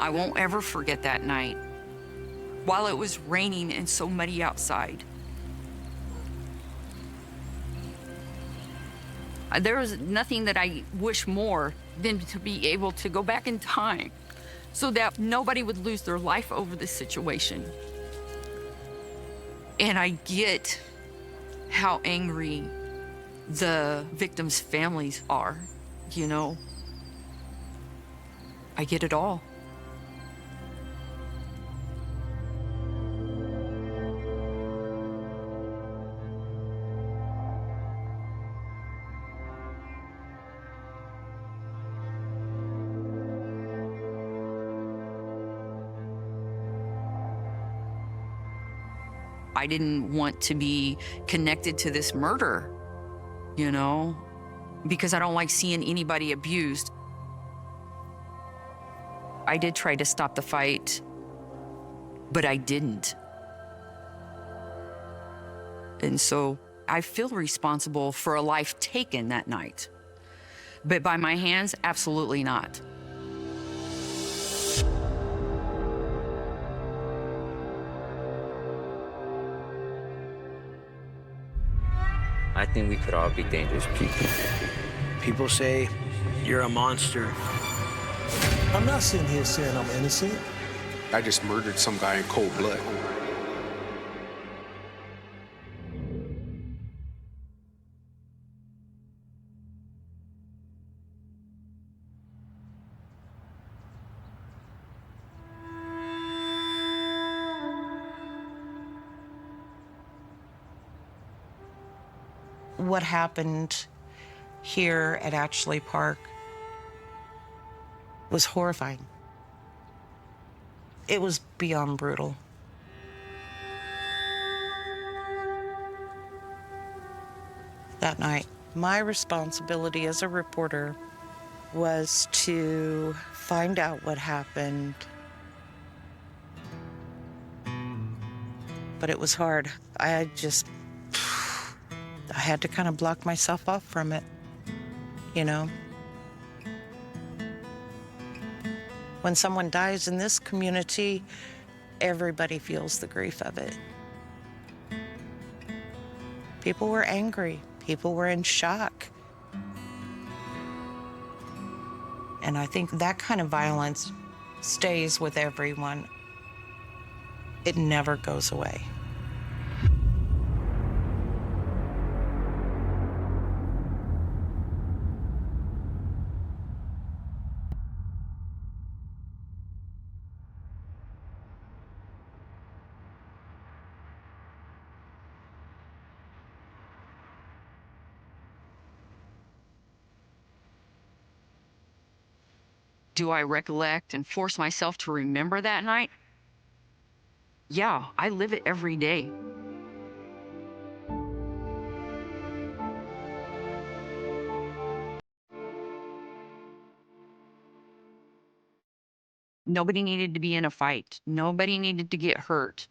I won't ever forget that night. While it was raining and so muddy outside, there was nothing that I wish more than to be able to go back in time so that nobody would lose their life over this situation. And I get how angry the victims' families are, you know. I get it all. I didn't want to be connected to this murder, you know, because I don't like seeing anybody abused. I did try to stop the fight, but I didn't. And so I feel responsible for a life taken that night. But by my hands, absolutely not. I think we could all be dangerous people. People say you're a monster. I'm not sitting here saying I'm innocent. I just murdered some guy in cold blood. What happened here at Ashley Park was horrifying. It was beyond brutal. That night, my responsibility as a reporter was to find out what happened. But it was hard. I had to kind of block myself off from it, you know? When someone dies in this community, everybody feels the grief of it. People were angry. People were in shock. And I think that kind of violence stays with everyone. It never goes away. Do I recollect and force myself to remember that night? Yeah, I live it every day. Nobody needed to be in a fight. Nobody needed to get hurt.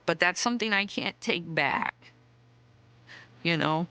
But that's something I can't take back, you know?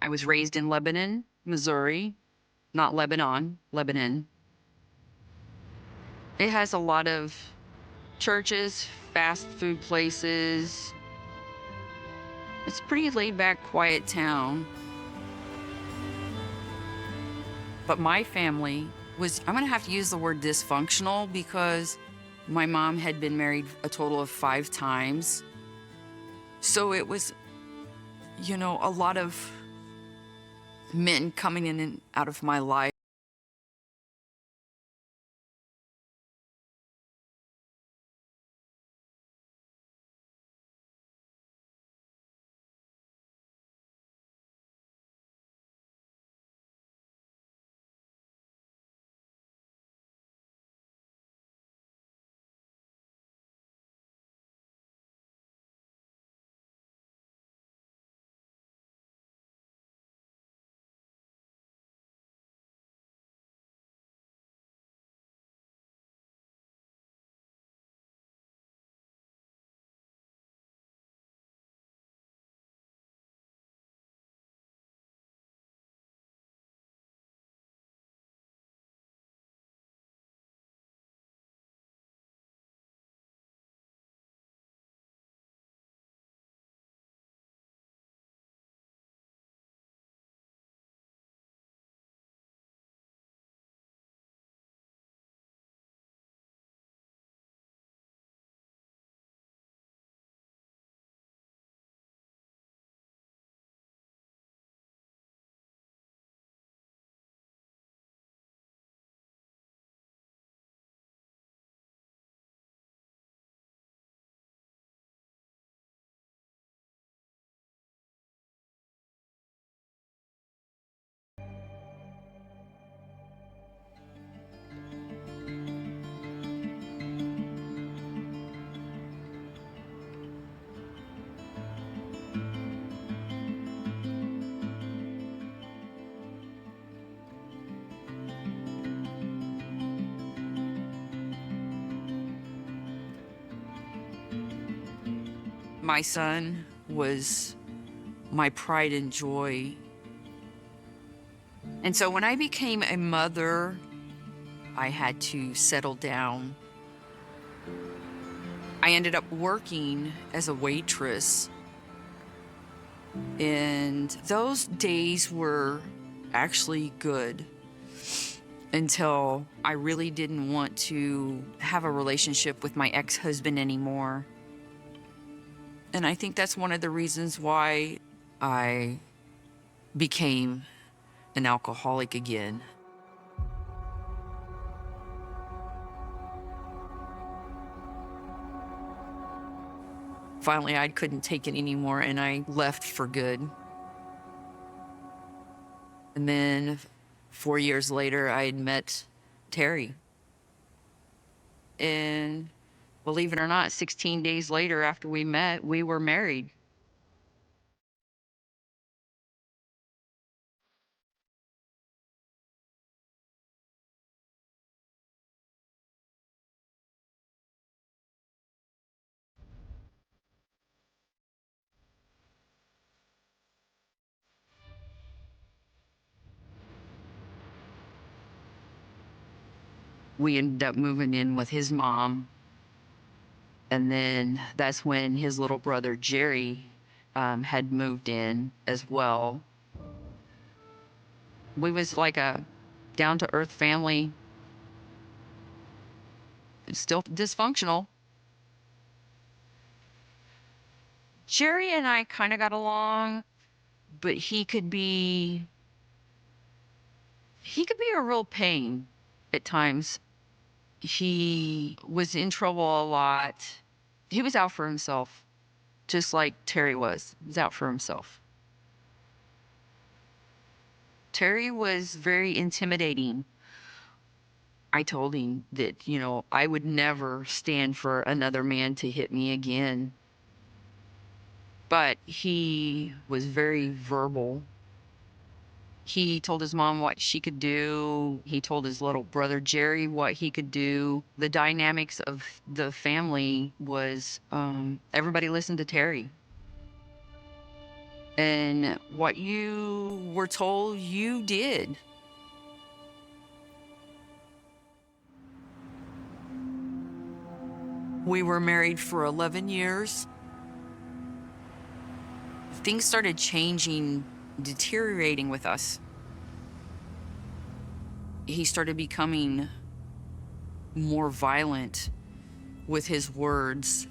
I was raised in Lebanon, Missouri, not Lebanon, Lebanon. It has a lot of churches, fast food places. It's a pretty laid back, quiet town. But my family was, I'm gonna have to use the word dysfunctional because my mom had been married a total of 5 times. So it was, you know, a lot of men coming in and out of my life. My son was my pride and joy. And so when I became a mother, I had to settle down. I ended up working as a waitress. And those days were actually good until I really didn't want to have a relationship with my ex-husband anymore. And I think that's one of the reasons why I became an alcoholic again. Finally, I couldn't take it anymore and I left for good. And then 4 years later, I had met Terry. And believe it or not, 16 days later after we met, we were married. We ended up moving in with his mom. And then that's when his little brother, Jerry, had moved in as well. We was like a down-to-earth family. It's still dysfunctional. Jerry and I kind of got along, but he could be a real pain at times. He was in trouble a lot. He was out for himself, just like Terry was. He was out for himself. Terry was very intimidating. I told him that, I would never stand for another man to hit me again. But he was very verbal. He told his mom what she could do. He told his little brother, Jerry, what he could do. The dynamics of the family was everybody listened to Terry. And what you were told, you did. We were married for 11 years. Things started changing, deteriorating with us. He started becoming more violent with his words.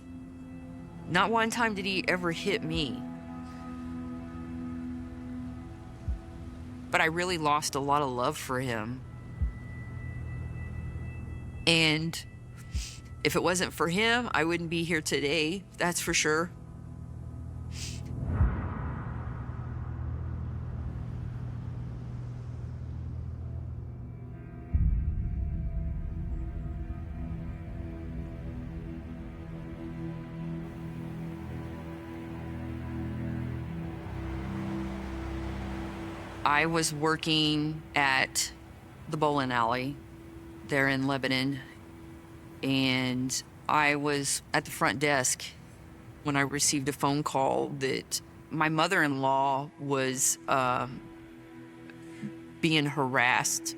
Not one time did he ever hit me. But I really lost a lot of love for him. And if it wasn't for him, I wouldn't be here today, that's for sure. I was working at the bowling alley there in Lebanon, and I was at the front desk when I received a phone call that my mother-in-law was being harassed.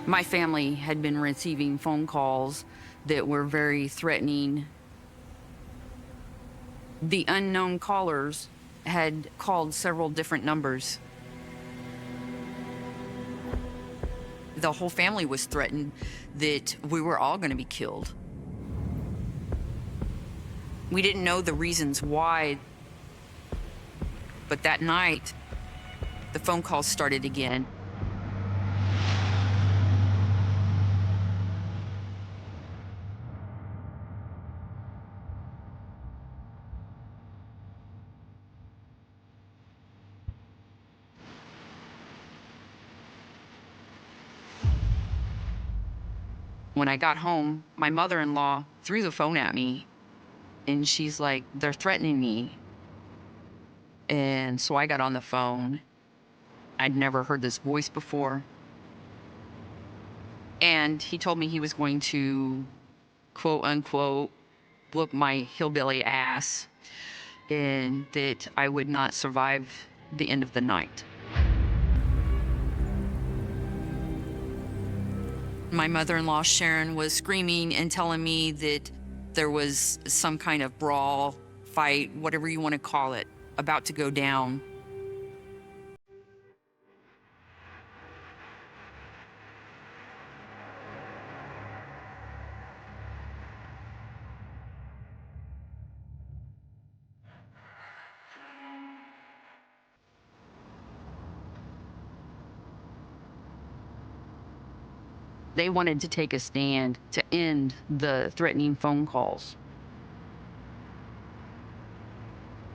My family had been receiving phone calls that were very threatening. The unknown callers had called several different numbers. The whole family was threatened that we were all going to be killed. We didn't know the reasons why, but that night, the phone calls started again. When I got home, my mother-in-law threw the phone at me, and she's like, "They're threatening me." And so I got on the phone, I'd never heard this voice before. And he told me he was going to, quote unquote, whoop my hillbilly ass, and that I would not survive the end of the night. My mother-in-law, Sharon, was screaming and telling me that there was some kind of brawl, fight, whatever you want to call it, about to go down. They wanted to take a stand to end the threatening phone calls.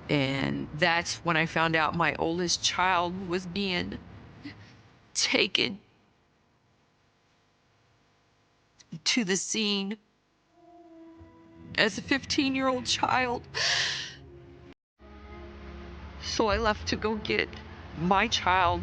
And that's when I found out my oldest child was being taken to the scene as a 15-year-old child. So I left to go get my child.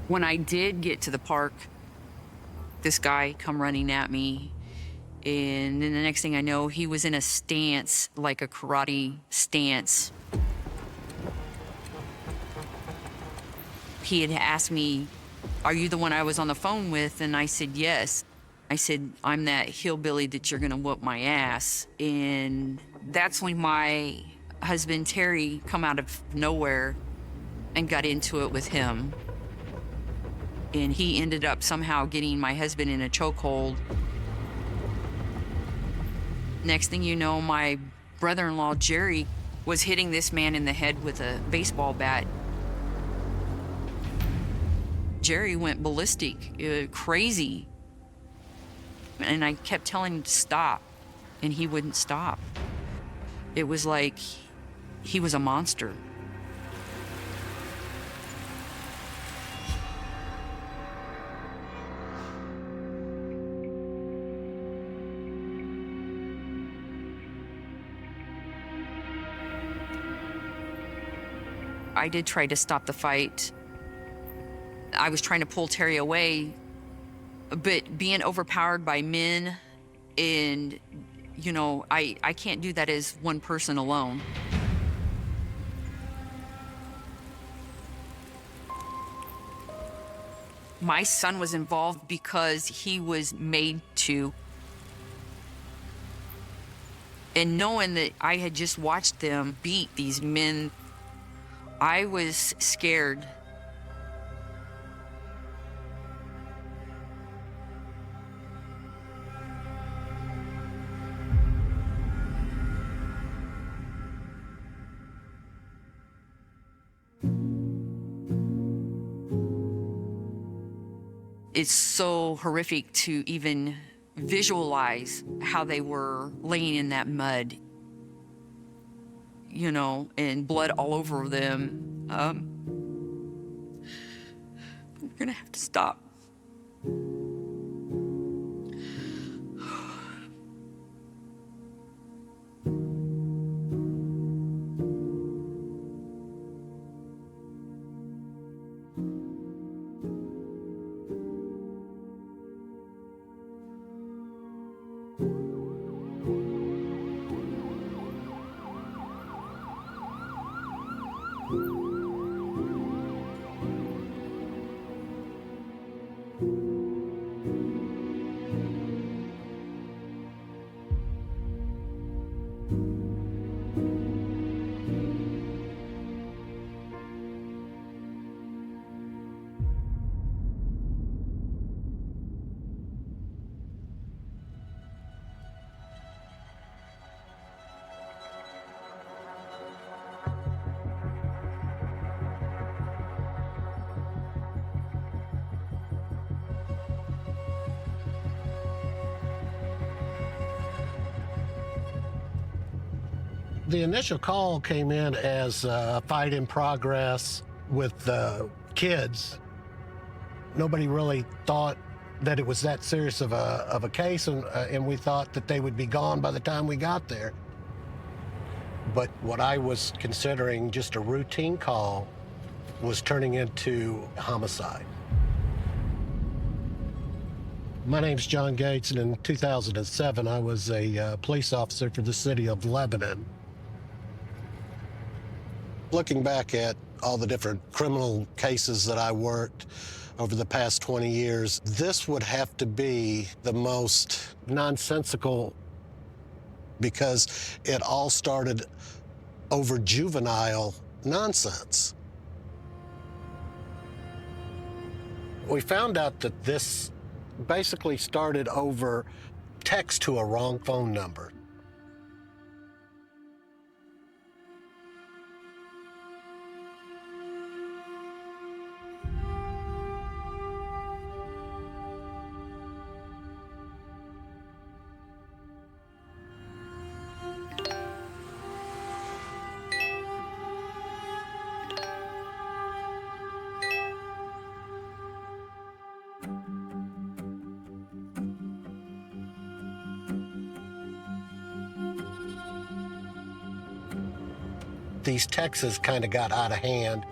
When I did get to the park, this guy come running at me, and then the next thing I know, he was in a stance, like a karate stance. He had asked me, "Are you the one I was on the phone with?" And I said, "Yes." I said, "I'm that hillbilly that you're gonna whoop my ass." And that's when my husband, Terry, come out of nowhere and got into it with him. And he ended up somehow getting my husband in a chokehold. Next thing you know, my brother-in-law, Jerry, was hitting this man in the head with a baseball bat. Jerry went ballistic, crazy. And I kept telling him to stop, and he wouldn't stop. It was like he was a monster. I did try to stop the fight. I was trying to pull Terry away, but being overpowered by men, and, you know, I can't do that as one person alone. My son was involved because he was made to. And knowing that I had just watched them beat these men, I was scared. It's so horrific to even visualize how they were laying in that mud, you know, and blood all over them. We're gonna have to stop. The initial call came in as a fight in progress with the kids. Nobody really thought that it was that serious of a case, and we thought that they would be gone by the time we got there. But what I was considering just a routine call was turning into homicide. My name's John Gates, and in 2007, I was a police officer for the city of Lebanon. Looking back at all the different criminal cases that I worked over the past 20 years, this would have to be the most nonsensical, because it all started over juvenile nonsense. We found out that this basically started over text to a wrong phone number. These texts kind of got out of hand.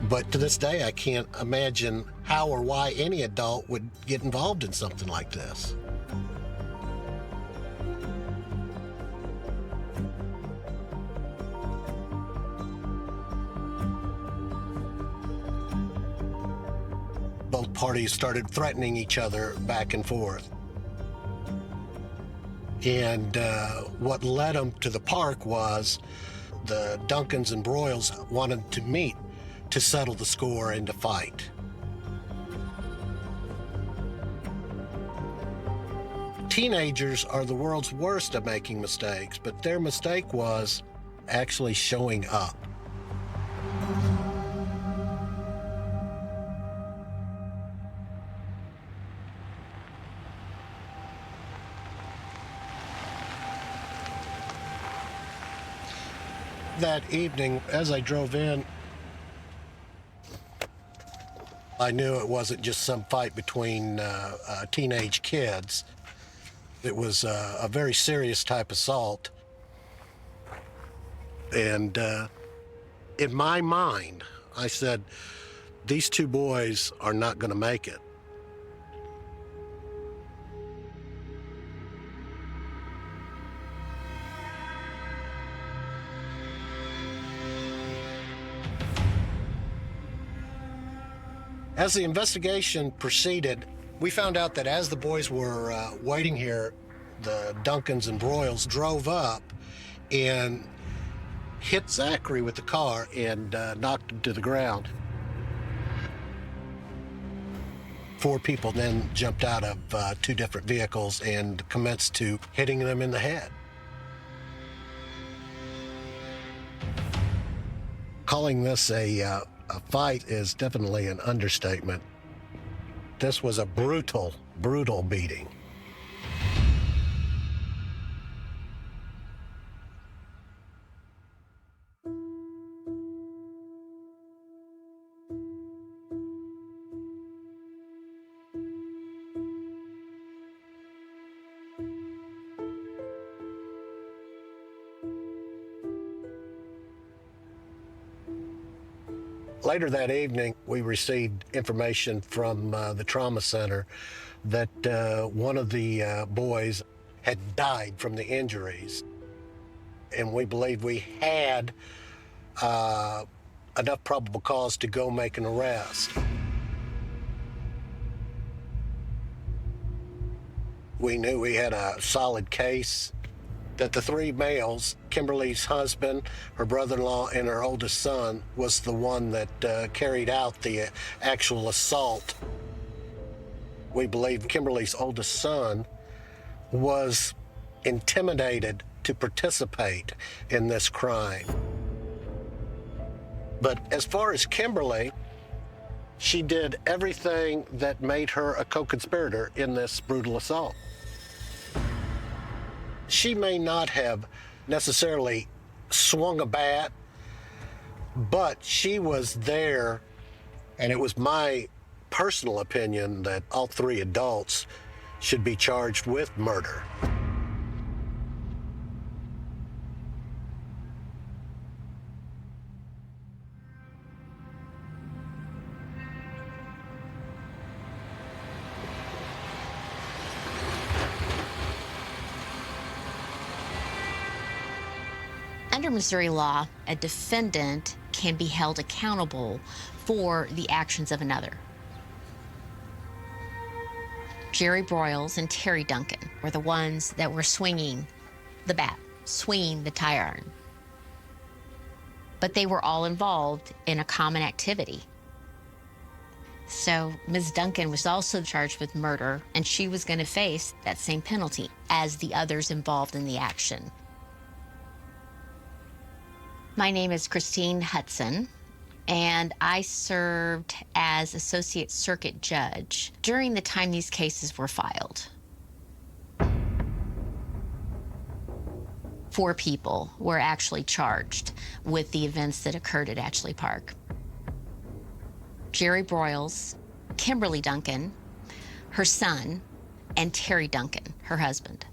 But to this day, I can't imagine how or why any adult would get involved in something like this. Both parties started threatening each other back and forth. And what led them to the park was the Duncans and Broyles wanted to meet to settle the score and to fight. Teenagers are the world's worst at making mistakes, but their mistake was actually showing up. That evening, as I drove in, I knew it wasn't just some fight between teenage kids. It was a very serious type assault. And in my mind, I said, these two boys are not going to make it. As the investigation proceeded, we found out that as the boys were waiting here, the Duncans and Broyles drove up and hit Zachary with the car and knocked him to the ground. 4 people then jumped out of 2 different vehicles and commenced to hitting them in the head. Calling this a fight is definitely an understatement. This was a brutal, brutal beating. Later that evening, we received information from the trauma center that one of the boys had died from the injuries. And we believed we had enough probable cause to go make an arrest. We knew we had a solid case, that the 3 males, Kimberly's husband, her brother-in-law, and her oldest son, was the one that carried out the actual assault. We believe Kimberly's oldest son was intimidated to participate in this crime. But as far as Kimberly, She did everything that made her a co-conspirator in this brutal assault. She may not have necessarily swung a bat, but she was there, and it was my personal opinion that all three adults should be charged with murder. Under Missouri law, a defendant can be held accountable for the actions of another. Jerry Broyles and Terry Duncan were the ones that were swinging the bat, swinging the tire iron. But they were all involved in a common activity. So Ms. Duncan was also charged with murder, and she was going to face that same penalty as the others involved in the action. My name is Christine Hudson, and I served as Associate Circuit Judge during the time these cases were filed. 4 people were actually charged with the events that occurred at Ashley Park. Jerry Broyles, Kimberly Duncan, her son, and Terry Duncan, her husband.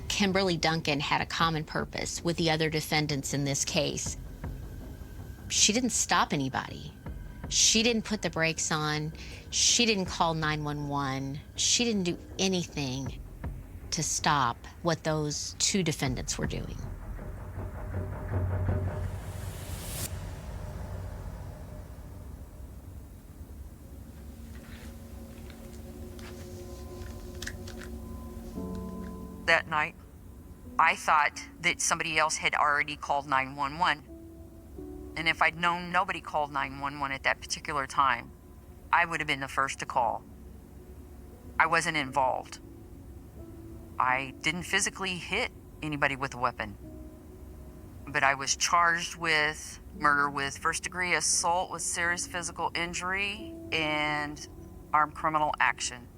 Kimberly Duncan had a common purpose with the other defendants in this case. She didn't stop anybody. She didn't put the brakes on. She didn't call 911. She didn't do anything to stop what those 2 defendants were doing. That night, I thought that somebody else had already called 911. And if I'd known nobody called 911 at that particular time, I would have been the first to call. I wasn't involved. I didn't physically hit anybody with a weapon. But I was charged with murder with first-degree assault with serious physical injury and armed criminal action.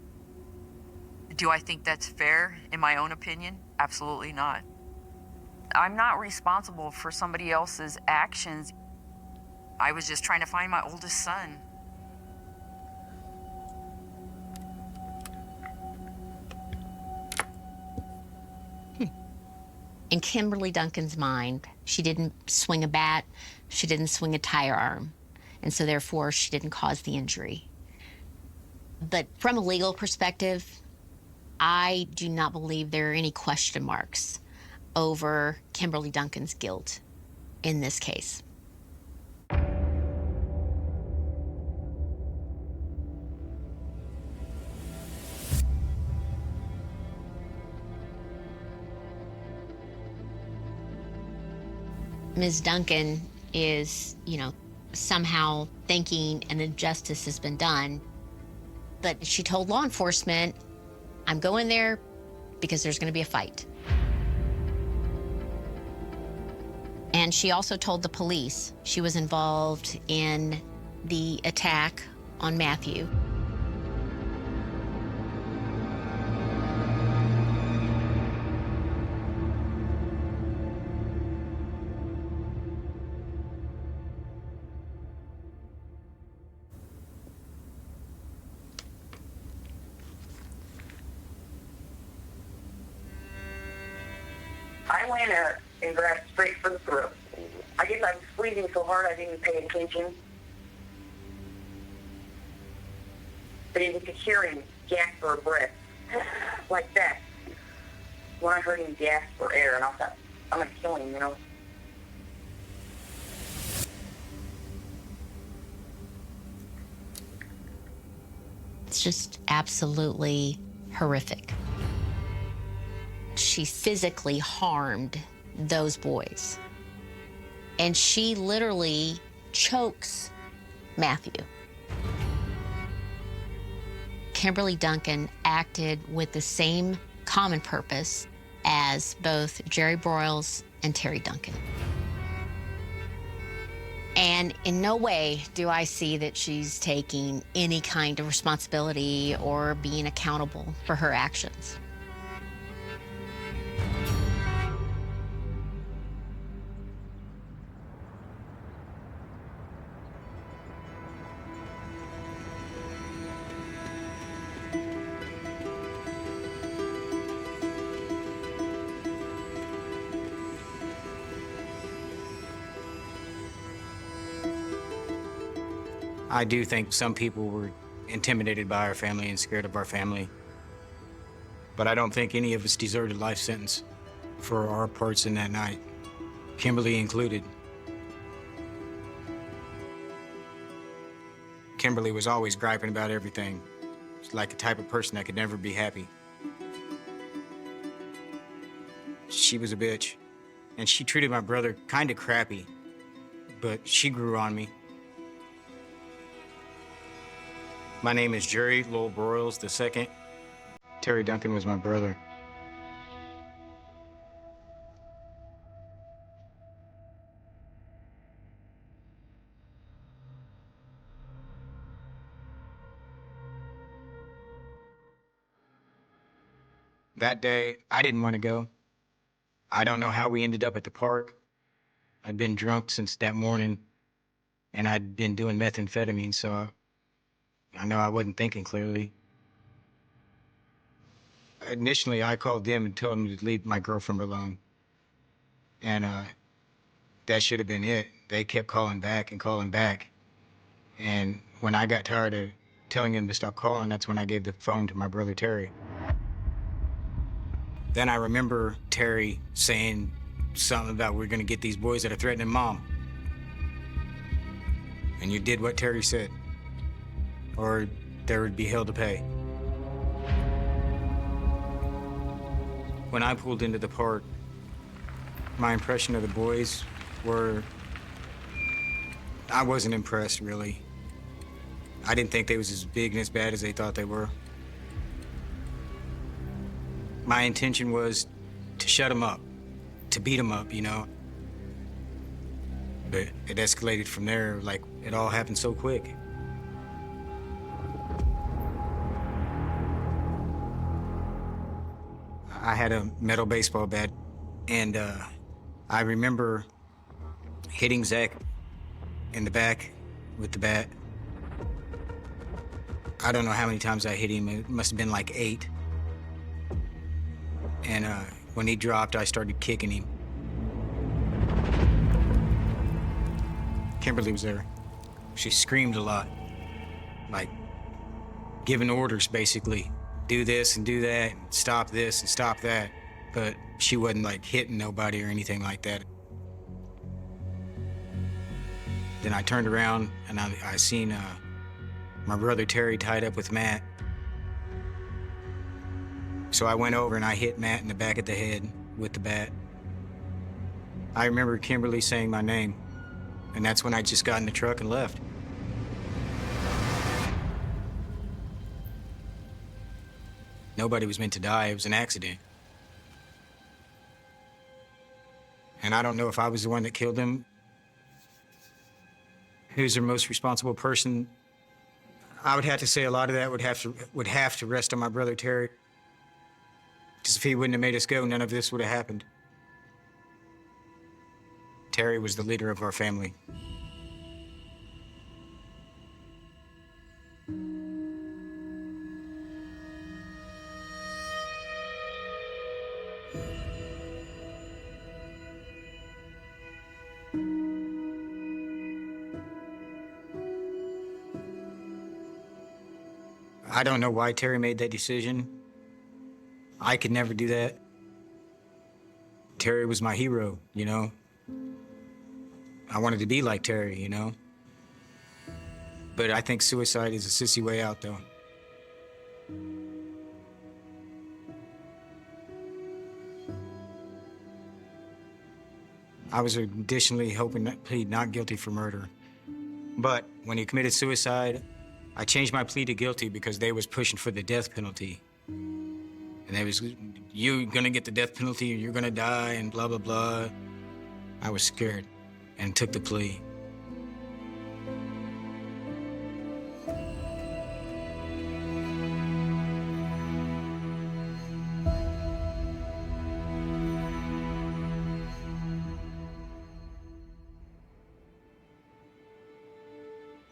Do I think that's fair, in my own opinion? Absolutely not. I'm not responsible for somebody else's actions. I was just trying to find my oldest son. In Kimberly Duncan's mind, she didn't swing a bat, she didn't swing a tire arm, and so therefore she didn't cause the injury. But from a legal perspective, I do not believe there are any question marks over Kimberly Duncan's guilt in this case. Ms. Duncan is, somehow thinking an injustice has been done, but she told law enforcement, I'm going there because there's going to be a fight. And she also told the police she was involved in the attack on Matthew. I went there and grabbed straight for the throat. I guess I was squeezing so hard I didn't pay attention. But he was hear him gasp for a breath, like that. When I heard him gasp for air, and I thought, I'm going to kill him, It's just absolutely horrific. She physically harmed those boys. And she literally chokes Matthew. Kimberly Duncan acted with the same common purpose as both Jerry Broyles and Terry Duncan. And in no way do I see that she's taking any kind of responsibility or being accountable for her actions. I do think some people were intimidated by our family and scared of our family. But I don't think any of us deserved a life sentence for our parts in that night, Kimberly included. Kimberly was always griping about everything. She's like the type of person that could never be happy. She was a bitch, and she treated my brother kind of crappy, but she grew on me. My name is Jerry Lowell Broyles II. Terry Duncan was my brother. That day, I didn't want to go. I don't know how we ended up at the park. I'd been drunk since that morning, and I'd been doing methamphetamine, so I know I wasn't thinking clearly. Initially, I called them and told them to leave my girlfriend alone. And that should have been it. They kept calling back and calling back. And when I got tired of telling them to stop calling, that's when I gave the phone to my brother Terry. Then I remember Terry saying something about we're gonna get these boys that are threatening Mom. And you did what Terry said, or there would be hell to pay. When I pulled into the park, my impression of the boys were, I wasn't impressed, really. I didn't think they was as big and as bad as they thought they were. My intention was to shut them up, to beat them up, you know. But it escalated from there, like it all happened so quick. I had a metal baseball bat, and I remember hitting Zach in the back with the bat. I don't know how many times I hit him. It must have been like 8. And when he dropped, I started kicking him. Kimberly was there. She screamed a lot, like giving orders, basically. Do this and do that, and stop this and stop that. But she wasn't like hitting nobody or anything like that. Then I turned around and I seen my brother Terry tied up with Matt. So I went over and I hit Matt in the back of the head with the bat. I remember Kimberly saying my name, and that's when I just got in the truck and left. Nobody was meant to die. It was an accident. And I don't know if I was the one that killed him. Who's the most responsible person? I would have to say a lot of that would have to rest on my brother Terry. Because if he wouldn't have made us go, none of this would have happened. Terry was the leader of our family. I don't know why Terry made that decision. I could never do that. Terry was my hero, you know? I wanted to be like Terry, you know? But I think suicide is a sissy way out, though. I was additionally hoping to plead not guilty for murder. But when he committed suicide, I changed my plea to guilty because they was pushing for the death penalty. And they was, you're gonna get the death penalty or you're gonna die and blah, blah, blah. I was scared and took the plea.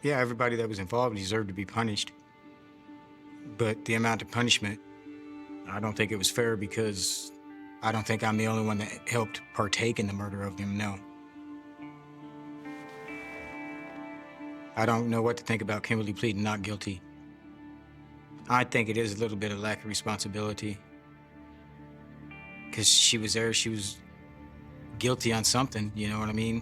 Yeah, everybody that was involved deserved to be punished. But the amount of punishment, I don't think it was fair because I don't think I'm the only one that helped partake in the murder of them, no. I don't know what to think about Kimberly pleading not guilty. I think it is a little bit of lack of responsibility. Because she was there, she was guilty on something, you know what I mean?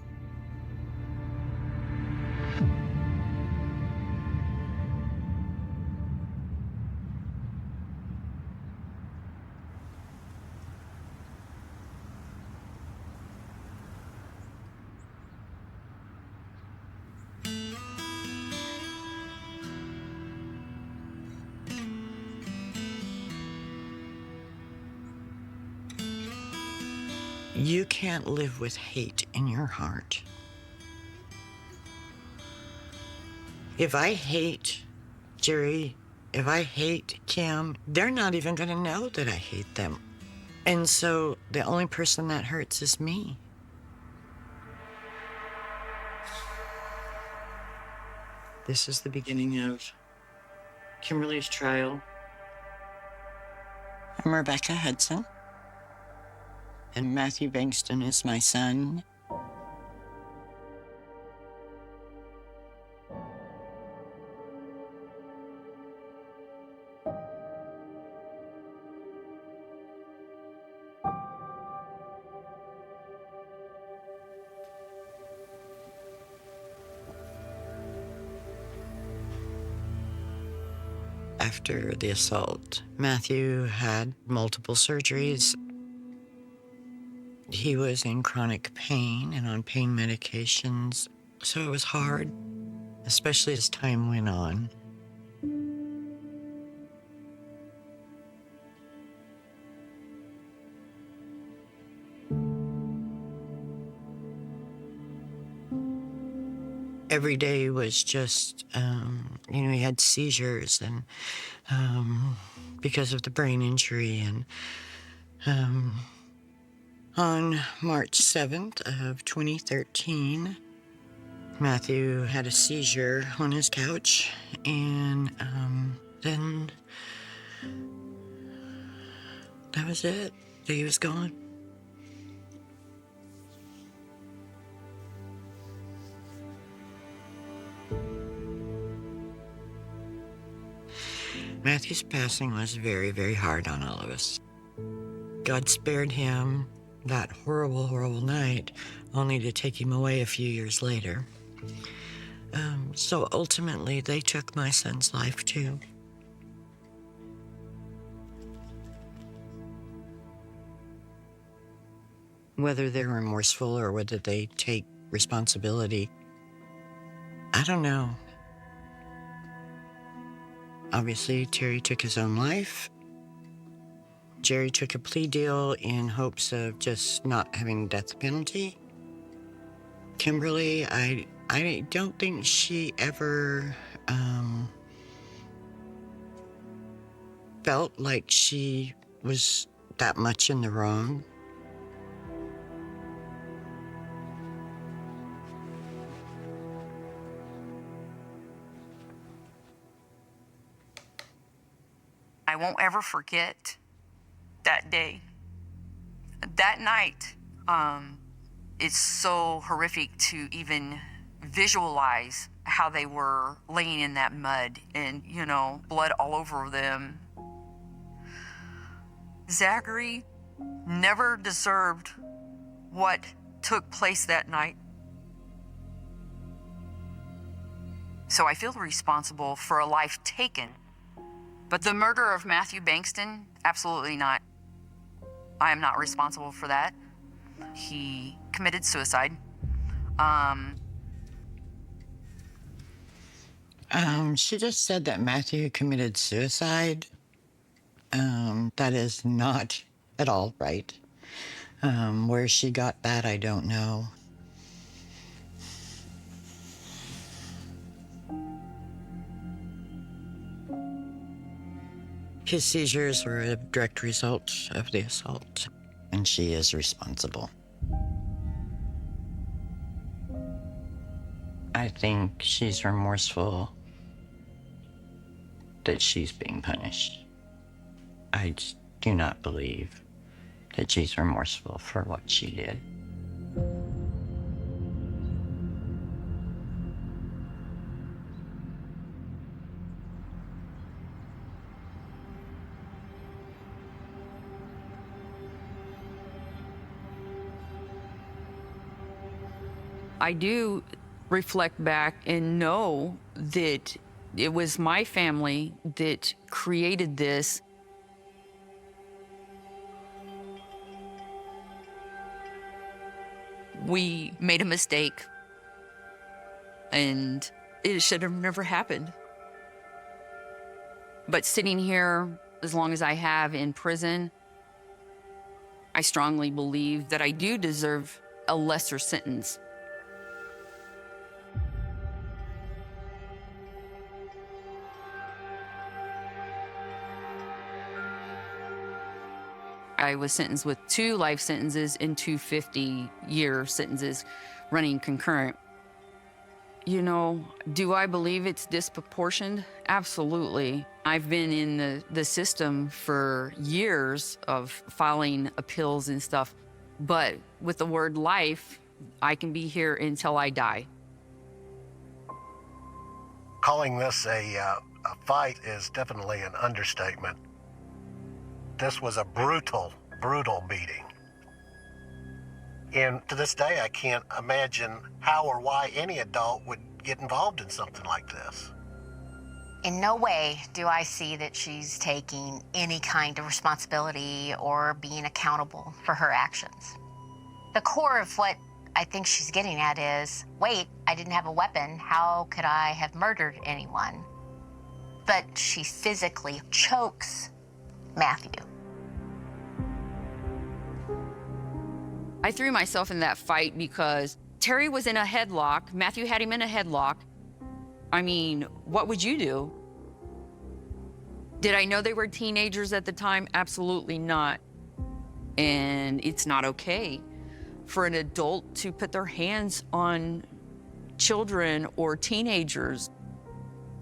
You can't live with hate in your heart. If I hate Jerry, if I hate Kim, they're not even going to know that I hate them. And so the only person that hurts is me. This is the beginning of Kimberly's trial. I'm Rebecca Hudson, and Matthew Bankston is my son. After the assault, Matthew had multiple surgeries. He was in chronic pain and on pain medications, so it was hard, especially as time went on. Every day was just, he had seizures and because of the brain injury. And on March 7th of 2013, Matthew had a seizure on his couch, and then that was it. He was gone. Matthew's passing was very, very hard on all of us. God spared him that horrible, horrible night, only to take him away a few years later. So ultimately, they took my son's life too. Whether they're remorseful or whether they take responsibility, I don't know. Obviously, Terry took his own life. Jerry took a plea deal in hopes of just not having the death penalty. Kimberly, I don't think she ever felt like she was that much in the wrong. I won't ever forget that day. That night, it's so horrific to even visualize how they were laying in that mud and, blood all over them. Zachary never deserved what took place that night. So I feel responsible for a life taken. But the murder of Matthew Bankston, absolutely not. I am not responsible for that. He committed suicide. I She just said that Matthew committed suicide. That is not at all right. Where she got that, I don't know. His seizures were a direct result of the assault, and she is responsible. I think she's remorseful that she's being punished. I just do not believe that she's remorseful for what she did. I do reflect back and know that it was my family that created this. We made a mistake, and it should have never happened. But sitting here as long as I have in prison, I strongly believe that I do deserve a lesser sentence. I was sentenced with 2 life sentences and 2 50-year sentences running concurrent. You know, do I believe it's disproportioned? Absolutely. I've been in the system for years of filing appeals and stuff, but with the word life, I can be here until I die. Calling this a fight is definitely an understatement. This was a brutal, brutal beating. And to this day, I can't imagine how or why any adult would get involved in something like this. In no way do I see that she's taking any kind of responsibility or being accountable for her actions. The core of what I think she's getting at is, wait, I didn't have a weapon. How could I have murdered anyone? But she physically chokes Matthew. I threw myself in that fight because Terry was in a headlock. Matthew had him in a headlock. I mean, what would you do? Did I know they were teenagers at the time? Absolutely not. And it's not okay for an adult to put their hands on children or teenagers.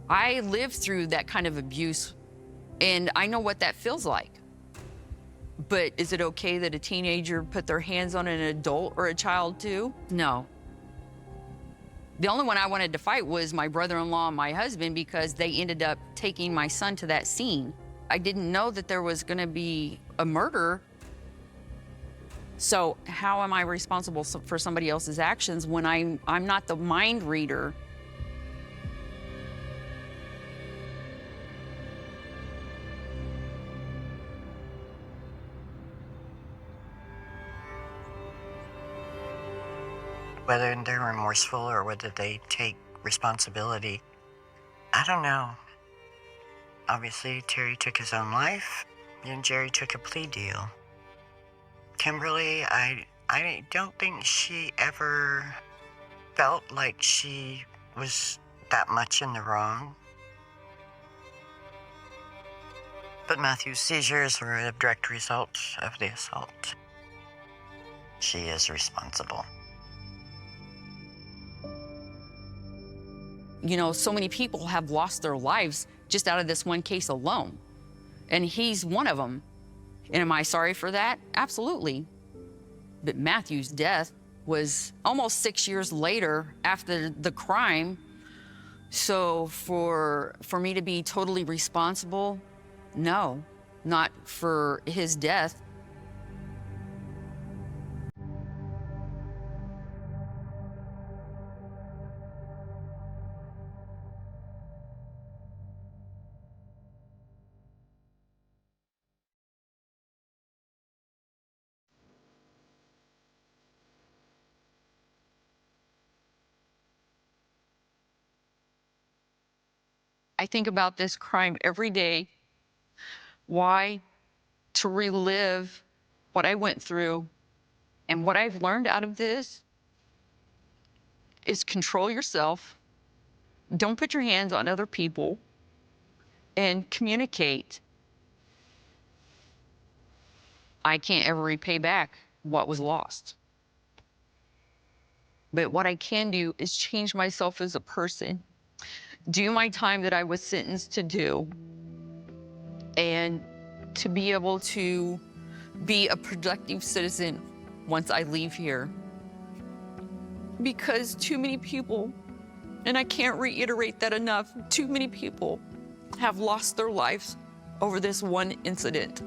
I lived through that kind of abuse, and I know what that feels like. But is it okay that a teenager put their hands on an adult or a child too? No. The only one I wanted to fight was my brother-in-law and my husband, because they ended up taking my son to that scene. I didn't know that there was gonna be a murder. So how am I responsible for somebody else's actions when I'm not the mind reader? Whether they're remorseful or whether they take responsibility, I don't know. Obviously, Terry took his own life, and Jerry took a plea deal. Kimberly, I don't think she ever felt like she was that much in the wrong. But Matthew's seizures were a direct result of the assault. She is responsible. You know, so many people have lost their lives just out of this one case alone. And he's one of them. And am I sorry for that? Absolutely. But Matthew's death was almost 6 years later after the crime. So for me to be totally responsible, no, not for his death. I think about this crime every day. Why? To relive what I went through. And what I've learned out of this is control yourself. Don't put your hands on other people. And communicate. I can't ever repay back what was lost. But what I can do is change myself as a person, do my time that I was sentenced to do, and to be able to be a productive citizen once I leave here. Because too many people, and I can't reiterate that enough, too many people have lost their lives over this one incident.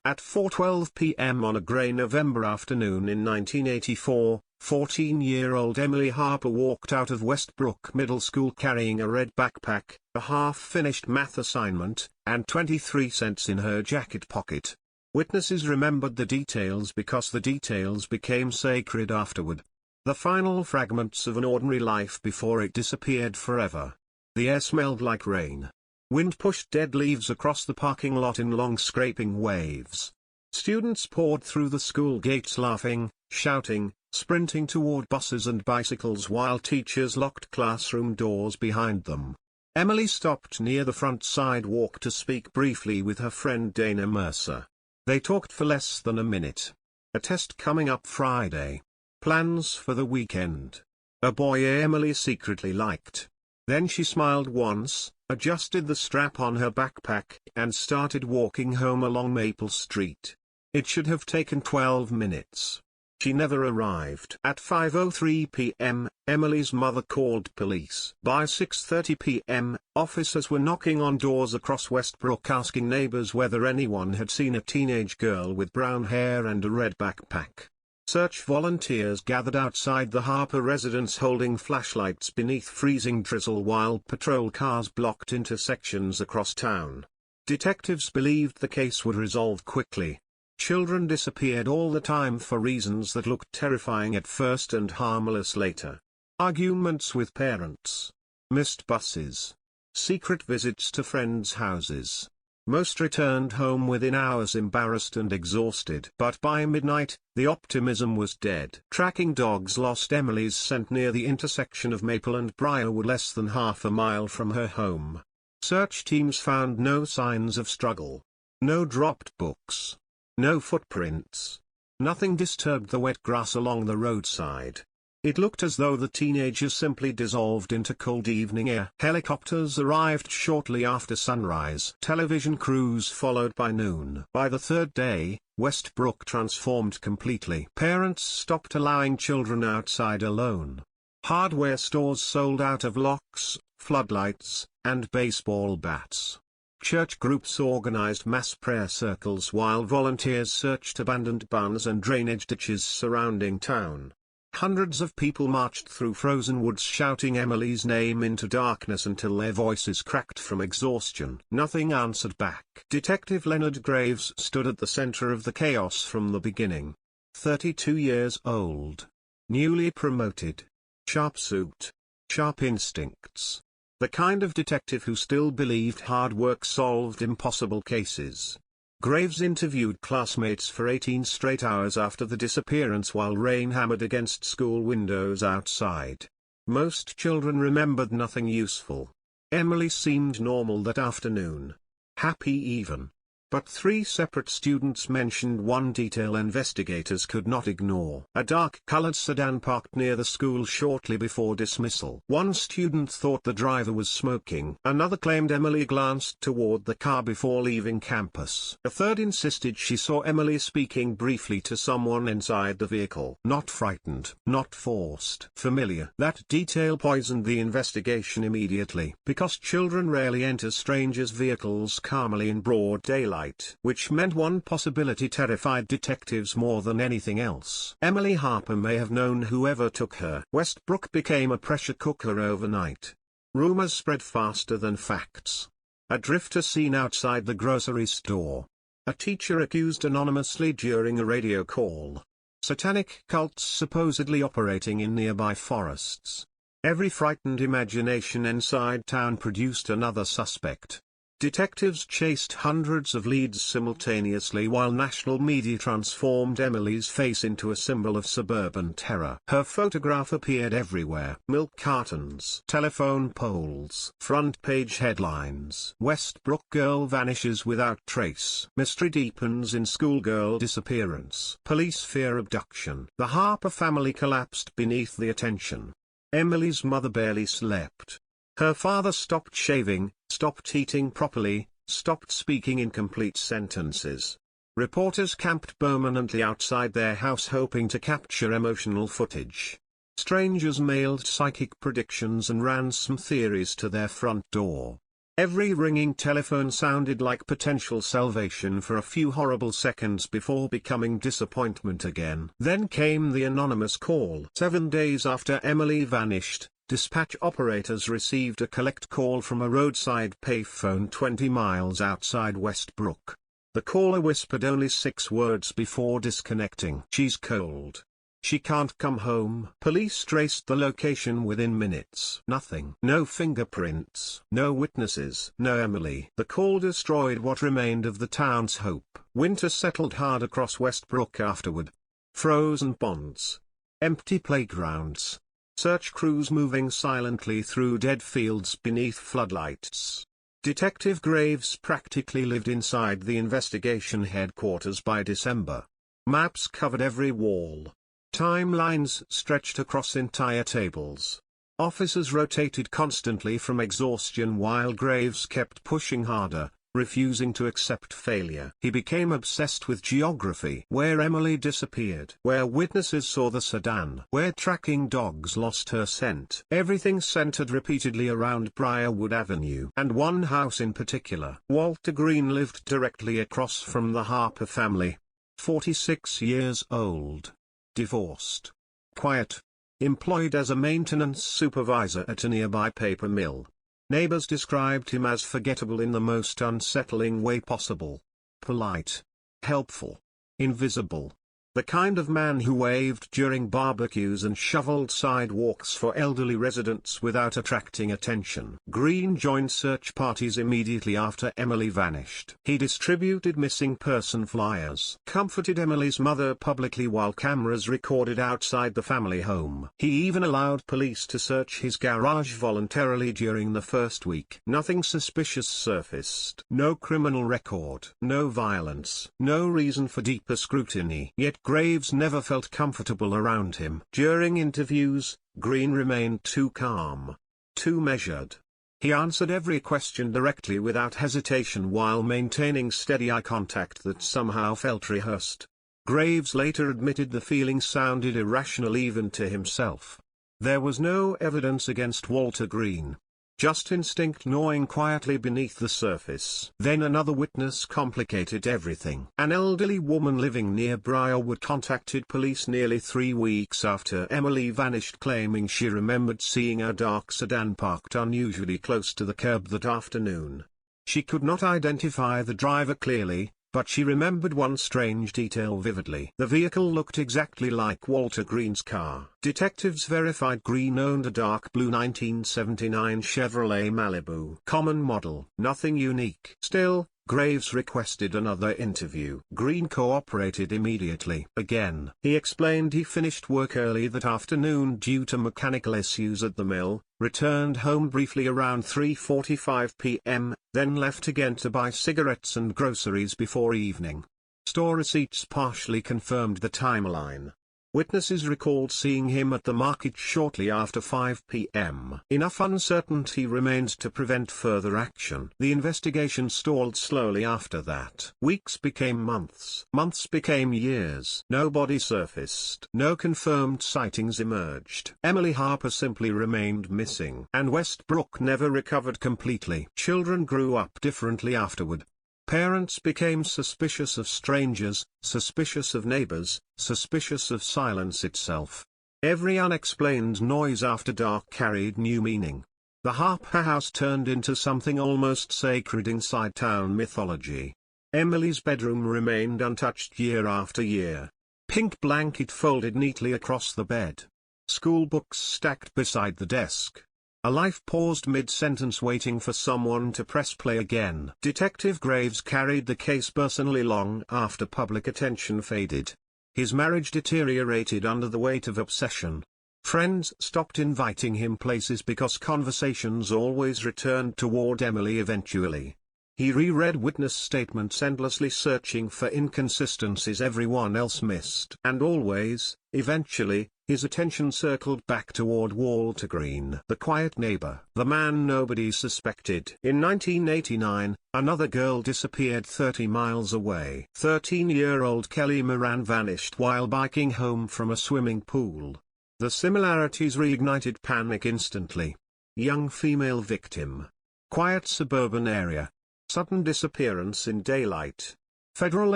At 4:12 p.m. on a grey November afternoon in 1984, 14-year-old Emily Harper walked out of Westbrook Middle School carrying a red backpack, a half-finished math assignment, and 23 cents in her jacket pocket. Witnesses remembered the details because the details became sacred afterward. The final fragments of an ordinary life before it disappeared forever. The air smelled like rain. Wind pushed dead leaves across the parking lot in long scraping waves. Students poured through the school gates laughing, shouting, sprinting toward buses and bicycles while teachers locked classroom doors behind them. Emily stopped near the front sidewalk to speak briefly with her friend Dana Mercer. They talked for less than a minute. A test coming up Friday. Plans for the weekend. A boy Emily secretly liked. Then she smiled once, adjusted the strap on her backpack, and started walking home along Maple Street. It should have taken 12 minutes. She never arrived. At 5:03 p.m., Emily's mother called police. By 6:30 p.m., officers were knocking on doors across Westbrook asking neighbors whether anyone had seen a teenage girl with brown hair and a red backpack. Search volunteers gathered outside the Harper residence holding flashlights beneath freezing drizzle while patrol cars blocked intersections across town. Detectives believed the case would resolve quickly. Children disappeared all the time for reasons that looked terrifying at first and harmless later. Arguments with parents. Missed buses. Secret visits to friends' houses. Most returned home within hours embarrassed and exhausted. But by midnight, the optimism was dead. Tracking dogs lost Emily's scent near the intersection of Maple and Briarwood less than half a mile from her home. Search teams found no signs of struggle. No dropped books. No footprints. Nothing disturbed the wet grass along the roadside. It looked as though the teenager simply dissolved into cold evening air. Helicopters arrived shortly after sunrise. Television crews followed by noon. By the third day, Westbrook transformed completely. Parents stopped allowing children outside alone. Hardware stores sold out of locks, floodlights, and baseball bats. Church groups organized mass prayer circles while volunteers searched abandoned barns and drainage ditches surrounding town. Hundreds of people marched through frozen woods shouting Emily's name into darkness until their voices cracked from exhaustion. Nothing answered back. Detective Leonard Graves stood at the center of the chaos from the beginning. 32 years old. Newly promoted. Sharp suit. Sharp instincts. The kind of detective who still believed hard work solved impossible cases. Graves interviewed classmates for 18 straight hours after the disappearance while rain hammered against school windows outside. Most children remembered nothing useful. Emily seemed normal that afternoon. Happy even. But 3 separate students mentioned one detail investigators could not ignore. A dark-colored sedan parked near the school shortly before dismissal. One student thought the driver was smoking. Another claimed Emily glanced toward the car before leaving campus. A third insisted she saw Emily speaking briefly to someone inside the vehicle. Not frightened, not forced. Familiar. That detail poisoned the investigation immediately, because children rarely enter strangers' vehicles calmly in broad daylight. Which meant one possibility terrified detectives more than anything else. Emily Harper may have known whoever took her. Westbrook became a pressure cooker overnight. Rumors spread faster than facts. A drifter seen outside the grocery store. A teacher accused anonymously during a radio call. Satanic cults supposedly operating in nearby forests. Every frightened imagination inside town produced another suspect. Detectives chased hundreds of leads simultaneously while national media transformed Emily's face into a symbol of suburban terror. Her photograph appeared everywhere. Milk cartons, telephone poles, front page headlines. Westbrook girl vanishes without trace. Mystery deepens in schoolgirl disappearance. Police fear abduction. The Harper family collapsed beneath the attention. Emily's mother barely slept. Her father stopped shaving, stopped eating properly, stopped speaking in complete sentences. Reporters camped permanently outside their house hoping to capture emotional footage. Strangers mailed psychic predictions and ransom theories to their front door. Every ringing telephone sounded like potential salvation for a few horrible seconds before becoming disappointment again. Then came the anonymous call. 7 days after Emily vanished, dispatch operators received a collect call from a roadside payphone 20 miles outside Westbrook. The caller whispered only 6 words before disconnecting. "She's cold. She can't come home." Police traced the location within minutes. Nothing. No fingerprints. No witnesses. No Emily. The call destroyed what remained of the town's hope. Winter settled hard across Westbrook afterward. Frozen ponds. Empty playgrounds. Search crews moving silently through dead fields beneath floodlights. Detective Graves practically lived inside the investigation headquarters by December. Maps covered every wall. Timelines stretched across entire tables. Officers rotated constantly from exhaustion while Graves kept pushing harder, refusing to accept failure. He became obsessed with geography. Where Emily disappeared. Where witnesses saw the sedan. Where tracking dogs lost her scent. Everything centered repeatedly around Briarwood Avenue. And one house in particular. Walter Green lived directly across from the Harper family. 46 years old. Divorced. Quiet. Employed as a maintenance supervisor at a nearby paper mill. Neighbors described him as forgettable in the most unsettling way possible. Polite. Helpful. Invisible. The kind of man who waved during barbecues and shoveled sidewalks for elderly residents without attracting attention. Green joined search parties immediately after Emily vanished. He distributed missing person flyers. Comforted Emily's mother publicly while cameras recorded outside the family home. He even allowed police to search his garage voluntarily during the first week. Nothing suspicious surfaced. No criminal record. No violence. No reason for deeper scrutiny. Yet Graves never felt comfortable around him. During interviews, Green remained too calm, too measured. He answered every question directly without hesitation while maintaining steady eye contact that somehow felt rehearsed. Graves later admitted the feeling sounded irrational even to himself. There was no evidence against Walter Green. Just instinct gnawing quietly beneath the surface. Then another witness complicated everything. An elderly woman living near Briarwood contacted police nearly 3 weeks after Emily vanished, claiming she remembered seeing a dark sedan parked unusually close to the curb that afternoon. She could not identify the driver clearly, but she remembered one strange detail vividly. The vehicle looked exactly like Walter Green's car. Detectives verified Green owned a dark blue 1979 Chevrolet Malibu. Common model. Nothing unique. Still, Graves requested another interview. Green cooperated immediately. Again, he explained he finished work early that afternoon due to mechanical issues at the mill, returned home briefly around 3:45 p.m., then left again to buy cigarettes and groceries before evening. Store receipts partially confirmed the timeline. Witnesses recalled seeing him at the market shortly after 5 p.m. Enough uncertainty remained to prevent further action. The investigation stalled slowly after that. Weeks became months. Months became years. No body surfaced. No confirmed sightings emerged. Emily Harper simply remained missing. And Westbrook never recovered completely. Children grew up differently afterward. Parents became suspicious of strangers, suspicious of neighbors, suspicious of silence itself. Every unexplained noise after dark carried new meaning. The Harper house turned into something almost sacred inside town mythology. Emily's bedroom remained untouched year after year. pink blanket folded neatly across the bed. School books stacked beside the desk. A life paused mid-sentence waiting for someone to press play again. Detective Graves carried the case personally long after public attention faded. His marriage deteriorated under the weight of obsession. Friends stopped inviting him places because conversations always returned toward Emily eventually. He reread witness statements endlessly searching for inconsistencies everyone else missed. And always, eventually, his attention circled back toward Walter Green, the quiet neighbor, the man nobody suspected. In 1989, another girl disappeared 30 miles away. 13-year-old Kelly Moran vanished while biking home from a swimming pool. The similarities reignited panic instantly. Young female victim. Quiet suburban area. Sudden disappearance in daylight. Federal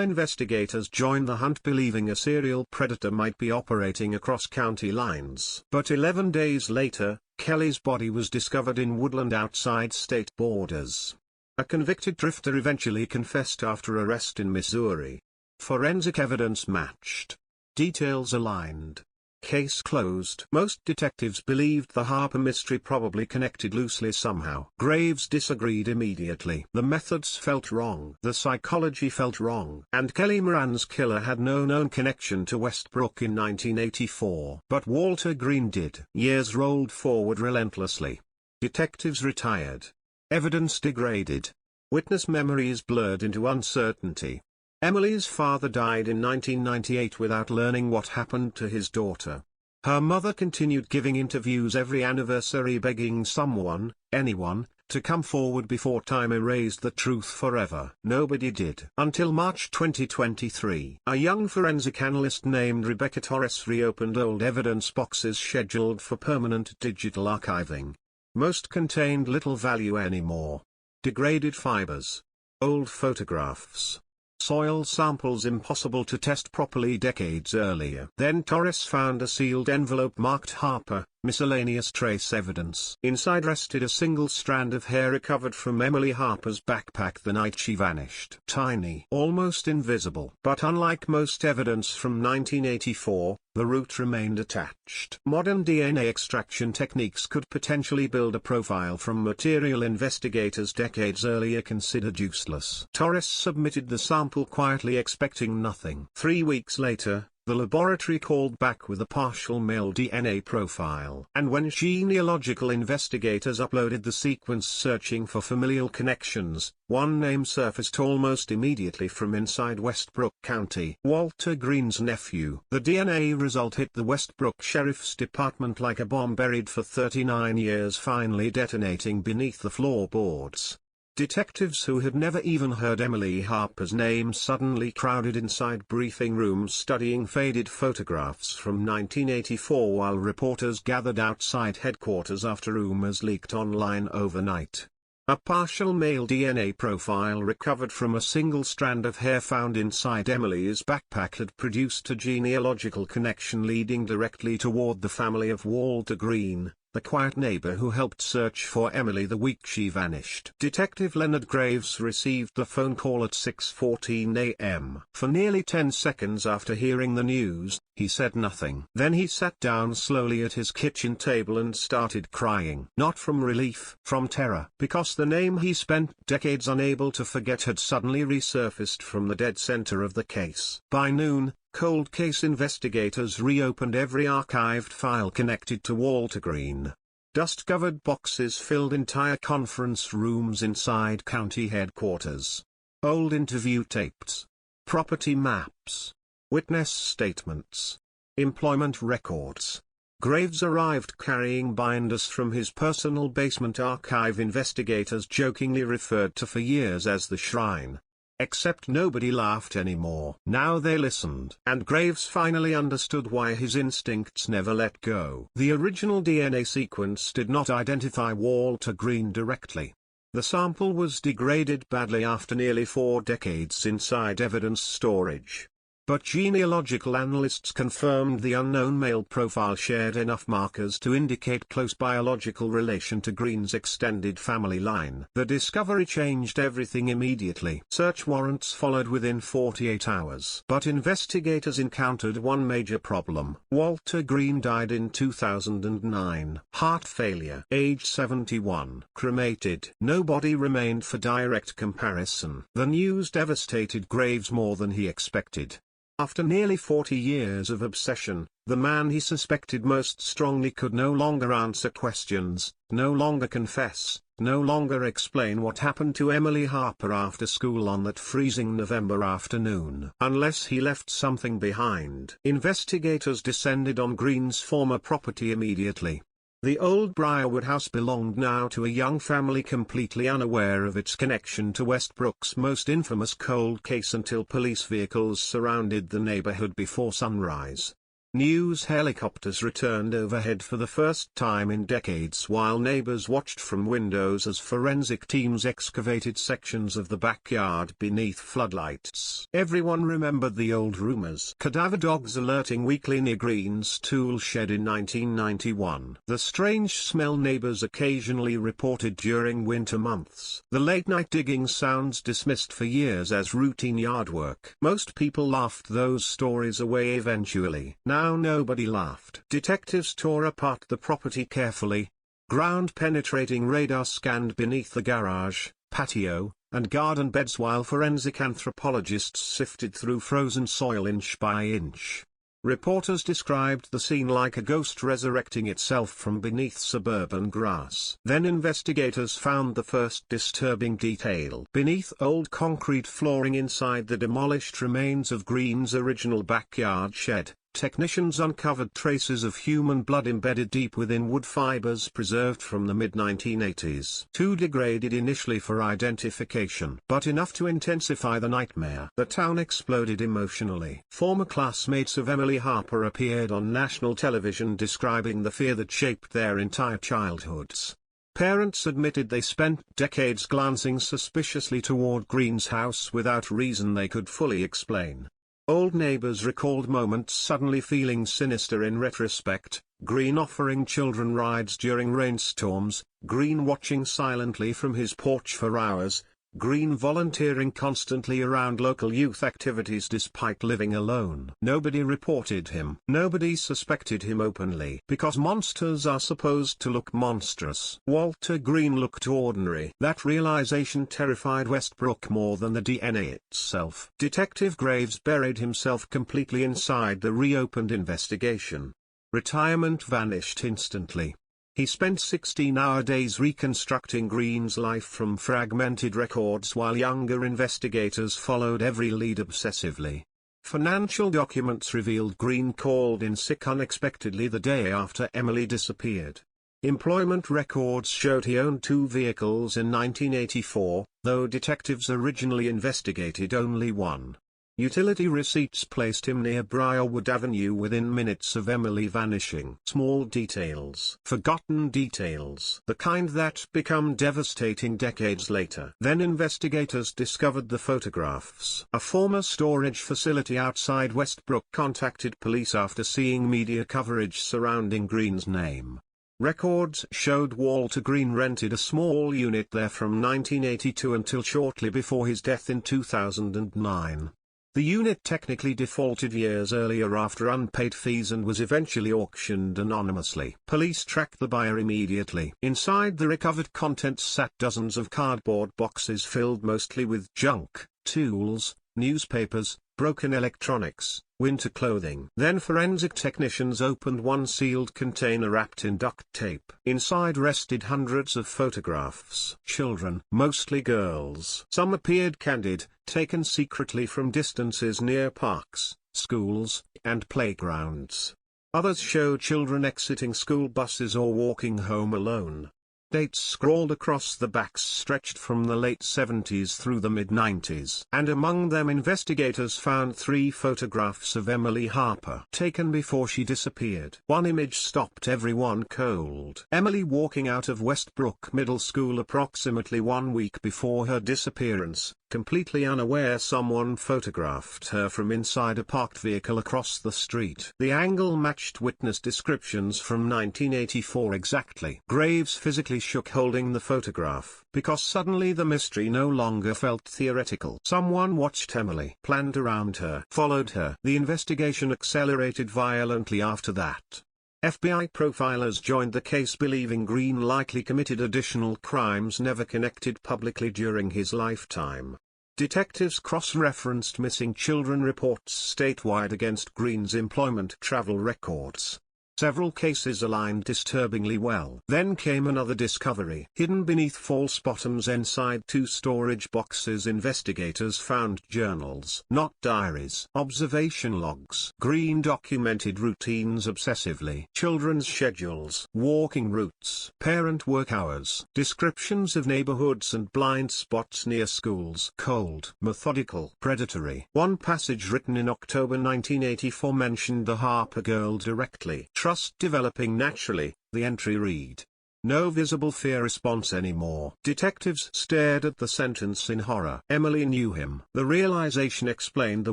investigators joined the hunt believing a serial predator might be operating across county lines. But 11 days later, Kelly's body was discovered in woodland outside state borders. A convicted drifter eventually confessed after arrest in Missouri. Forensic evidence matched. Details aligned. Case closed. Most detectives believed the Harper mystery probably connected loosely somehow. Graves disagreed immediately. The methods felt wrong. The psychology felt wrong. And Kelly Moran's killer had no known connection to Westbrook in 1984. But Walter Green did. Years rolled forward relentlessly. Detectives retired. Evidence degraded. Witness memories blurred into uncertainty. Emily's father died in 1998 without learning what happened to his daughter. Her mother continued giving interviews every anniversary begging someone, anyone, to come forward before time erased the truth forever. Nobody did. Until March 2023, a young forensic analyst named Rebecca Torres reopened old evidence boxes scheduled for permanent digital archiving. Most contained little value anymore. Degraded fibers. Old photographs. Soil samples impossible to test properly decades earlier. Then Torres found a sealed envelope marked Harper, miscellaneous trace evidence. Inside rested a single strand of hair recovered from Emily Harper's backpack the night she vanished. Tiny, almost invisible. But unlike most evidence from 1984, the root remained attached. Modern DNA extraction techniques could potentially build a profile from material investigators decades earlier considered useless. Torres submitted the sample quietly expecting nothing. 3 weeks later, the laboratory called back with a partial male DNA profile. And when genealogical investigators uploaded the sequence searching for familial connections, one name surfaced almost immediately from inside Westbrook County. Walter Green's nephew. The DNA result hit the Westbrook Sheriff's Department like a bomb buried for 39 years, finally detonating beneath the floorboards. Detectives who had never even heard Emily Harper's name suddenly crowded inside briefing rooms studying faded photographs from 1984 while reporters gathered outside headquarters after rumors leaked online overnight. A partial male DNA profile recovered from a single strand of hair found inside Emily's backpack had produced a genealogical connection leading directly toward the family of Walter Green, the quiet neighbor who helped search for Emily the week she vanished. Detective Leonard Graves received the phone call at 6:14 a.m. For nearly 10 seconds after hearing the news, he said nothing. Then he sat down slowly at his kitchen table and started crying. Not from relief, from terror. Because the name he spent decades unable to forget had suddenly resurfaced from the dead center of the case. By noon, cold case investigators reopened every archived file connected to Walter Green. Dust-covered boxes filled entire conference rooms inside county headquarters. Old interview tapes. Property maps. Witness statements. Employment records. Graves arrived carrying binders from his personal basement archive investigators jokingly referred to for years as the Shrine. Except nobody laughed anymore. Now they listened. And Graves finally understood why his instincts never let go. The original DNA sequence did not identify Walter Green directly. The sample was degraded badly after nearly 4 decades inside evidence storage. But genealogical analysts confirmed the unknown male profile shared enough markers to indicate close biological relation to Green's extended family line. The discovery changed everything immediately. Search warrants followed within 48 hours. But investigators encountered one major problem. Walter Green died in 2009. Heart failure. Age 71. Cremated. No body remained for direct comparison. The news devastated Graves more than he expected. After nearly 40 years of obsession, the man he suspected most strongly could no longer answer questions, no longer confess, no longer explain what happened to Emily Harper after school on that freezing November afternoon. Unless he left something behind. Investigators descended on Green's former property immediately. The old Briarwood house belonged now to a young family completely unaware of its connection to Westbrook's most infamous cold case until police vehicles surrounded the neighborhood before sunrise. News helicopters returned overhead for the first time in decades while neighbors watched from windows as forensic teams excavated sections of the backyard beneath floodlights. Everyone remembered the old rumors. Cadaver dogs alerting weekly near Green's tool shed in 1991. The strange smell neighbors occasionally reported during winter months. The late-night digging sounds dismissed for years as routine yard work. Most people laughed those stories away eventually. Now nobody laughed. Detectives tore apart the property carefully. Ground-penetrating radar scanned beneath the garage, patio, and garden beds while forensic anthropologists sifted through frozen soil inch by inch. Reporters described the scene like a ghost resurrecting itself from beneath suburban grass. Then investigators found the first disturbing detail. Beneath old concrete flooring inside the demolished remains of Green's original backyard shed, technicians uncovered traces of human blood embedded deep within wood fibers preserved from the mid-1980s. Too degraded initially for identification, but enough to intensify the nightmare. The town exploded emotionally. Former classmates of Emily Harper appeared on national television describing the fear that shaped their entire childhoods. Parents admitted they spent decades glancing suspiciously toward Green's house without reason they could fully explain. Old neighbors recalled moments suddenly feeling sinister in retrospect, Green offering children rides during rainstorms, Green watching silently from his porch for hours, Green volunteering constantly around local youth activities despite living alone. Nobody reported him. Nobody suspected him openly. Because monsters are supposed to look monstrous. Walter Green looked ordinary. That realization terrified Westbrook more than the DNA itself. Detective Graves buried himself completely inside the reopened investigation. Retirement vanished instantly. He spent 16-hour days reconstructing Green's life from fragmented records while younger investigators followed every lead obsessively. Financial documents revealed Green called in sick unexpectedly the day after Emily disappeared. Employment records showed he owned 2 vehicles in 1984, though detectives originally investigated only one. Utility receipts placed him near Briarwood Avenue within minutes of Emily vanishing. Small details. Forgotten details. The kind that become devastating decades later. Then investigators discovered the photographs. A former storage facility outside Westbrook contacted police after seeing media coverage surrounding Green's name. Records showed Walter Green rented a small unit there from 1982 until shortly before his death in 2009. The unit technically defaulted years earlier after unpaid fees and was eventually auctioned anonymously. Police tracked the buyer immediately. Inside the recovered contents sat dozens of cardboard boxes filled mostly with junk, tools, newspapers, broken electronics, winter clothing. Then forensic technicians opened one sealed container wrapped in duct tape. Inside rested hundreds of photographs. Children, mostly girls. Some appeared candid, taken secretly from distances near parks, schools, and playgrounds. Others showed children exiting school buses or walking home alone. Dates scrawled across the backs stretched from the late 70s through the mid-90s. And among them investigators found 3 photographs of Emily Harper taken before she disappeared. One image stopped everyone cold. Emily walking out of Westbrook Middle School approximately 1 week before her disappearance, Completely unaware, someone photographed her from inside a parked vehicle across the street. The angle matched witness descriptions from 1984 exactly. Graves physically shook holding the photograph, because suddenly the mystery no longer felt theoretical. Someone watched Emily, planned around her, followed her. The investigation accelerated violently after that. FBI profilers joined the case, believing Green likely committed additional crimes never connected publicly during his lifetime. Detectives cross-referenced missing children reports statewide against Green's employment travel records. Several cases aligned disturbingly well. Then came another discovery. Hidden beneath false bottoms inside 2 storage boxes, investigators found journals, not diaries, observation logs. Green documented routines obsessively. Children's schedules, walking routes, parent work hours, descriptions of neighborhoods and blind spots near schools. Cold, methodical, predatory. One passage written in October 1984 mentioned the Harper girl directly. Trust developing naturally, the entry read. No visible fear response anymore. Detectives stared at the sentence in horror. Emily knew him. The realization explained the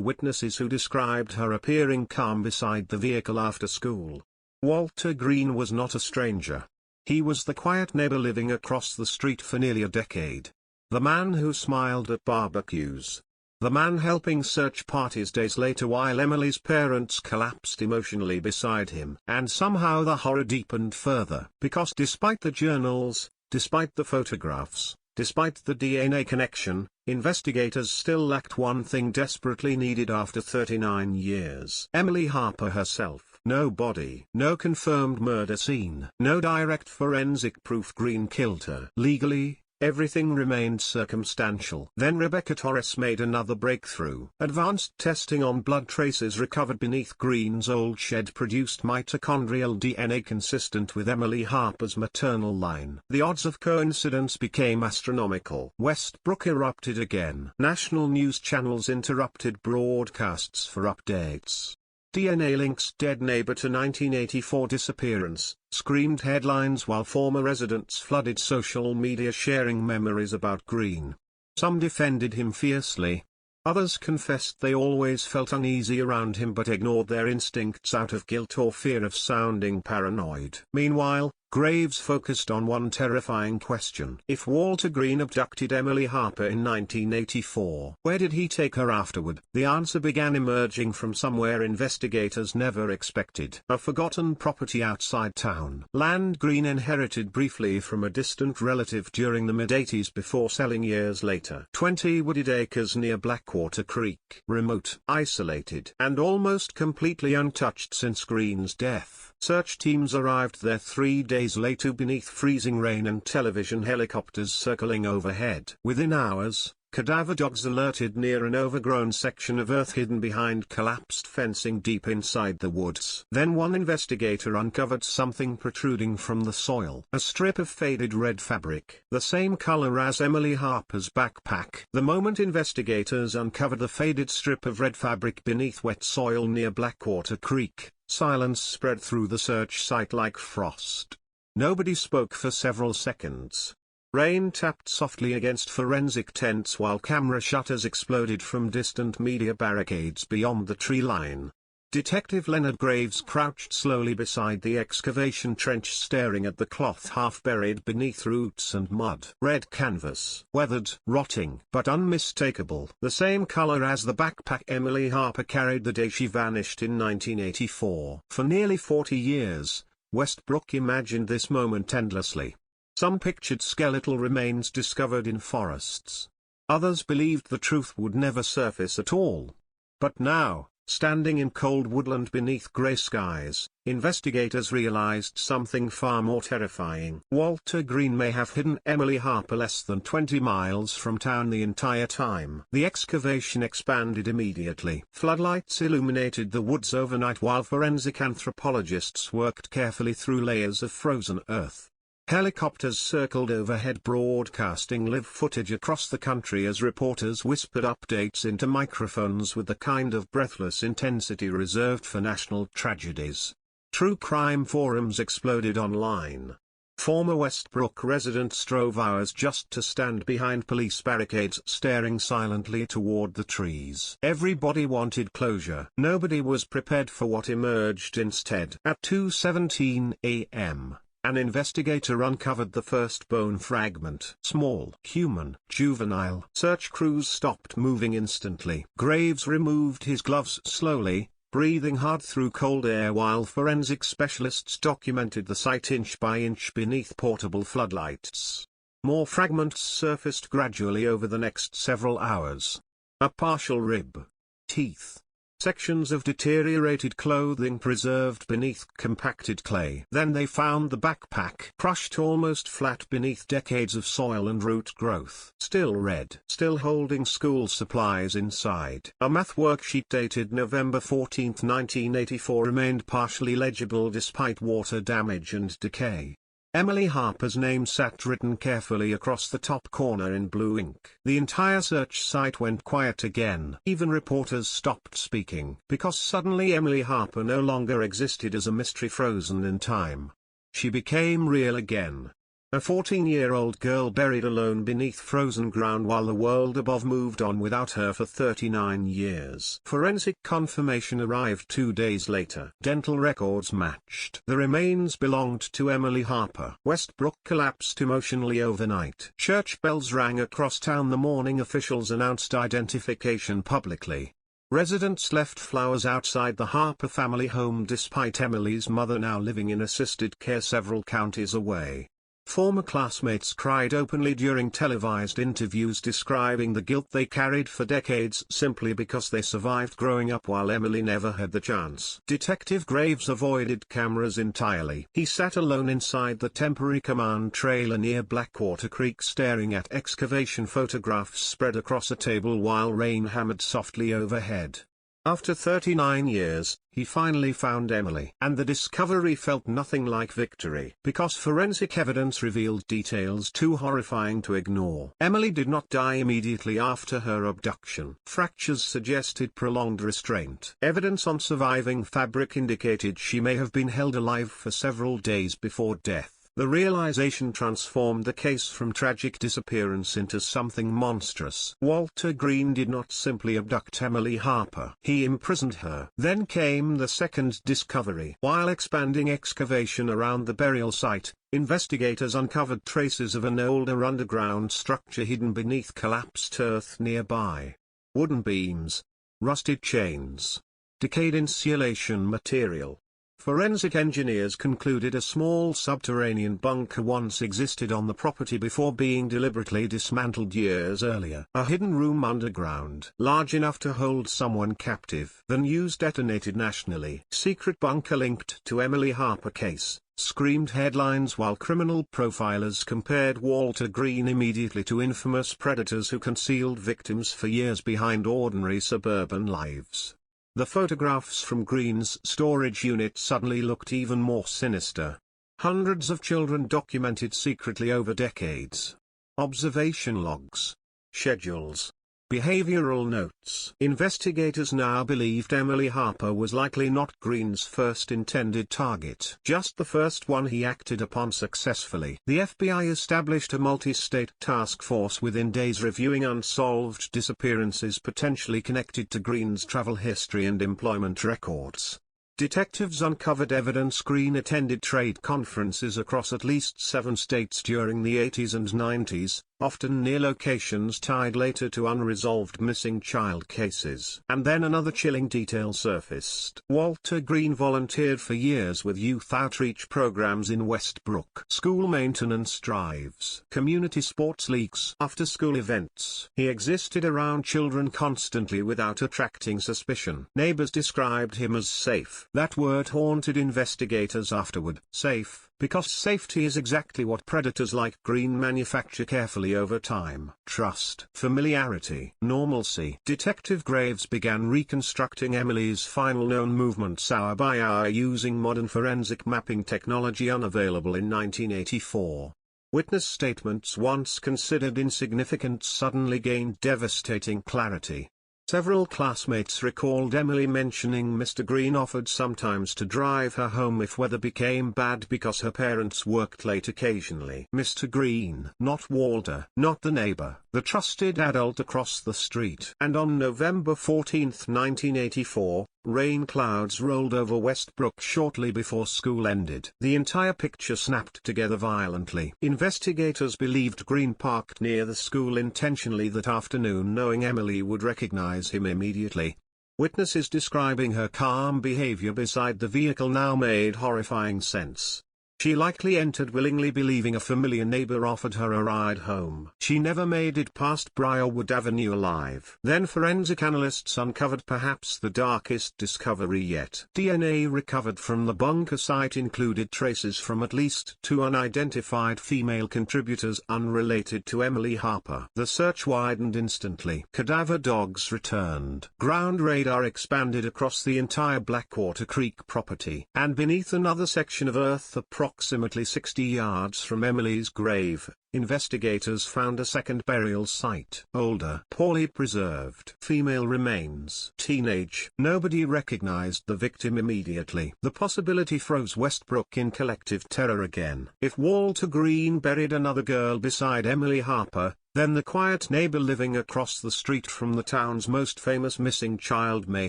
witnesses who described her appearing calm beside the vehicle after school. Walter Green was not a stranger. He was the quiet neighbor living across the street for nearly a decade. The man who smiled at barbecues. The man helping search parties days later while Emily's parents collapsed emotionally beside him. And somehow the horror deepened further, because despite the journals, despite the photographs, despite the DNA connection, investigators still lacked one thing desperately needed after 39 years. Emily Harper herself. No body, no confirmed murder scene, no direct forensic proof Green killed her. Legally, everything remained circumstantial. Then Rebecca Torres made another breakthrough. Advanced testing on blood traces recovered beneath Green's old shed produced mitochondrial DNA consistent with Emily Harper's maternal line. The odds of coincidence became astronomical. Westbrook erupted again. National news channels interrupted broadcasts for updates. DNA links dead neighbor to 1984 disappearance, screamed headlines while former residents flooded social media sharing memories about Green. Some defended him fiercely. Others confessed they always felt uneasy around him but ignored their instincts out of guilt or fear of sounding paranoid. Meanwhile, Graves focused on one terrifying question. If Walter Green abducted Emily Harper in 1984, where did he take her afterward? The answer began emerging from somewhere investigators never expected. A forgotten property outside town. Land Green inherited briefly from a distant relative during the mid-80s before selling years later. 20 wooded acres near Blackwater Creek. Remote, isolated, and almost completely untouched since Green's death. Search teams arrived there 3 days later beneath freezing rain and television helicopters circling overhead. Within hours, cadaver dogs alerted near an overgrown section of earth hidden behind collapsed fencing deep inside the woods. Then one investigator uncovered something protruding from the soil. A strip of faded red fabric, the same color as Emily Harper's backpack. The moment investigators uncovered the faded strip of red fabric beneath wet soil near Blackwater Creek, silence spread through the search site like frost. Nobody spoke for several seconds. Rain tapped softly against forensic tents while camera shutters exploded from distant media barricades beyond the tree line. Detective Leonard Graves crouched slowly beside the excavation trench staring at the cloth half buried beneath roots and mud. Red canvas. Weathered, rotting, but unmistakable. The same color as the backpack Emily Harper carried the day she vanished in 1984. For nearly 40 years, Westbrook imagined this moment endlessly. Some pictured skeletal remains discovered in forests. Others believed the truth would never surface at all. But now, standing in cold woodland beneath gray skies, investigators realized something far more terrifying. Walter Green may have hidden Emily Harper less than 20 miles from town the entire time. The excavation expanded immediately. Floodlights illuminated the woods overnight while forensic anthropologists worked carefully through layers of frozen earth. Helicopters circled overhead broadcasting live footage across the country as reporters whispered updates into microphones with the kind of breathless intensity reserved for national tragedies. True crime forums exploded online. Former Westbrook residents drove hours just to stand behind police barricades staring silently toward the trees. Everybody wanted closure. Nobody was prepared for what emerged instead. At 2:17 a.m., an investigator uncovered the first bone fragment. Small, human, juvenile. Search crews stopped moving instantly. Graves removed his gloves slowly, breathing hard through cold air while forensic specialists documented the site inch by inch beneath portable floodlights. More fragments surfaced gradually over the next several hours. A partial rib. Teeth. Sections of deteriorated clothing preserved beneath compacted clay. Then they found the backpack, crushed almost flat beneath decades of soil and root growth. Still red, still holding school supplies inside. A math worksheet dated November 14, 1984 remained partially legible despite water damage and decay. Emily Harper's name sat written carefully across the top corner in blue ink. The entire search site went quiet again. Even reporters stopped speaking, because suddenly Emily Harper no longer existed as a mystery frozen in time. She became real again. A 14-year-old girl buried alone beneath frozen ground while the world above moved on without her for 39 years. Forensic confirmation arrived 2 days later. Dental records matched. The remains belonged to Emily Harper. Westbrook collapsed emotionally overnight. Church bells rang across town the morning officials announced identification publicly. Residents left flowers outside the Harper family home despite Emily's mother now living in assisted care several counties away. Former classmates cried openly during televised interviews describing the guilt they carried for decades simply because they survived growing up while Emily never had the chance. Detective Graves avoided cameras entirely. He sat alone inside the temporary command trailer near Blackwater Creek staring at excavation photographs spread across a table while rain hammered softly overhead. After 39 years, he finally found Emily. And the discovery felt nothing like victory, because forensic evidence revealed details too horrifying to ignore. Emily did not die immediately after her abduction. Fractures suggested prolonged restraint. Evidence on surviving fabric indicated she may have been held alive for several days before death. The realization transformed the case from tragic disappearance into something monstrous. Walter Green did not simply abduct Emily Harper. He imprisoned her. Then came the second discovery. While expanding excavation around the burial site, investigators uncovered traces of an older underground structure hidden beneath collapsed earth nearby. Wooden beams, rusted chains, decayed insulation material. Forensic engineers concluded a small subterranean bunker once existed on the property before being deliberately dismantled years earlier. A hidden room underground, large enough to hold someone captive. The news detonated nationally. Secret bunker linked to Emily Harper case, screamed headlines while criminal profilers compared Walter Green immediately to infamous predators who concealed victims for years behind ordinary suburban lives. The photographs from Green's storage unit suddenly looked even more sinister. Hundreds of children documented secretly over decades. Observation logs, schedules, behavioral notes. Investigators now believed Emily Harper was likely not Green's first intended target, just the first one he acted upon successfully. The FBI established a multi-state task force within days reviewing unsolved disappearances potentially connected to Green's travel history and employment records. Detectives uncovered evidence Green attended trade conferences across at least 7 states during the 80s and 90s, often near locations tied later to unresolved missing child cases. And then another chilling detail surfaced. Walter Green volunteered for years with youth outreach programs in Westbrook. School maintenance drives, community sports leagues, after-school events. He existed around children constantly without attracting suspicion. Neighbors described him as safe. That word haunted investigators afterward. Safe, because safety is exactly what predators like Green manufacture carefully over time. Trust, familiarity, normalcy. Detective Graves began reconstructing Emily's final known movements hour by hour using modern forensic mapping technology unavailable in 1984. Witness statements once considered insignificant suddenly gained devastating clarity. Several classmates recalled Emily mentioning Mr. Green offered sometimes to drive her home if weather became bad because her parents worked late occasionally. Mr. Green, not Walter, not the neighbor, the trusted adult across the street. And on November 14, 1984, rain clouds rolled over Westbrook shortly before school ended. The entire picture snapped together violently. Investigators believed Green parked near the school intentionally that afternoon, knowing Emily would recognize him immediately. Witnesses describing her calm behavior beside the vehicle now made horrifying sense. She likely entered willingly, believing a familiar neighbor offered her a ride home. She never made it past Briarwood Avenue alive. Then forensic analysts uncovered perhaps the darkest discovery yet. DNA recovered from the bunker site included traces from at least 2 unidentified female contributors unrelated to Emily Harper. The search widened instantly. Cadaver dogs returned. Ground radar expanded across the entire Blackwater Creek property. And beneath another section of earth approximately 60 yards from Emily's grave, investigators found a second burial site. Older, poorly preserved female remains. Teenage. Nobody recognized the victim immediately. The possibility froze Westbrook in collective terror again. If Walter Green buried another girl beside Emily Harper, then the quiet neighbor living across the street from the town's most famous missing child may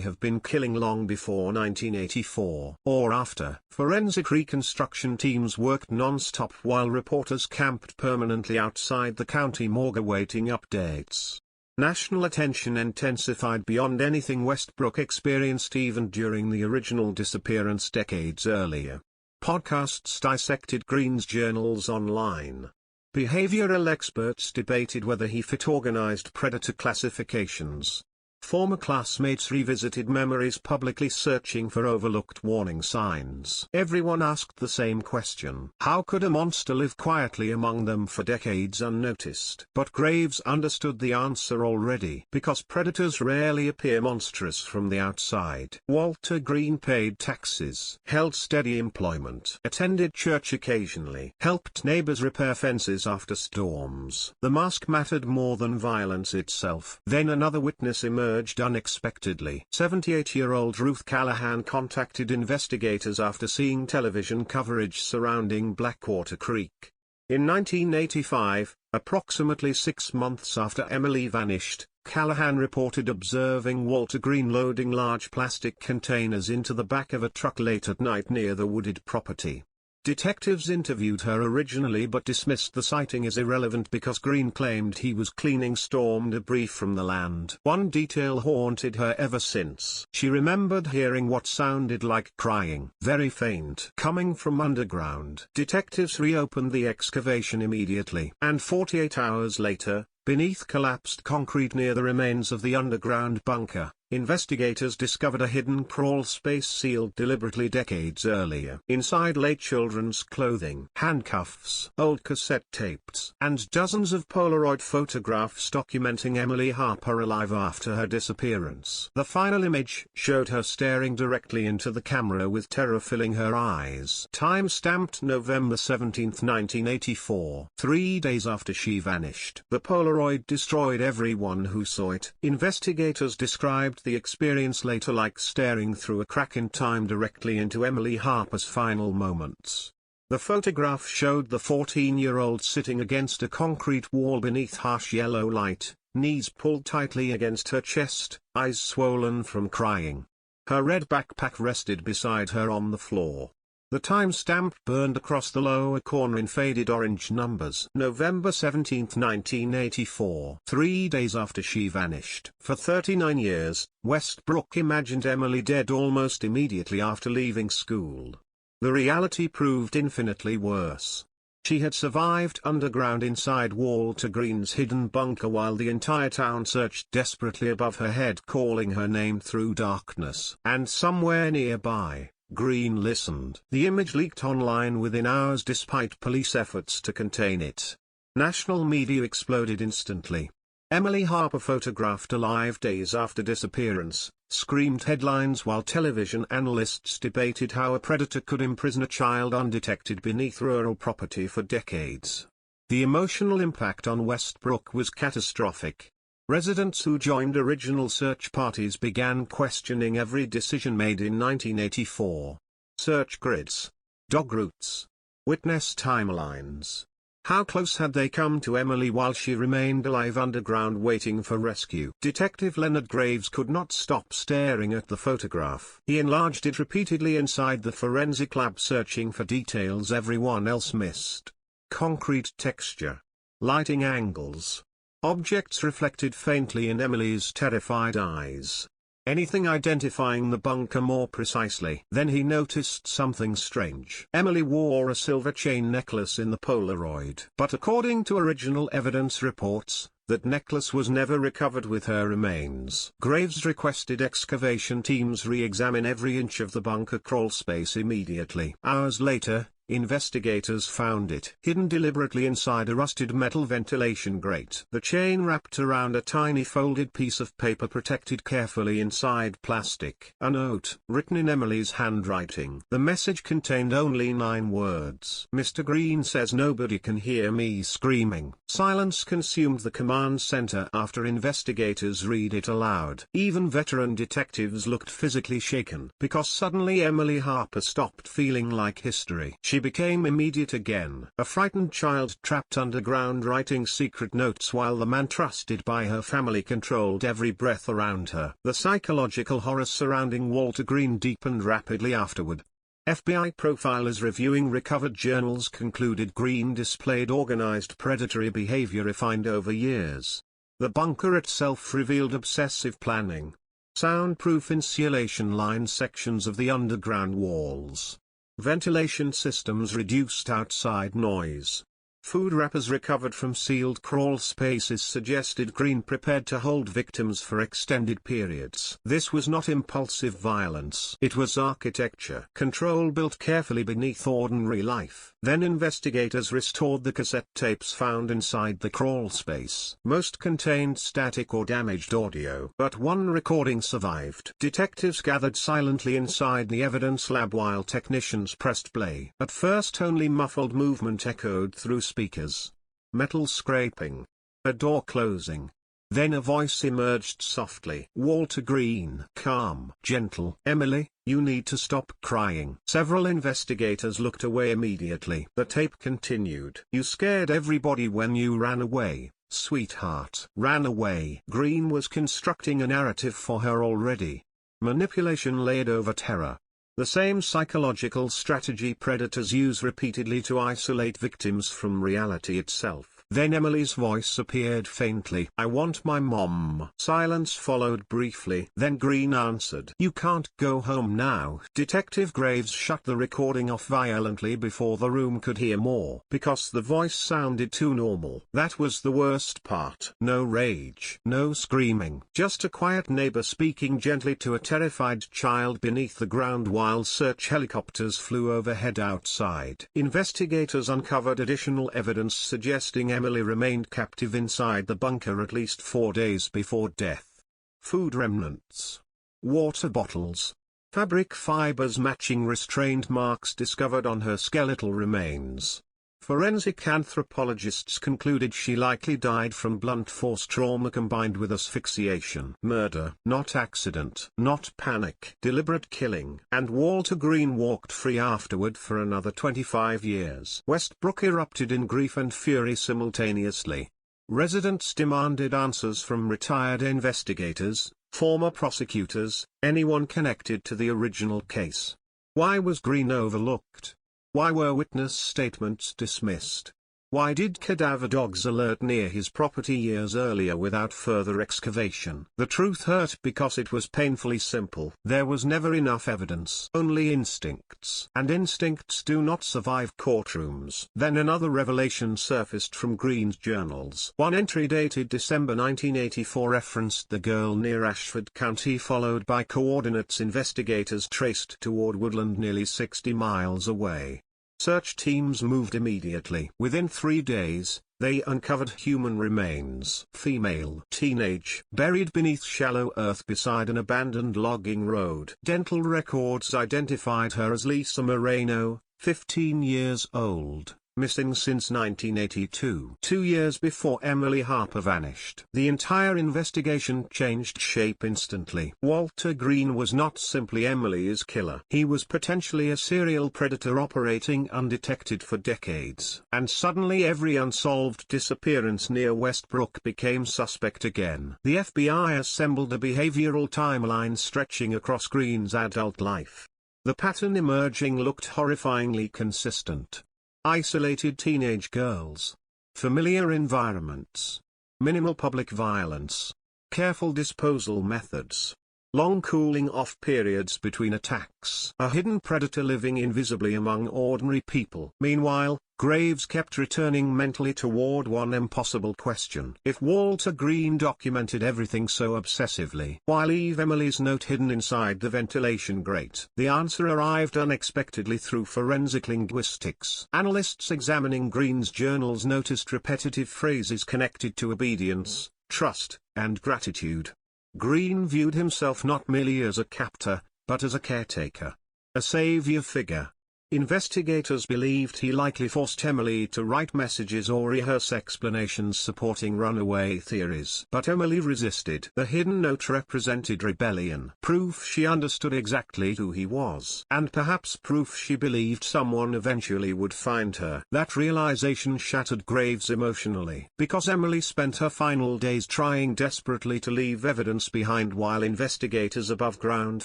have been killing long before 1984 or after. Forensic reconstruction teams worked non-stop while reporters camped permanently outside the county morgue awaiting updates. National attention intensified beyond anything Westbrook experienced even during the original disappearance decades earlier. Podcasts dissected Green's journals online. Behavioral experts debated whether he fit organized predator classifications. Former classmates revisited memories publicly, searching for overlooked warning signs. Everyone asked the same question: how could a monster live quietly among them for decades unnoticed? But Graves understood the answer already. Because predators rarely appear monstrous from the outside. Walter Green paid taxes, held steady employment, attended church occasionally, helped neighbors repair fences after storms. The mask mattered more than violence itself. Then another witness emerged unexpectedly. 78-year-old Ruth Callahan contacted investigators after seeing television coverage surrounding Blackwater Creek. In 1985, approximately 6 months after Emily vanished, Callahan reported observing Walter Green loading large plastic containers into the back of a truck late at night near the wooded property. Detectives interviewed her originally but dismissed the sighting as irrelevant because Green claimed he was cleaning storm debris from the land. One detail haunted her ever since. She remembered hearing what sounded like crying, very faint, coming from underground. Detectives reopened the excavation immediately. And 48 hours later, beneath collapsed concrete near the remains of the underground bunker, investigators discovered a hidden crawl space sealed deliberately decades earlier. Inside lay children's clothing, handcuffs, old cassette tapes, and dozens of Polaroid photographs documenting Emily Harper alive after her disappearance. The final image showed her staring directly into the camera with terror filling her eyes. Time-stamped November 17, 1984, 3 days after she vanished. The Polaroid destroyed everyone who saw it. Investigators described the experience later like staring through a crack in time directly into Emily Harper's final moments. The photograph showed the 14-year-old sitting against a concrete wall beneath harsh yellow light, knees pulled tightly against her chest, eyes swollen from crying. Her red backpack rested beside her on the floor. The timestamp burned across the lower corner in faded orange numbers. November 17, 1984. 3 days after she vanished. For 39 years, Westbrook imagined Emily dead almost immediately after leaving school. The reality proved infinitely worse. She had survived underground inside Walter Green's hidden bunker while the entire town searched desperately above her head, calling her name through darkness. And somewhere nearby, Green listened. The image leaked online within hours despite police efforts to contain it. National media exploded instantly. Emily Harper photographed alive days after disappearance, screamed headlines while television analysts debated how a predator could imprison a child undetected beneath rural property for decades. The emotional impact on Westbrook was catastrophic. Residents who joined original search parties began questioning every decision made in 1984. Search grids, dog routes, witness timelines. How close had they come to Emily while she remained alive underground waiting for rescue? Detective Leonard Graves could not stop staring at the photograph. He enlarged it repeatedly inside the forensic lab, searching for details everyone else missed. Concrete texture, lighting angles, objects reflected faintly in Emily's terrified eyes. Anything identifying the bunker more precisely. Then he noticed something strange. Emily wore a silver chain necklace in the Polaroid. But according to original evidence reports, that necklace was never recovered with her remains. Graves requested excavation teams re-examine every inch of the bunker crawl space immediately. Hours later, investigators found it hidden deliberately inside a rusted metal ventilation grate. The chain wrapped around a tiny folded piece of paper protected carefully inside plastic. A note, written in Emily's handwriting. The message contained only 9 words. Mr. Green says nobody can hear me screaming. Silence consumed the command center after investigators read it aloud. Even veteran detectives looked physically shaken, because suddenly Emily Harper stopped feeling like history. She became immediate again, a frightened child trapped underground writing secret notes while the man trusted by her family controlled every breath around her. The psychological horror surrounding Walter Green deepened rapidly afterward. FBI profilers reviewing recovered journals concluded Green displayed organized predatory behavior refined over years. The bunker itself revealed obsessive planning. Soundproof insulation lined sections of the underground walls. Ventilation systems reduced outside noise. Food wrappers recovered from sealed crawl spaces suggested Green prepared to hold victims for extended periods. This was not impulsive violence. It was architecture. Control built carefully beneath ordinary life. Then investigators restored the cassette tapes found inside the crawl space. Most contained static or damaged audio, but one recording survived. Detectives gathered silently inside the evidence lab while technicians pressed play. At first only muffled movement echoed through speakers. Metal scraping. A door closing. Then a voice emerged softly. Walter Green. Calm. Gentle. Emily, you need to stop crying. Several investigators looked away immediately. The tape continued. You scared everybody when you ran away, sweetheart. Ran away. Green was constructing a narrative for her already. Manipulation laid over terror. The same psychological strategy predators use repeatedly to isolate victims from reality itself. Then Emily's voice appeared faintly. I want my mom. Silence followed briefly. Then Green answered. You can't go home now. Detective Graves shut the recording off violently before the room could hear more. Because the voice sounded too normal. That was the worst part. No rage. No screaming. Just a quiet neighbor speaking gently to a terrified child beneath the ground while search helicopters flew overhead outside. Investigators uncovered additional evidence suggesting Emily remained captive inside the bunker at least 4 days before death. Food remnants. Water bottles. Fabric fibers matching restrained marks discovered on her skeletal remains. Forensic anthropologists concluded she likely died from blunt force trauma combined with asphyxiation. Murder, not accident, not panic. Deliberate killing. And Walter Green walked free afterward for another 25 years. Westbrook erupted in grief and fury simultaneously. Residents demanded answers from retired investigators, former prosecutors, anyone connected to the original case. Why was Green overlooked? Why were witness statements dismissed? Why did cadaver dogs alert near his property years earlier without further excavation? The truth hurt because it was painfully simple. There was never enough evidence. Only instincts. And instincts do not survive courtrooms. Then another revelation surfaced from Green's journals. One entry dated December 1984 referenced the girl near Ashford County, followed by coordinates investigators traced toward Woodland nearly 60 miles away. Search teams moved immediately. Within 3 days, they uncovered human remains. Female, teenage, buried beneath shallow earth beside an abandoned logging road. Dental records identified her as Lisa Moreno, 15 years old. missing since 1982, 2 years before Emily Harper vanished. The entire investigation changed shape instantly. Walter Green was not simply Emily's killer. He was potentially a serial predator operating undetected for decades. And suddenly every unsolved disappearance near Westbrook became suspect again. The FBI assembled a behavioral timeline stretching across Green's adult life. The pattern emerging looked horrifyingly consistent. Isolated teenage girls. Familiar environments. Minimal public violence. Careful disposal methods. Long cooling off periods between attacks. A hidden predator living invisibly among ordinary people. Meanwhile, Graves kept returning mentally toward one impossible question. If Walter Green documented everything so obsessively, why leave Emily's note hidden inside the ventilation grate? The answer arrived unexpectedly through forensic linguistics. Analysts examining Green's journals noticed repetitive phrases connected to obedience, trust, and gratitude. Green viewed himself not merely as a captor, but as a caretaker. A savior figure. Investigators believed he likely forced Emily to write messages or rehearse explanations supporting runaway theories. But Emily resisted. The hidden note represented rebellion. Proof she understood exactly who he was. And perhaps proof she believed someone eventually would find her. That realization shattered Graves emotionally. Because Emily spent her final days trying desperately to leave evidence behind while investigators above ground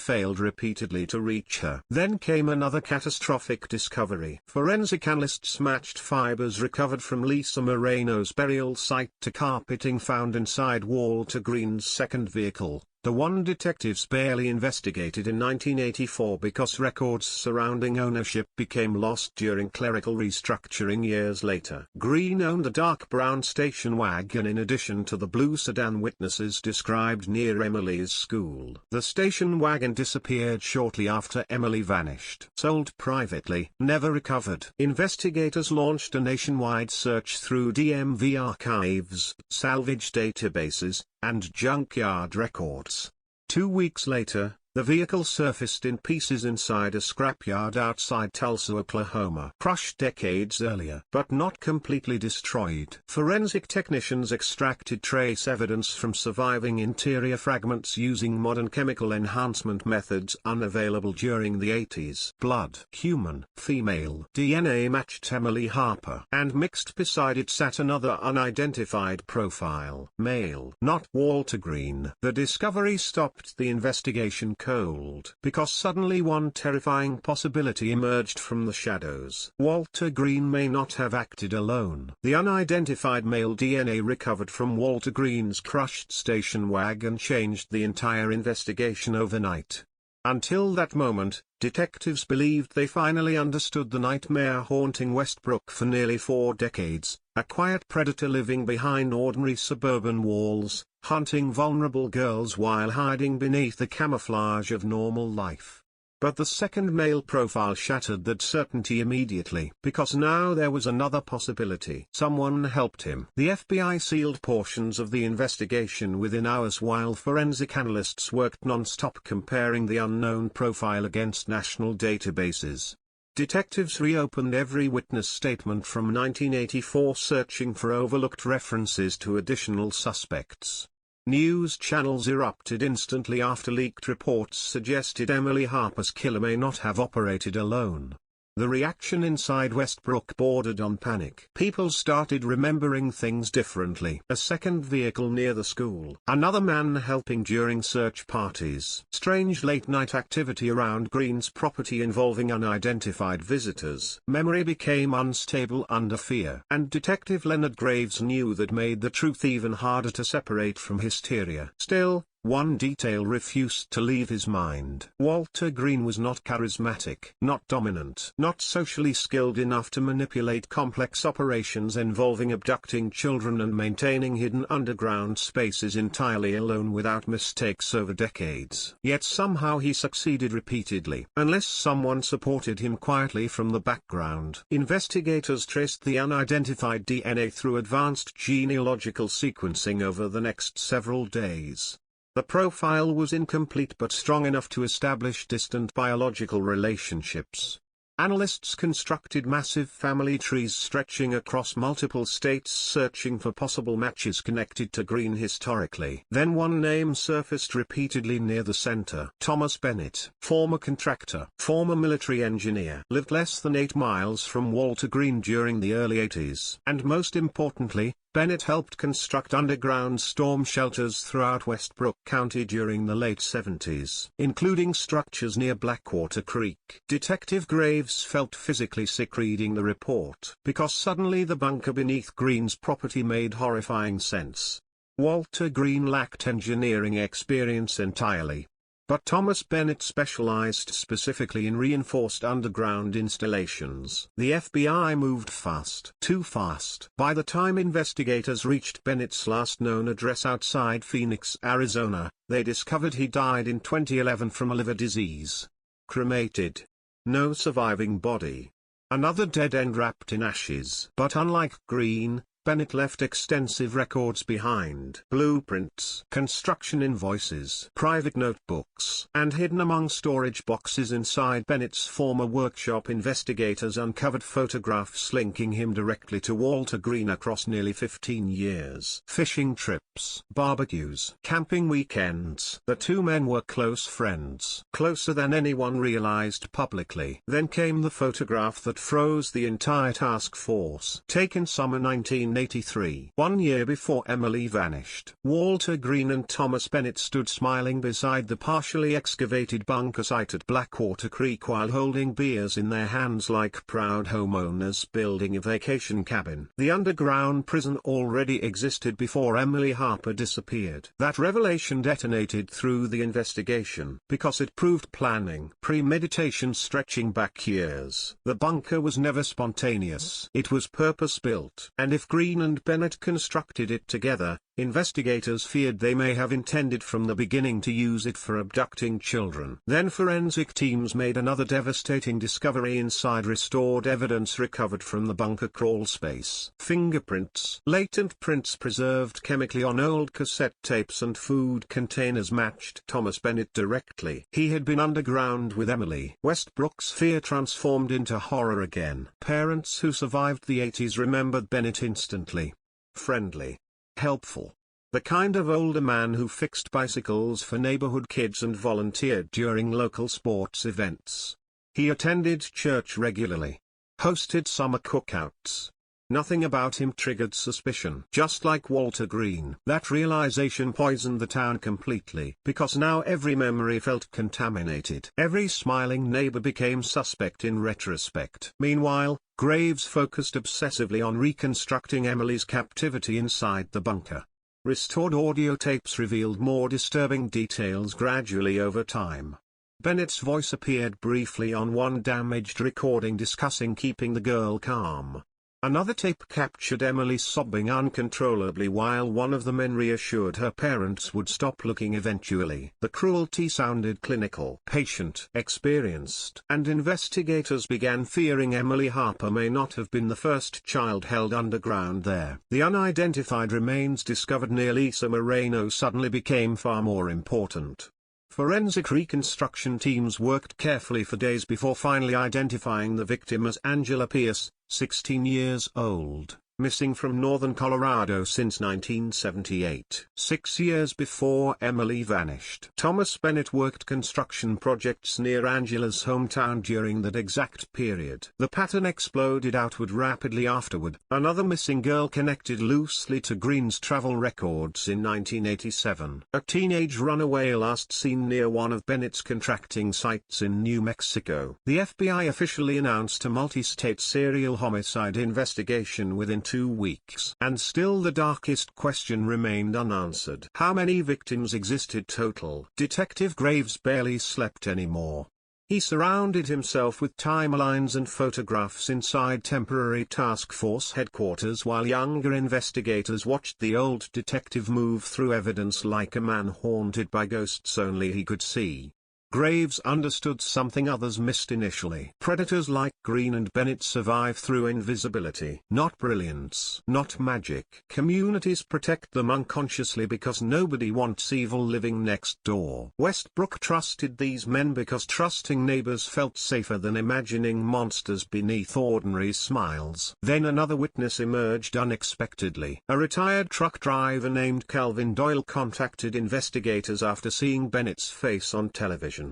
failed repeatedly to reach her. Then came another catastrophic discovery. Forensic analysts matched fibers recovered from Lisa Moreno's burial site to carpeting found inside Walter Green's second vehicle, the one detectives barely investigated in 1984 because records surrounding ownership became lost during clerical restructuring years later. Green owned a dark brown station wagon in addition to the blue sedan witnesses described near Emily's school. The station wagon disappeared shortly after Emily vanished. Sold privately, never recovered. Investigators launched a nationwide search through DMV archives, salvage databases, and junkyard records. 2 weeks later, the vehicle surfaced in pieces inside a scrapyard outside Tulsa, Oklahoma. Crushed decades earlier, but not completely destroyed. Forensic technicians extracted trace evidence from surviving interior fragments using modern chemical enhancement methods unavailable during the 80s. Blood, human, female. DNA matched Emily Harper. And mixed beside it sat another unidentified profile. Male. Not Walter Green. The discovery stopped the investigation cold, because suddenly one terrifying possibility emerged from the shadows. Walter Green may not have acted alone. The unidentified male DNA recovered from Walter Green's crushed station wagon changed the entire investigation overnight. Until that moment, detectives believed they finally understood the nightmare haunting Westbrook for nearly 4 decades, a quiet predator living behind ordinary suburban walls, hunting vulnerable girls while hiding beneath the camouflage of normal life. But the second male profile shattered that certainty immediately, because now there was another possibility. Someone helped him. The FBI sealed portions of the investigation within hours while forensic analysts worked non-stop comparing the unknown profile against national databases. Detectives reopened every witness statement from 1984 searching for overlooked references to additional suspects. News channels erupted instantly after leaked reports suggested Emily Harper's killer may not have operated alone. The reaction inside Westbrook bordered on panic. People started remembering things differently. A second vehicle near the school. Another man helping during search parties. Strange late-night activity around Green's property involving unidentified visitors. Memory became unstable under fear. And Detective Leonard Graves knew that made the truth even harder to separate from hysteria. Still, one detail refused to leave his mind. Walter Green was not charismatic, not dominant, not socially skilled enough to manipulate complex operations involving abducting children and maintaining hidden underground spaces entirely alone without mistakes over decades. Yet somehow he succeeded repeatedly. Unless someone supported him quietly from the background. Investigators traced the unidentified DNA through advanced genealogical sequencing over the next several days. The profile was incomplete but strong enough to establish distant biological relationships. Analysts constructed massive family trees stretching across multiple states searching for possible matches connected to Green historically. Then one name surfaced repeatedly near the center. Thomas Bennett, former contractor, former military engineer, lived less than 8 miles from Walter Green during the early 80s. And most importantly, Bennett helped construct underground storm shelters throughout Westbrook County during the late 70s, including structures near Blackwater Creek. Detective Graves felt physically sick reading the report, because suddenly the bunker beneath Green's property made horrifying sense. Walter Green lacked engineering experience entirely. But Thomas Bennett specialized specifically in reinforced underground installations. The FBI moved fast. Too fast. By the time investigators reached Bennett's last known address outside Phoenix, Arizona, they discovered he died in 2011 from a liver disease. Cremated. No surviving body. Another dead end wrapped in ashes. But unlike Green, Bennett left extensive records behind. Blueprints, construction invoices, private notebooks, and hidden among storage boxes inside Bennett's former workshop, investigators uncovered photographs linking him directly to Walter Green across nearly 15 years. Fishing trips, barbecues, camping weekends. The two men were close friends, closer than anyone realized publicly. Then came the photograph that froze the entire task force, taken summer 1983, 1 year before Emily vanished. Walter Green and Thomas Bennett stood smiling beside the partially excavated bunker site at Blackwater Creek while holding beers in their hands like proud homeowners building a vacation cabin. The underground prison already existed before Emily Harper disappeared. That revelation detonated through the investigation because it proved planning, premeditation stretching back years. The bunker was never spontaneous. It was purpose-built. And if Green and Bennett constructed it together, investigators feared they may have intended from the beginning to use it for abducting children. Then forensic teams made another devastating discovery inside restored evidence recovered from the bunker crawl space. Fingerprints, latent prints preserved chemically on old cassette tapes and food containers matched Thomas Bennett directly. He had been underground with Emily. Westbrook's fear transformed into horror again. Parents who survived the 80s remembered Bennett instantly. Friendly. Helpful. The kind of older man who fixed bicycles for neighborhood kids and volunteered during local sports events. He attended church regularly. Hosted summer cookouts. Nothing about him triggered suspicion. Just like Walter Green. That realization poisoned the town completely, because now every memory felt contaminated. Every smiling neighbor became suspect in retrospect. Meanwhile, Graves focused obsessively on reconstructing Emily's captivity inside the bunker. Restored audio tapes revealed more disturbing details gradually over time. Bennett's voice appeared briefly on one damaged recording discussing keeping the girl calm. Another tape captured Emily sobbing uncontrollably while one of the men reassured her parents would stop looking eventually. The cruelty sounded clinical, patient, experienced, and investigators began fearing Emily Harper may not have been the first child held underground there. The unidentified remains discovered near Lisa Moreno suddenly became far more important. Forensic reconstruction teams worked carefully for days before finally identifying the victim as Angela Pierce, 16 years old, missing from northern Colorado since 1978. 6 years before Emily vanished. Thomas Bennett worked construction projects near Angela's hometown during that exact period. The pattern exploded outward rapidly afterward. Another missing girl connected loosely to Green's travel records in 1987. A teenage runaway last seen near one of Bennett's contracting sites in New Mexico. The FBI officially announced a multi-state serial homicide investigation within 2 weeks. And still the darkest question remained unanswered. How many victims existed total? Detective Graves barely slept anymore. He surrounded himself with timelines and photographs inside temporary task force headquarters while younger investigators watched the old detective move through evidence like a man haunted by ghosts only he could see. Graves understood something others missed initially. Predators like Green and Bennett survive through invisibility, not brilliance, not magic. Communities protect them unconsciously because nobody wants evil living next door. Westbrook trusted these men because trusting neighbors felt safer than imagining monsters beneath ordinary smiles. Then another witness emerged unexpectedly. A retired truck driver named Calvin Doyle contacted investigators after seeing Bennett's face on television.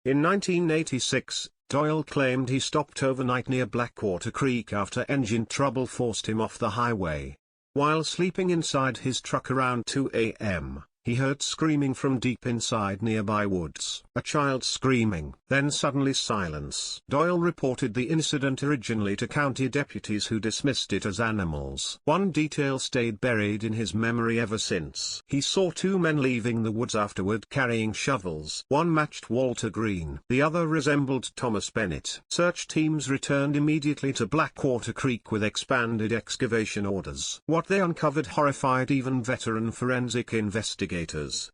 In 1986, Doyle claimed he stopped overnight near Blackwater Creek after engine trouble forced him off the highway. While sleeping inside his truck around 2 a.m., he heard screaming from deep inside nearby woods. A child screaming, then suddenly silence. Doyle reported the incident originally to county deputies who dismissed it as animals. One detail stayed buried in his memory ever since. He saw two men leaving the woods afterward carrying shovels. One matched Walter Green. The other resembled Thomas Bennett. Search teams returned immediately to Blackwater Creek with expanded excavation orders. What they uncovered horrified even veteran forensic investigators.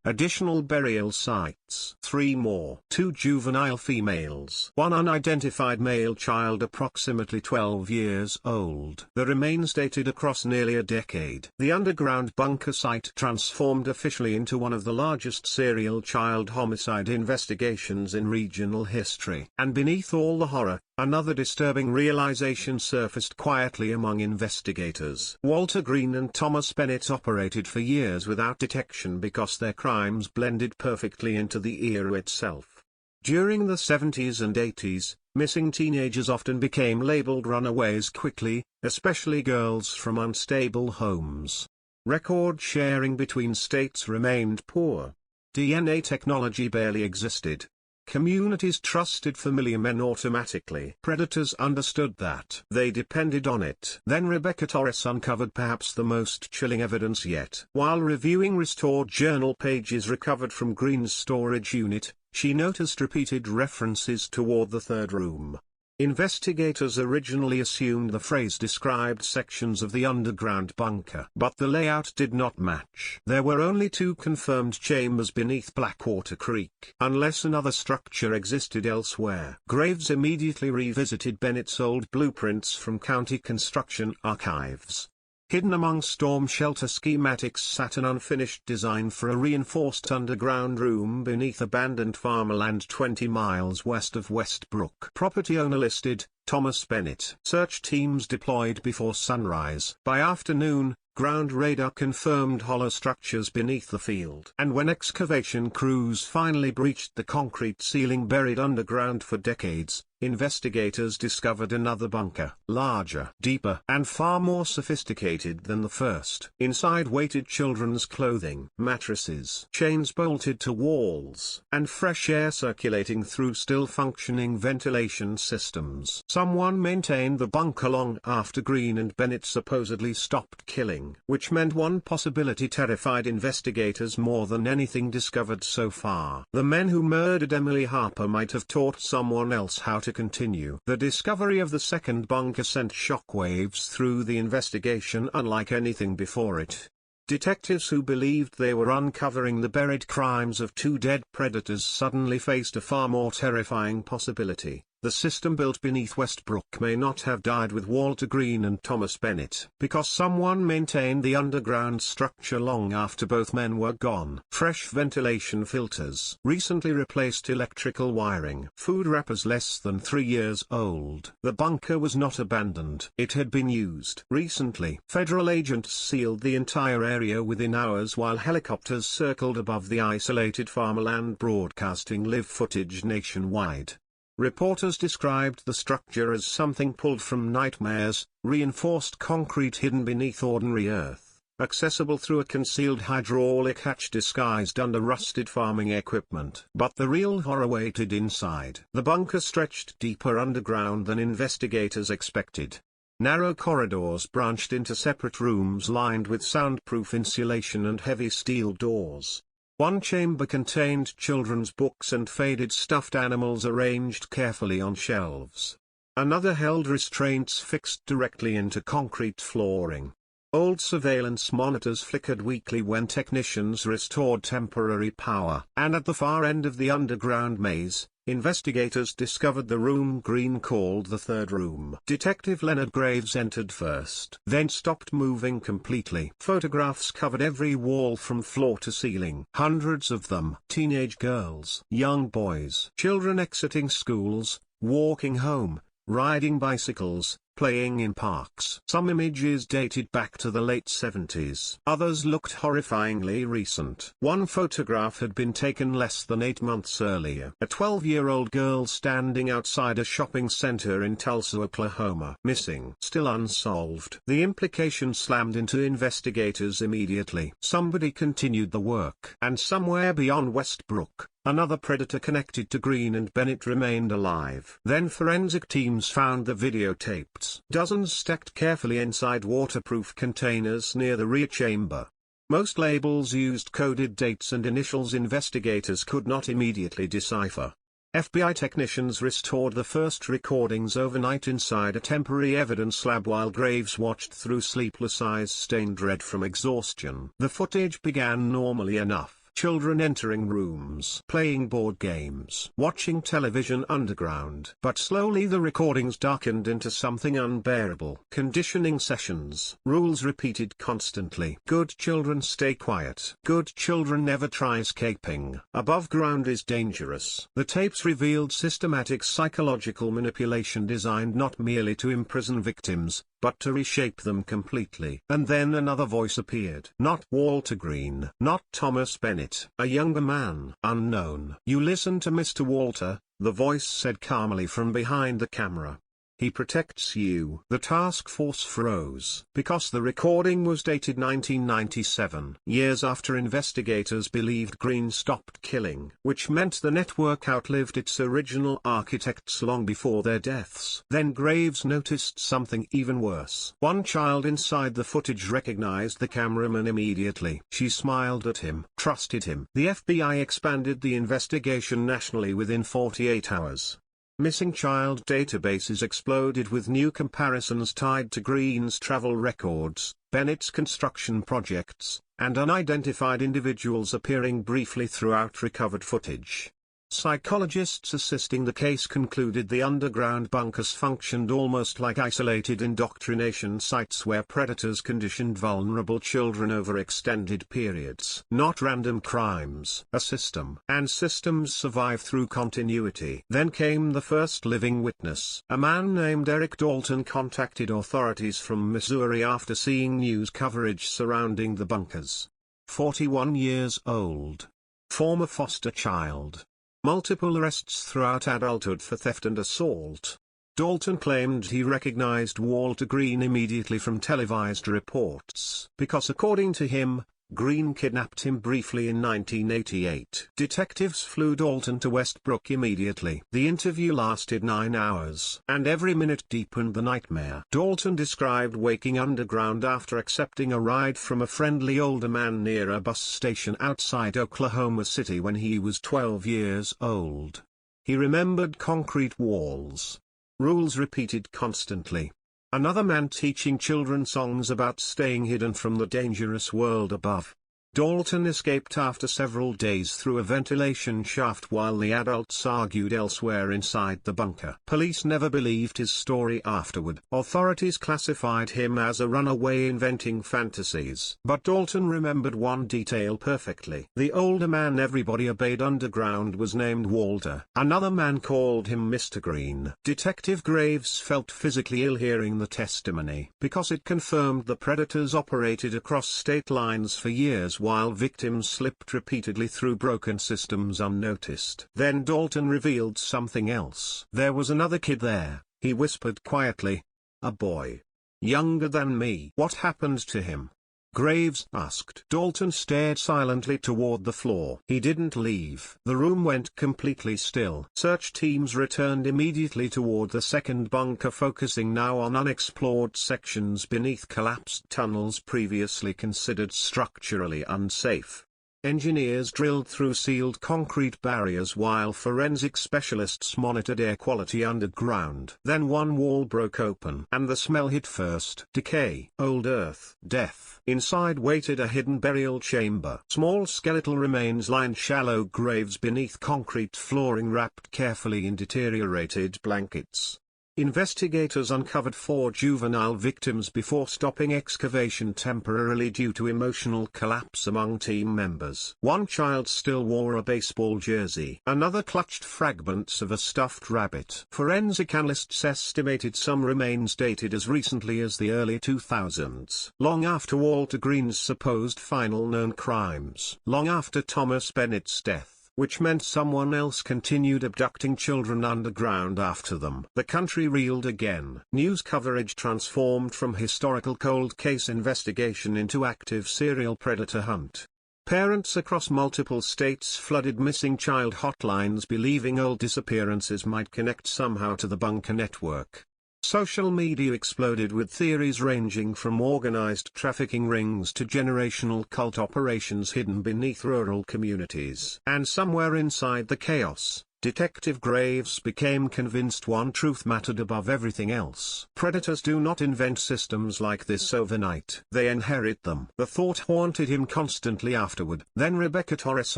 Additional burial sites. 3 more. 2 juvenile females. 1 unidentified male child approximately 12 years old. The remains dated across nearly a decade. The underground bunker site transformed officially into one of the largest serial child homicide investigations in regional history. And beneath all the horror, another disturbing realization surfaced quietly among investigators. Walter Green and Thomas Bennett operated for years without detection because their crimes blended perfectly into the era itself. During the 70s and 80s, missing teenagers often became labeled runaways quickly, especially girls from unstable homes. Record sharing between states remained poor. DNA technology barely existed. Communities trusted familiar men automatically. Predators understood that. They depended on it. Then Rebecca Torres uncovered perhaps the most chilling evidence yet. While reviewing restored journal pages recovered from Green's storage unit, she noticed repeated references toward the third room. Investigators originally assumed the phrase described sections of the underground bunker, but the layout did not match. There were only 2 confirmed chambers beneath Blackwater Creek, unless another structure existed elsewhere. Graves immediately revisited Bennett's old blueprints from county construction archives. Hidden among storm shelter schematics sat an unfinished design for a reinforced underground room beneath abandoned farmland 20 miles west of Westbrook. Property owner listed, Thomas Bennett. Search teams deployed before sunrise. By afternoon, ground radar confirmed hollow structures beneath the field. And when excavation crews finally breached the concrete ceiling buried underground for decades, investigators discovered another bunker, larger, deeper, and far more sophisticated than the first. Inside waited children's clothing, mattresses, chains bolted to walls, and fresh air circulating through still functioning ventilation systems. Someone maintained the bunker long after Green and Bennett supposedly stopped killing, which meant one possibility terrified investigators more than anything discovered so far. The men who murdered Emily Harper might have taught someone else how to continue. The discovery of the second bunker sent shockwaves through the investigation unlike anything before it. Detectives who believed they were uncovering the buried crimes of 2 dead predators suddenly faced a far more terrifying possibility. The system built beneath Westbrook may not have died with Walter Green and Thomas Bennett, because someone maintained the underground structure long after both men were gone. Fresh ventilation filters, recently replaced electrical wiring, food wrappers less than 3 years old. The bunker was not abandoned. It had been used. Recently, federal agents sealed the entire area within hours while helicopters circled above the isolated farmland broadcasting live footage nationwide. Reporters described the structure as something pulled from nightmares, reinforced concrete hidden beneath ordinary earth, accessible through a concealed hydraulic hatch disguised under rusted farming equipment. But the real horror waited inside. The bunker stretched deeper underground than investigators expected. Narrow corridors branched into separate rooms lined with soundproof insulation and heavy steel doors. One chamber contained children's books and faded stuffed animals arranged carefully on shelves. Another held restraints fixed directly into concrete flooring. Old surveillance monitors flickered weakly when technicians restored temporary power. And at the far end of the underground maze, investigators discovered the room Green called the third room. Detective Leonard Graves entered first, then stopped moving completely. Photographs covered every wall from floor to ceiling. Hundreds of them. Teenage girls, young boys, children exiting schools, walking home, riding bicycles, playing in parks. Some images dated back to the late 70s. Others looked horrifyingly recent. One photograph had been taken less than 8 months earlier. A 12-year-old girl standing outside a shopping center in Tulsa, Oklahoma. Missing. Still unsolved. The implication slammed into investigators immediately. Somebody continued the work. And somewhere beyond Westbrook, another predator connected to Green and Bennett remained alive. Then forensic teams found the videotapes. Dozens stacked carefully inside waterproof containers near the rear chamber. Most labels used coded dates and initials investigators could not immediately decipher. FBI technicians restored the first recordings overnight inside a temporary evidence lab while Graves watched through sleepless eyes stained red from exhaustion. The footage began normally enough. Children entering rooms, playing board games, watching television underground. But slowly the recordings darkened into something unbearable. Conditioning sessions. Rules repeated constantly. Good children stay quiet. Good children never try escaping. Above ground is dangerous. The tapes revealed systematic psychological manipulation designed not merely to imprison victims, but to reshape them completely. And then another voice appeared. Not Walter Green. Not Thomas Bennett. A younger man. Unknown. You listen to Mr. Walter, the voice said calmly from behind the camera. He protects you. The task force froze, because the recording was dated 1997, years after investigators believed Green stopped killing, which meant the network outlived its original architects long before their deaths. Then Graves noticed something even worse. One child inside the footage recognized the cameraman immediately. She smiled at him, trusted him. The FBI expanded the investigation nationally within 48 hours. Missing child databases exploded with new comparisons tied to Green's travel records, Bennett's construction projects, and unidentified individuals appearing briefly throughout recovered footage. Psychologists assisting the case concluded the underground bunkers functioned almost like isolated indoctrination sites where predators conditioned vulnerable children over extended periods. Not random crimes, a system. And systems survive through continuity. Then came the first living witness. A man named Eric Dalton contacted authorities from Missouri after seeing news coverage surrounding the bunkers. 41 years old. Former foster child. Multiple arrests throughout adulthood for theft and assault. Dalton claimed he recognized Walter Green immediately from televised reports, because according to him, Green kidnapped him briefly in 1988. Detectives flew Dalton to Westbrook immediately. The interview lasted 9 hours, and every minute deepened the nightmare. Dalton described waking underground after accepting a ride from a friendly older man near a bus station outside Oklahoma City when he was 12 years old. He remembered concrete walls. Rules repeated constantly. Another man teaching children songs about staying hidden from the dangerous world above. Dalton escaped after several days through a ventilation shaft while the adults argued elsewhere inside the bunker. Police never believed his story afterward. Authorities classified him as a runaway inventing fantasies. But Dalton remembered one detail perfectly. The older man everybody obeyed underground was named Walter. Another man called him Mr. Green. Detective Graves felt physically ill hearing the testimony, because it confirmed the predators operated across state lines for years while victims slipped repeatedly through broken systems unnoticed. Then Dalton revealed something else. There was another kid there, he whispered quietly. A boy. Younger than me. What happened to him? Graves asked. Dalton stared silently toward the floor. He didn't leave. The room went completely still. Search teams returned immediately toward the second bunker, focusing now on unexplored sections beneath collapsed tunnels previously considered structurally unsafe. Engineers drilled through sealed concrete barriers while forensic specialists monitored air quality underground. Then one wall broke open and the smell hit first. Decay, old earth, death. Inside waited a hidden burial chamber. Small skeletal remains lined shallow graves beneath concrete flooring wrapped carefully in deteriorated blankets. Investigators uncovered 4 juvenile victims before stopping excavation temporarily due to emotional collapse among team members. One child still wore a baseball jersey. Another clutched fragments of a stuffed rabbit. Forensic analysts estimated some remains dated as recently as the early 2000s. Long after Walter Green's supposed final known crimes. Long after Thomas Bennett's death, which meant someone else continued abducting children underground after them. The country reeled again. News coverage transformed from historical cold case investigation into active serial predator hunt. Parents across multiple states flooded missing child hotlines believing old disappearances might connect somehow to the bunker network. Social media exploded with theories ranging from organized trafficking rings to generational cult operations hidden beneath rural communities. And somewhere inside the chaos, Detective Graves became convinced one truth mattered above everything else. Predators do not invent systems like this overnight. They inherit them. The thought haunted him constantly afterward. Then Rebecca Torres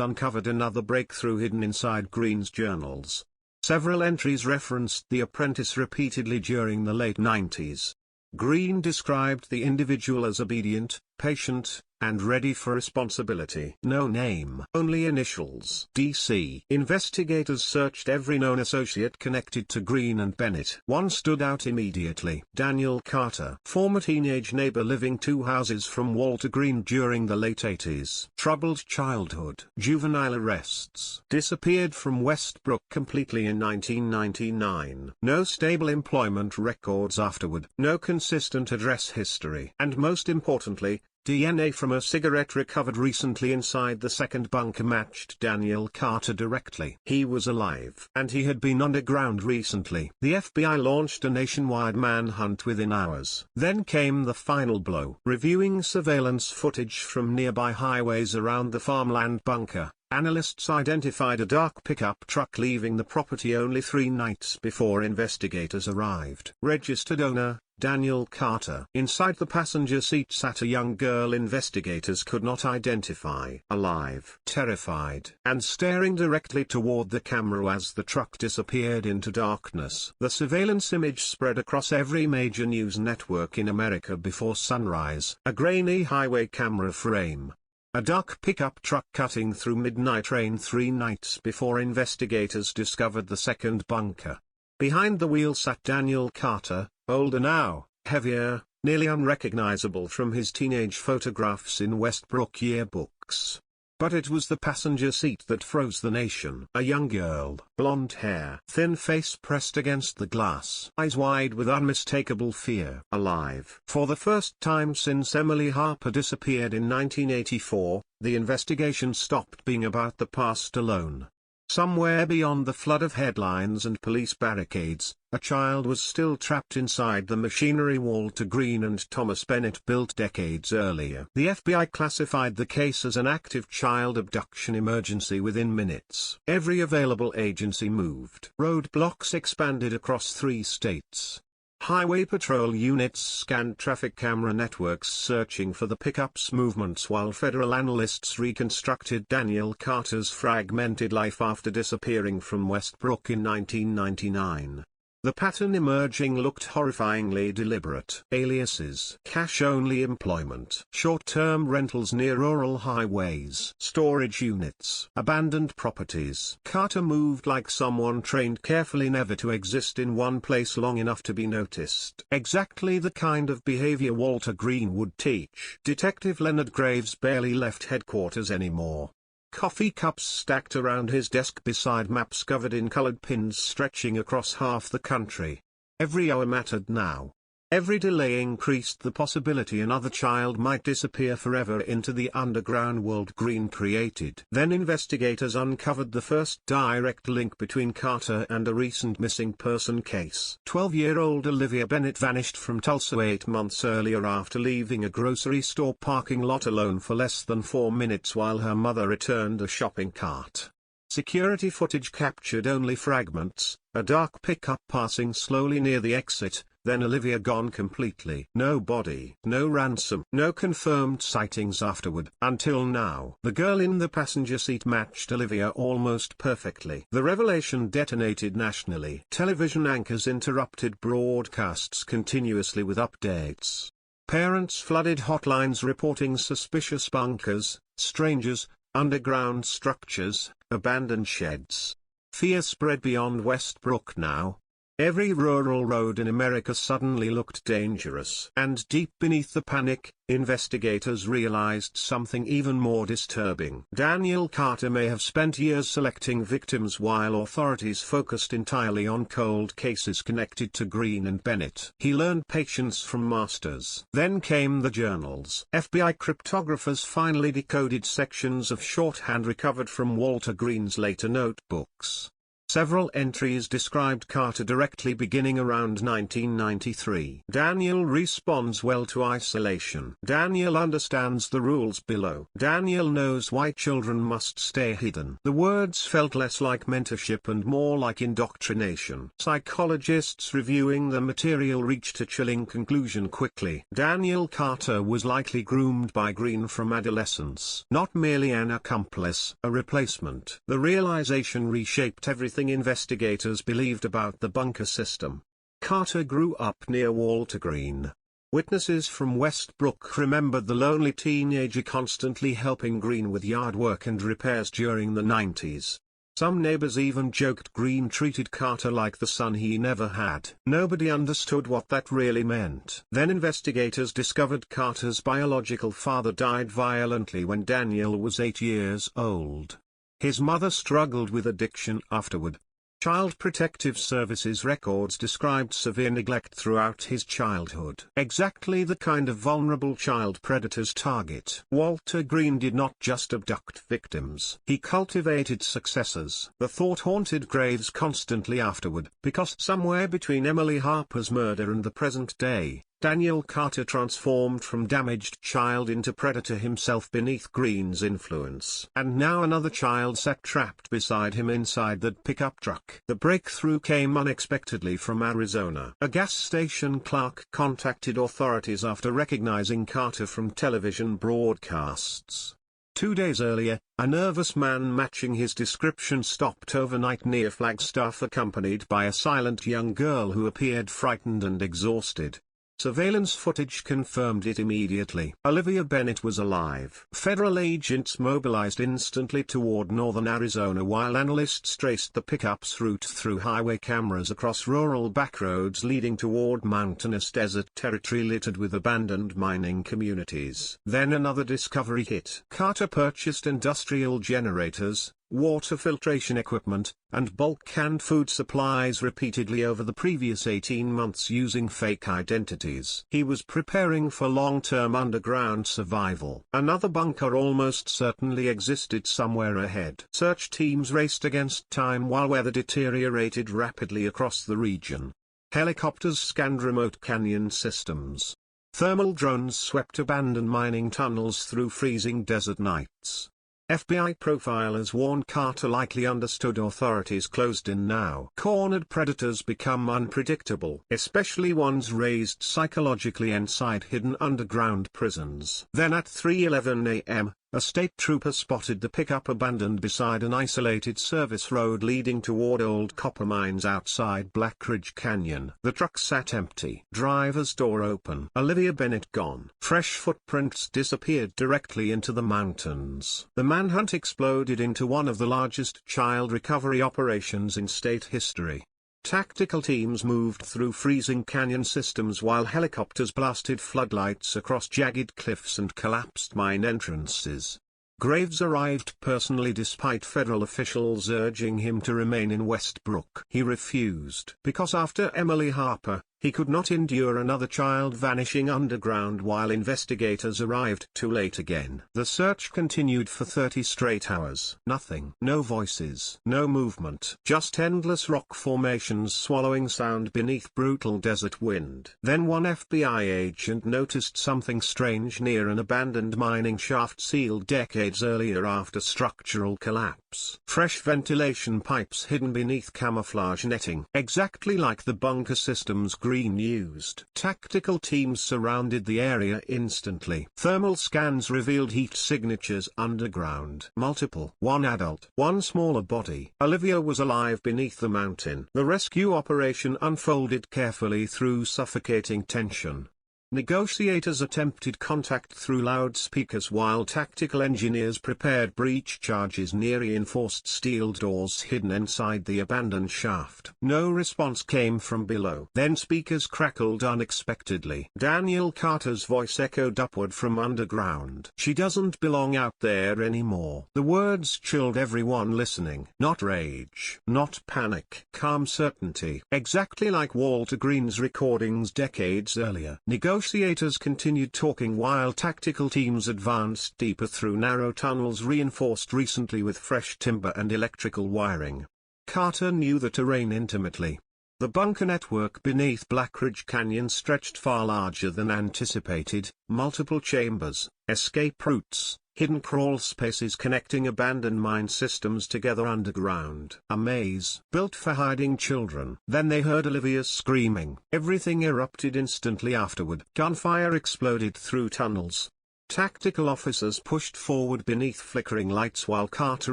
uncovered another breakthrough hidden inside Green's journals. Several entries referenced The Apprentice repeatedly during the late 90s. Green described the individual as obedient, patient, and ready for responsibility. No name, only initials. DC. Investigators searched every known associate connected to Green and Bennett. One stood out immediately. Daniel Carter, former teenage neighbor living 2 houses from Walter Green during the late 80s. Troubled childhood. Juvenile arrests. Disappeared from Westbrook completely in 1999. No stable employment records afterward. No consistent address history. And most importantly, DNA from a cigarette recovered recently inside the second bunker matched Daniel Carter directly. He was alive. And he had been underground recently. The FBI launched a nationwide manhunt within hours. Then came the final blow. Reviewing surveillance footage from nearby highways around the farmland bunker, analysts identified a dark pickup truck leaving the property only 3 nights before investigators arrived. Registered owner, Daniel Carter. Inside the passenger seat sat a young girl investigators could not identify. Alive, terrified, and staring directly toward the camera as the truck disappeared into darkness. The surveillance image spread across every major news network in America before sunrise. A grainy highway camera frame. A dark pickup truck cutting through midnight rain 3 nights before investigators discovered the second bunker. Behind the wheel sat Daniel Carter, older now, heavier, nearly unrecognizable from his teenage photographs in Westbrook yearbooks. But it was the passenger seat that froze the nation. A young girl, blonde hair, thin face pressed against the glass, eyes wide with unmistakable fear. Alive. For the first time since Emily Harper disappeared in 1984, the investigation stopped being about the past alone. Somewhere beyond the flood of headlines and police barricades, a child was still trapped inside the machinery Walter Green and Thomas Bennett built decades earlier. The FBI classified the case as an active child abduction emergency within minutes. Every available agency moved. Roadblocks expanded across 3 states. Highway patrol units scanned traffic camera networks searching for the pickup's movements while federal analysts reconstructed Daniel Carter's fragmented life after disappearing from Westbrook in 1999. The pattern emerging looked horrifyingly deliberate. Aliases, cash-only employment, short-term rentals near rural highways, storage units, abandoned properties. Carter moved like someone trained carefully never to exist in one place long enough to be noticed. Exactly the kind of behavior Walter Green would teach. Detective Leonard Graves barely left headquarters anymore. Coffee cups stacked around his desk beside maps covered in colored pins stretching across half the country. Every hour mattered now. Every delay increased the possibility another child might disappear forever into the underground world Green created. Then investigators uncovered the first direct link between Carter and a recent missing person case. 12-year-old Olivia Bennett vanished from Tulsa 8 months earlier after leaving a grocery store parking lot alone for less than 4 minutes while her mother returned a shopping cart. Security footage captured only fragments, a dark pickup passing slowly near the exit, then Olivia gone completely. No body, no ransom, no confirmed sightings afterward. Until now, the girl in the passenger seat matched Olivia almost perfectly. The revelation detonated nationally. Television anchors interrupted broadcasts continuously with updates. Parents flooded hotlines reporting suspicious bunkers, strangers, underground structures, abandoned sheds. Fear spread beyond Westbrook now. Every rural road in America suddenly looked dangerous. And deep beneath the panic, investigators realized something even more disturbing. Daniel Carter may have spent years selecting victims while authorities focused entirely on cold cases connected to Green and Bennett. He learned patience from masters. Then came the journals. FBI cryptographers finally decoded sections of shorthand recovered from Walter Green's later notebooks. Several entries described Carter directly beginning around 1993. Daniel responds well to isolation. Daniel understands the rules below. Daniel knows why children must stay hidden. The words felt less like mentorship and more like indoctrination. Psychologists reviewing the material reached a chilling conclusion quickly. Daniel Carter was likely groomed by Green from adolescence. Not merely an accomplice, a replacement. The realization reshaped everything investigators believed about the bunker system. Carter grew up near Walter Green. Witnesses from Westbrook remembered the lonely teenager constantly helping Green with yard work and repairs during the 90s. Some neighbors even joked Green treated Carter like the son he never had. Nobody understood what that really meant. Then investigators discovered Carter's biological father died violently when Daniel was 8 years old. His mother struggled with addiction afterward. Child Protective Services records described severe neglect throughout his childhood. Exactly the kind of vulnerable child predators target. Walter Green did not just abduct victims. He cultivated successors. The thought haunted graves constantly afterward, because somewhere between Emily Harper's murder and the present day, Daniel Carter transformed from damaged child into predator himself beneath Green's influence. And now another child sat trapped beside him inside that pickup truck. The breakthrough came unexpectedly from Arizona. A gas station clerk contacted authorities after recognizing Carter from television broadcasts. 2 days earlier, a nervous man matching his description stopped overnight near Flagstaff accompanied by a silent young girl who appeared frightened and exhausted. Surveillance footage confirmed it immediately. Olivia Bennett was alive. Federal agents mobilized instantly toward northern Arizona while analysts traced the pickup's route through highway cameras across rural backroads leading toward mountainous desert territory littered with abandoned mining communities. Then another discovery hit. Carter purchased industrial generators, water filtration equipment, and bulk canned food supplies repeatedly over the previous 18 months using fake identities. He was preparing for long-term underground survival. Another bunker almost certainly existed somewhere ahead. Search teams raced against time while weather deteriorated rapidly across the region. Helicopters scanned remote canyon systems. Thermal drones swept abandoned mining tunnels through freezing desert nights. FBI profilers warned Carter likely understood authorities closed in now. Cornered predators become unpredictable, especially ones raised psychologically inside hidden underground prisons. Then at 3:11 a.m., a state trooper spotted the pickup abandoned beside an isolated service road leading toward old copper mines outside Black Ridge Canyon. The truck sat empty. Driver's door open. Olivia Bennett gone. Fresh footprints disappeared directly into the mountains. The manhunt exploded into one of the largest child recovery operations in state history. Tactical teams moved through freezing canyon systems while helicopters blasted floodlights across jagged cliffs and collapsed mine entrances. Graves arrived personally despite federal officials urging him to remain in Westbrook. He refused. Because after Emily Harper, He could not endure another child vanishing underground while investigators arrived too late again. The search continued for 30 straight hours. Nothing. No voices. No movement. Just endless rock formations swallowing sound beneath brutal desert wind. Then one FBI agent noticed something strange near an abandoned mining shaft sealed decades earlier after structural collapse. Fresh ventilation pipes hidden beneath camouflage netting. Exactly like the bunker systems Green used. Tactical teams surrounded the area instantly. Thermal scans revealed heat signatures underground. Multiple. One adult. One smaller body. Olivia was alive beneath the mountain. The rescue operation unfolded carefully through suffocating tension. Negotiators attempted contact through loudspeakers while tactical engineers prepared breach charges near reinforced steel doors hidden inside the abandoned shaft. No response came from below. Then speakers crackled unexpectedly. Daniel Carter's voice echoed upward from underground. "She doesn't belong out there anymore." The words chilled everyone listening. Not rage, not panic, calm certainty. Exactly like Walter Green's recordings decades earlier. Negotiators continued talking while tactical teams advanced deeper through narrow tunnels reinforced recently with fresh timber and electrical wiring. Carter knew the terrain intimately. The bunker network beneath Black Ridge Canyon stretched far larger than anticipated, multiple chambers, escape routes, hidden crawl spaces connecting abandoned mine systems together underground. A maze, built for hiding children. Then they heard Olivia screaming. Everything erupted instantly afterward. Gunfire exploded through tunnels. Tactical officers pushed forward beneath flickering lights while Carter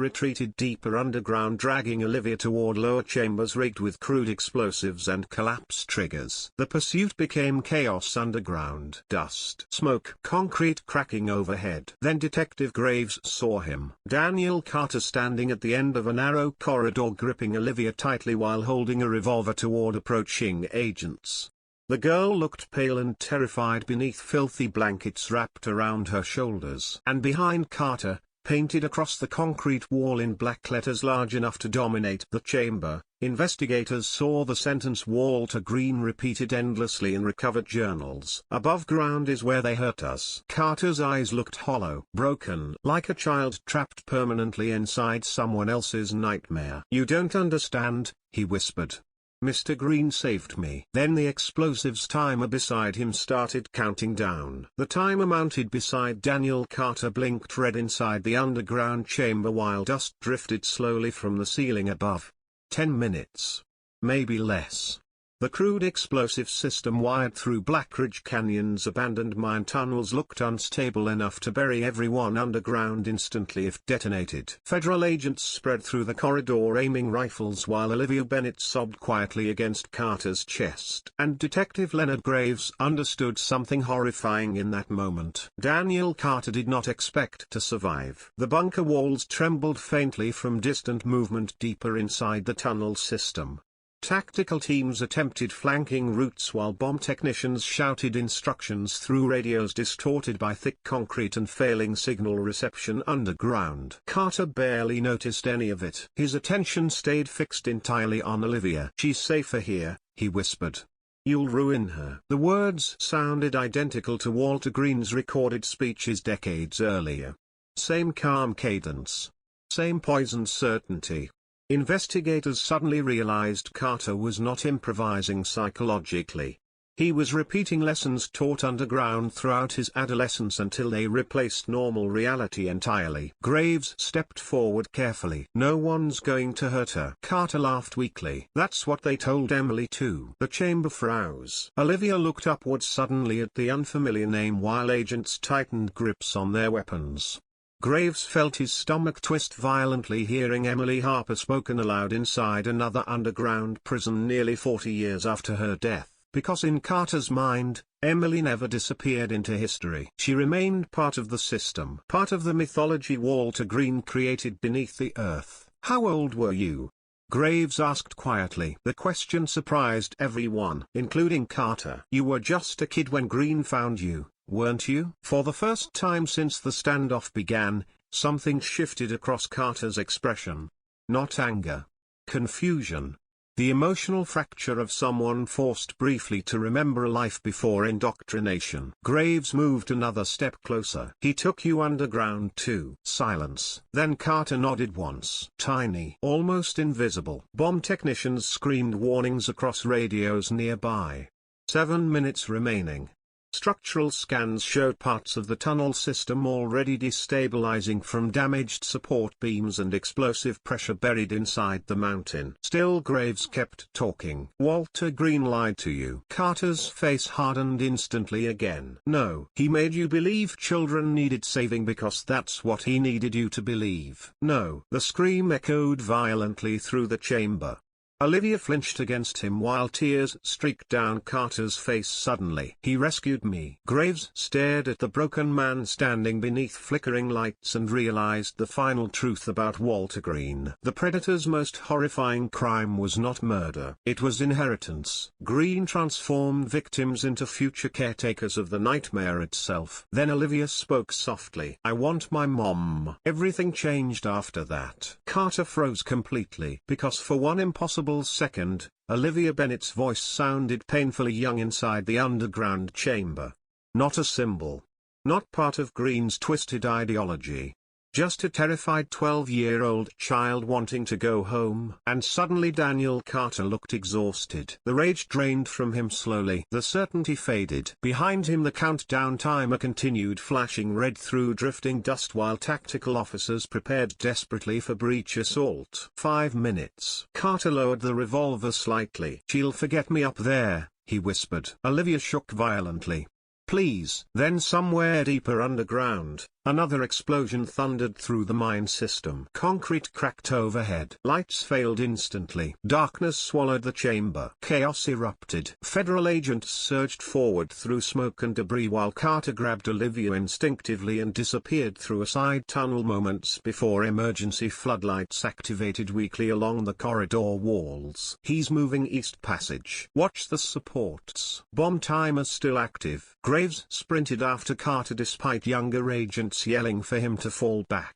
retreated deeper underground, dragging Olivia toward lower chambers rigged with crude explosives and collapse triggers. The pursuit became chaos underground. Dust, smoke, concrete cracking overhead. Then Detective Graves saw him. Daniel Carter standing at the end of a narrow corridor, gripping Olivia tightly while holding a revolver toward approaching agents. The girl looked pale and terrified beneath filthy blankets wrapped around her shoulders. And behind Carter, painted across the concrete wall in black letters large enough to dominate the chamber, investigators saw the sentence Walter Green repeated endlessly in recovered journals. "Above ground is where they hurt us." Carter's eyes looked hollow, broken, like a child trapped permanently inside someone else's nightmare. "You don't understand," he whispered. "Mr. Green saved me." Then the explosives timer beside him started counting down. The timer mounted beside Daniel Carter blinked red inside the underground chamber while dust drifted slowly from the ceiling above. 10 minutes. Maybe less. The crude explosive system wired through Black Ridge Canyon's abandoned mine tunnels looked unstable enough to bury everyone underground instantly if detonated. Federal agents spread through the corridor aiming rifles while Olivia Bennett sobbed quietly against Carter's chest. And Detective Leonard Graves understood something horrifying in that moment. Daniel Carter did not expect to survive. The bunker walls trembled faintly from distant movement deeper inside the tunnel system. Tactical teams attempted flanking routes while bomb technicians shouted instructions through radios distorted by thick concrete and failing signal reception underground. Carter barely noticed any of it. His attention stayed fixed entirely on Olivia. "She's safer here," he whispered. "You'll ruin her." The words sounded identical to Walter Green's recorded speeches decades earlier. Same calm cadence. Same poisoned certainty. Investigators suddenly realized Carter was not improvising psychologically. He was repeating lessons taught underground throughout his adolescence until they replaced normal reality entirely. Graves stepped forward carefully. "No one's going to hurt her." Carter laughed weakly. "That's what they told Emily too." The chamber froze. Olivia looked upward suddenly at the unfamiliar name while agents tightened grips on their weapons. Graves felt his stomach twist violently hearing Emily Harper spoken aloud inside another underground prison nearly 40 years after her death. Because in Carter's mind, Emily never disappeared into history. She remained part of the system, part of the mythology Walter Green created beneath the earth. "How old were you?" Graves asked quietly. The question surprised everyone, including Carter. "You were just a kid when Green found you, weren't you?" For the first time since the standoff began, something shifted across Carter's expression. Not anger. Confusion. The emotional fracture of someone forced briefly to remember a life before indoctrination. Graves moved another step closer. He took you underground too. Silence. Then Carter nodded once. Tiny, almost invisible. Bomb technicians screamed warnings across radios nearby. 7 minutes remaining. Structural scans showed parts of the tunnel system already destabilizing from damaged support beams and explosive pressure buried inside the mountain. Still Graves kept talking. Walter Green lied to you. Carter's face hardened instantly again. No, he made you believe children needed saving because that's what he needed you to believe. No. The scream echoed violently through the chamber. Olivia flinched against him while tears streaked down Carter's face suddenly. He rescued me. Graves stared at the broken man standing beneath flickering lights and realized the final truth about Walter Green. The Predator's most horrifying crime was not murder. It was inheritance. Green transformed victims into future caretakers of the nightmare itself. Then Olivia spoke softly. I want my mom. Everything changed after that. Carter froze completely because for one impossible second, Olivia Bennett's voice sounded painfully young inside the underground chamber. Not a symbol. Not part of Green's twisted ideology. Just a terrified 12-year-old child wanting to go home. And suddenly Daniel Carter looked exhausted. The rage drained from him slowly. The certainty faded. Behind him the countdown timer continued flashing red through drifting dust while tactical officers prepared desperately for breach assault. 5 minutes. Carter lowered the revolver slightly. She'll forget me up there, he whispered. Olivia shook violently. Please. Then somewhere deeper underground, another explosion thundered through the mine system. Concrete cracked overhead. Lights failed instantly. Darkness swallowed the chamber. Chaos erupted. Federal agents surged forward through smoke and debris while Carter grabbed Olivia instinctively and disappeared through a side tunnel moments before emergency floodlights activated weakly along the corridor walls. He's moving east passage. Watch the supports. Bomb timer still active. Graves sprinted after Carter despite younger agents yelling for him to fall back.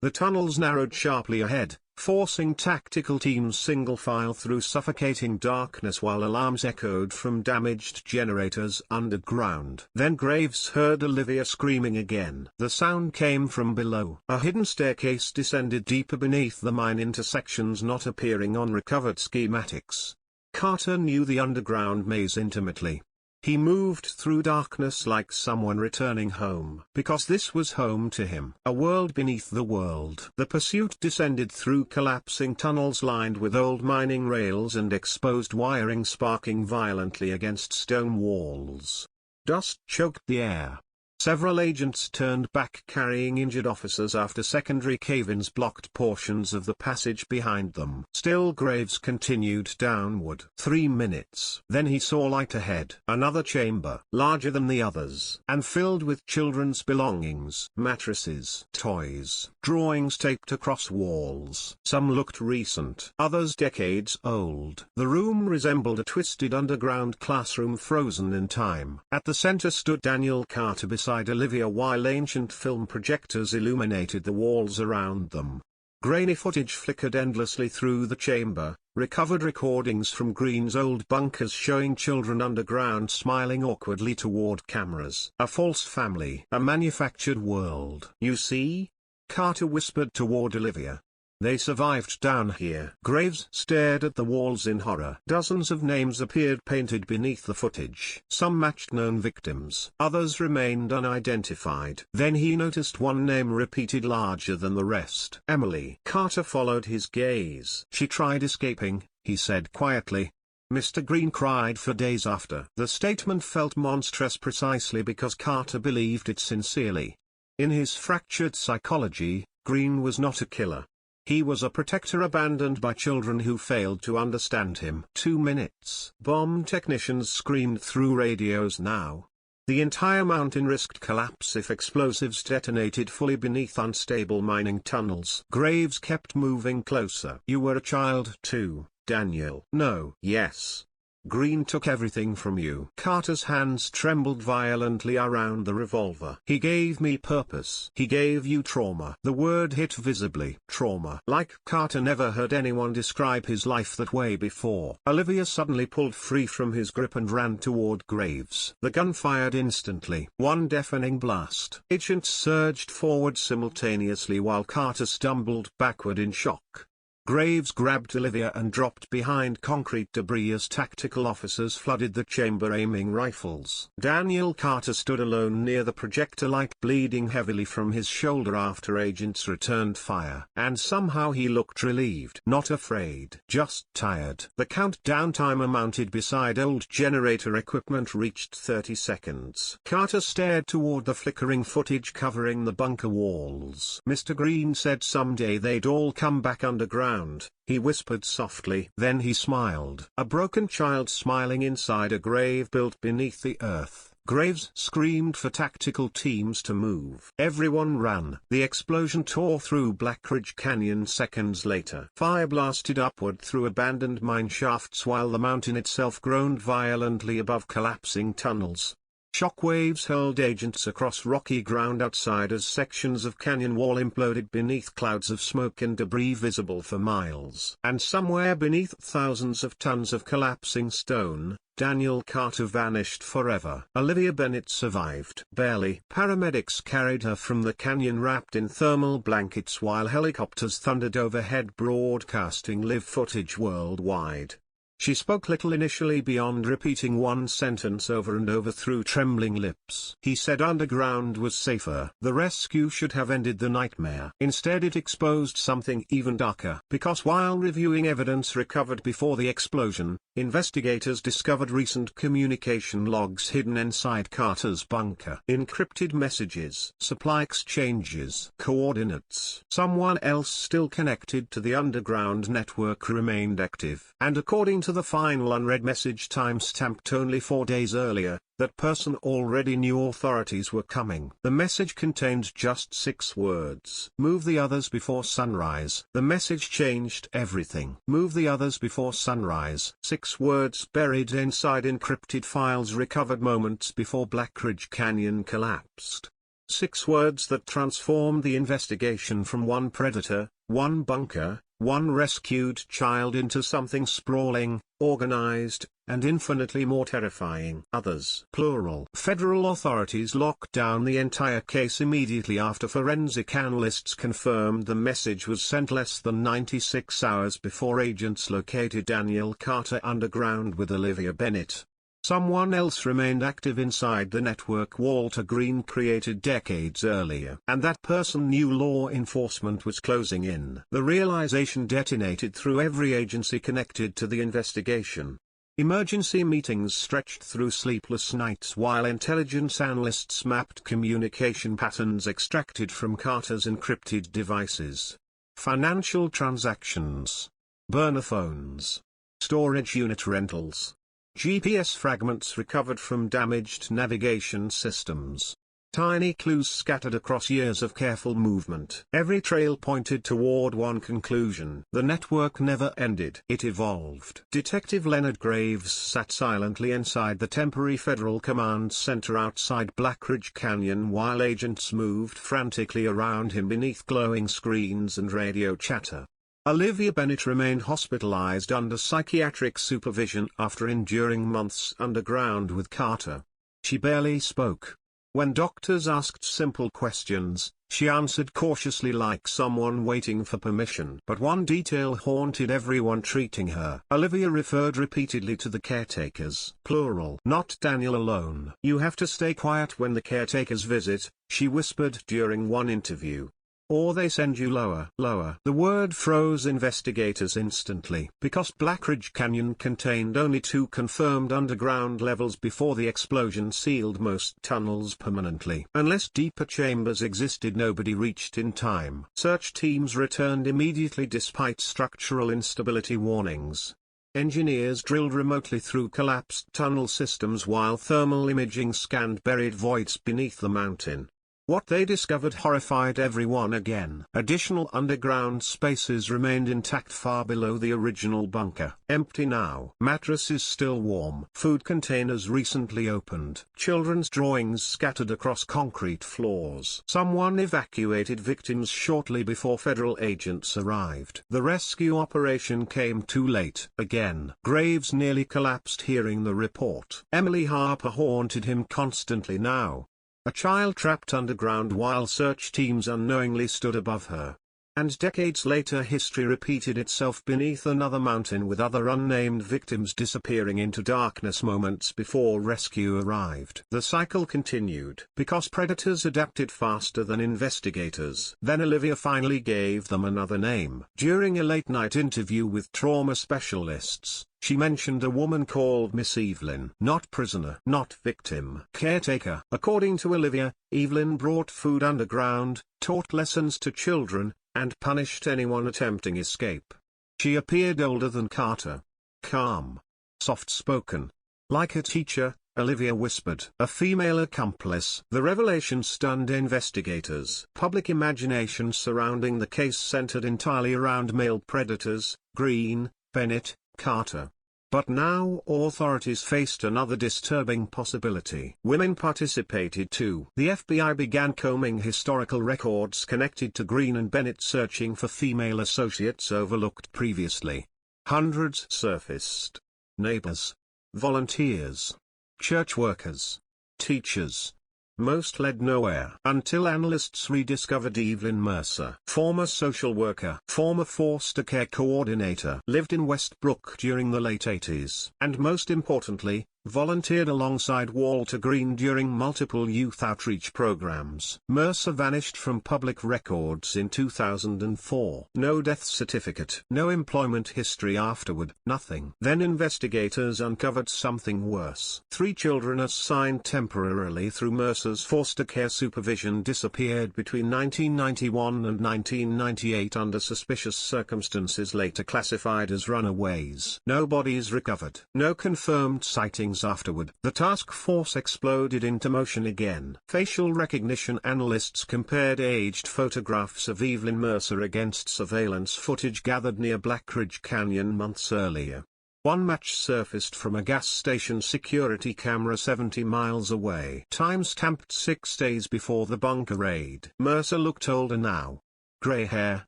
The tunnels narrowed sharply ahead, forcing tactical teams single file through suffocating darkness while alarms echoed from damaged generators underground. Then Graves heard Olivia screaming again. The sound came from below. A hidden staircase descended deeper beneath the mine into sections not appearing on recovered schematics. Carter knew the underground maze intimately. He moved through darkness like someone returning home, because this was home to him. A world beneath the world. The pursuit descended through collapsing tunnels lined with old mining rails and exposed wiring sparking violently against stone walls. Dust choked the air. Several agents turned back carrying injured officers after secondary cave-ins blocked portions of the passage behind them. Still Graves continued downward. 3 minutes. Then he saw light ahead. Another chamber, larger than the others, and filled with children's belongings. Mattresses, toys, drawings taped across walls. Some looked recent, others decades old. The room resembled a twisted underground classroom frozen in time. At the center stood Daniel Carter beside Olivia while ancient film projectors illuminated the walls around them. Grainy footage flickered endlessly through the chamber, recovered recordings from Green's old bunkers showing children underground smiling awkwardly toward cameras. A false family. A manufactured world. You see? Carter whispered toward Olivia. They survived down here. Graves stared at the walls in horror. Dozens of names appeared painted beneath the footage. Some matched known victims. Others remained unidentified. Then he noticed one name repeated larger than the rest. Emily. Carter followed his gaze. She tried escaping, he said quietly. Mr. Green cried for days after. The statement felt monstrous precisely because Carter believed it sincerely. In his fractured psychology, Green was not a killer. He was a protector abandoned by children who failed to understand him. 2 minutes. Bomb technicians screamed through radios now. The entire mountain risked collapse if explosives detonated fully beneath unstable mining tunnels. Graves kept moving closer. You were a child too, Daniel. No. Yes. Green took everything from you. Carter's hands trembled violently around the revolver. He gave me purpose. He gave you trauma. The word hit visibly. Trauma. Like Carter never heard anyone describe his life that way before. Olivia suddenly pulled free from his grip and ran toward Graves. The gun fired instantly. One deafening blast. Agents surged forward simultaneously while Carter stumbled backward in shock. Graves grabbed Olivia and dropped behind concrete debris as tactical officers flooded the chamber aiming rifles. Daniel Carter stood alone near the projector light, bleeding heavily from his shoulder after agents returned fire. And somehow he looked relieved. Not afraid. Just tired. The countdown timer mounted beside old generator equipment reached 30 seconds. Carter stared toward the flickering footage covering the bunker walls. Mr. Green said someday they'd all come back underground. He whispered softly. Then he smiled. A broken child smiling inside a grave built beneath the earth. Graves screamed for tactical teams to move. Everyone ran. The explosion tore through Black Ridge Canyon seconds later. Fire blasted upward through abandoned mine shafts while the mountain itself groaned violently above collapsing tunnels. Shockwaves hurled agents across rocky ground outside as sections of canyon wall imploded beneath clouds of smoke and debris visible for miles. And somewhere beneath thousands of tons of collapsing stone, Daniel Carter vanished forever. Olivia Bennett survived. Barely. Paramedics carried her from the canyon wrapped in thermal blankets while helicopters thundered overhead broadcasting live footage worldwide. She spoke little initially beyond repeating one sentence over and over through trembling lips. He said underground was safer. The rescue should have ended the nightmare. Instead it exposed something even darker. Because while reviewing evidence recovered before the explosion, investigators discovered recent communication logs hidden inside Carter's bunker. Encrypted messages, supply exchanges, coordinates. Someone else still connected to the underground network remained active. And according to the final unread message time-stamped only 4 days earlier, that person already knew authorities were coming. The message contained just 6 words. Move the others before sunrise. The message changed everything. Move the others before sunrise. 6 words buried inside encrypted files recovered moments before Black Ridge Canyon collapsed. 6 words that transformed the investigation from one predator, one bunker, one rescued child into something sprawling, organized, and infinitely more terrifying. Others, plural. Federal authorities locked down the entire case immediately after forensic analysts confirmed the message was sent less than 96 hours before agents located Daniel Carter underground with Olivia Bennett. Someone else remained active inside the network Walter Green created decades earlier. And that person knew law enforcement was closing in. The realization detonated through every agency connected to the investigation. Emergency meetings stretched through sleepless nights while intelligence analysts mapped communication patterns extracted from Carter's encrypted devices. Financial transactions. Burner phones. Storage unit rentals. GPS fragments recovered from damaged navigation systems. Tiny clues scattered across years of careful movement. Every trail pointed toward one conclusion. The network never ended. It evolved. Detective Leonard Graves sat silently inside the temporary federal command center outside Black Ridge Canyon while agents moved frantically around him beneath glowing screens and radio chatter. Olivia Bennett remained hospitalized under psychiatric supervision after enduring months underground with Carter. She barely spoke. When doctors asked simple questions, she answered cautiously like someone waiting for permission. But one detail haunted everyone treating her. Olivia referred repeatedly to the caretakers, plural, not Daniel alone. "You have to stay quiet when the caretakers visit," she whispered during one interview. "Or they send you lower, lower." The word froze investigators instantly, because Black Ridge Canyon contained only 2 confirmed underground levels before the explosion sealed most tunnels permanently. Unless deeper chambers existed, nobody reached in time. Search teams returned immediately despite structural instability warnings. Engineers drilled remotely through collapsed tunnel systems while thermal imaging scanned buried voids beneath the mountain. What they discovered horrified everyone again. Additional underground spaces remained intact far below the original bunker. Empty now. Mattresses still warm. Food containers recently opened. Children's drawings scattered across concrete floors. Someone evacuated victims shortly before federal agents arrived. The rescue operation came too late. Again, Graves nearly collapsed hearing the report. Emily Harper haunted him constantly now. A child trapped underground while search teams unknowingly stood above her. And decades later history repeated itself beneath another mountain with other unnamed victims disappearing into darkness moments before rescue arrived. The cycle continued because predators adapted faster than investigators. Then Olivia finally gave them another name. During a late-night interview with trauma specialists, she mentioned a woman called Miss Evelyn. Not prisoner, not victim. Caretaker. According to Olivia, Evelyn brought food underground, taught lessons to children, and punished anyone attempting escape. She appeared older than Carter. Calm. Soft-spoken. Like a teacher, Olivia whispered. A female accomplice. The revelation stunned investigators. Public imagination surrounding the case centered entirely around male predators, Green, Bennett, Carter. But now authorities faced another disturbing possibility. Women participated too. The FBI began combing historical records connected to Green and Bennett, searching for female associates overlooked previously. Hundreds surfaced. Neighbors. Volunteers. Church workers. Teachers. Most led nowhere until analysts rediscovered Evelyn Mercer, former social worker, former foster care coordinator, lived in Westbrook during the late 80s, and most importantly, volunteered alongside Walter Green during multiple youth outreach programs. Mercer vanished from public records in 2004. No death certificate, no employment history afterward, nothing. Then investigators uncovered something worse. 3 children assigned temporarily through Mercer's foster care supervision disappeared between 1991 and 1998 under suspicious circumstances, later classified as runaways. No bodies recovered. No confirmed sightings afterward. The task force exploded into motion again. Facial recognition analysts compared aged photographs of Evelyn Mercer against surveillance footage gathered near Black Ridge Canyon months earlier. One match surfaced from a gas station security camera 70 miles away. Time-stamped 6 days before the bunker raid. Mercer looked older now. Gray hair.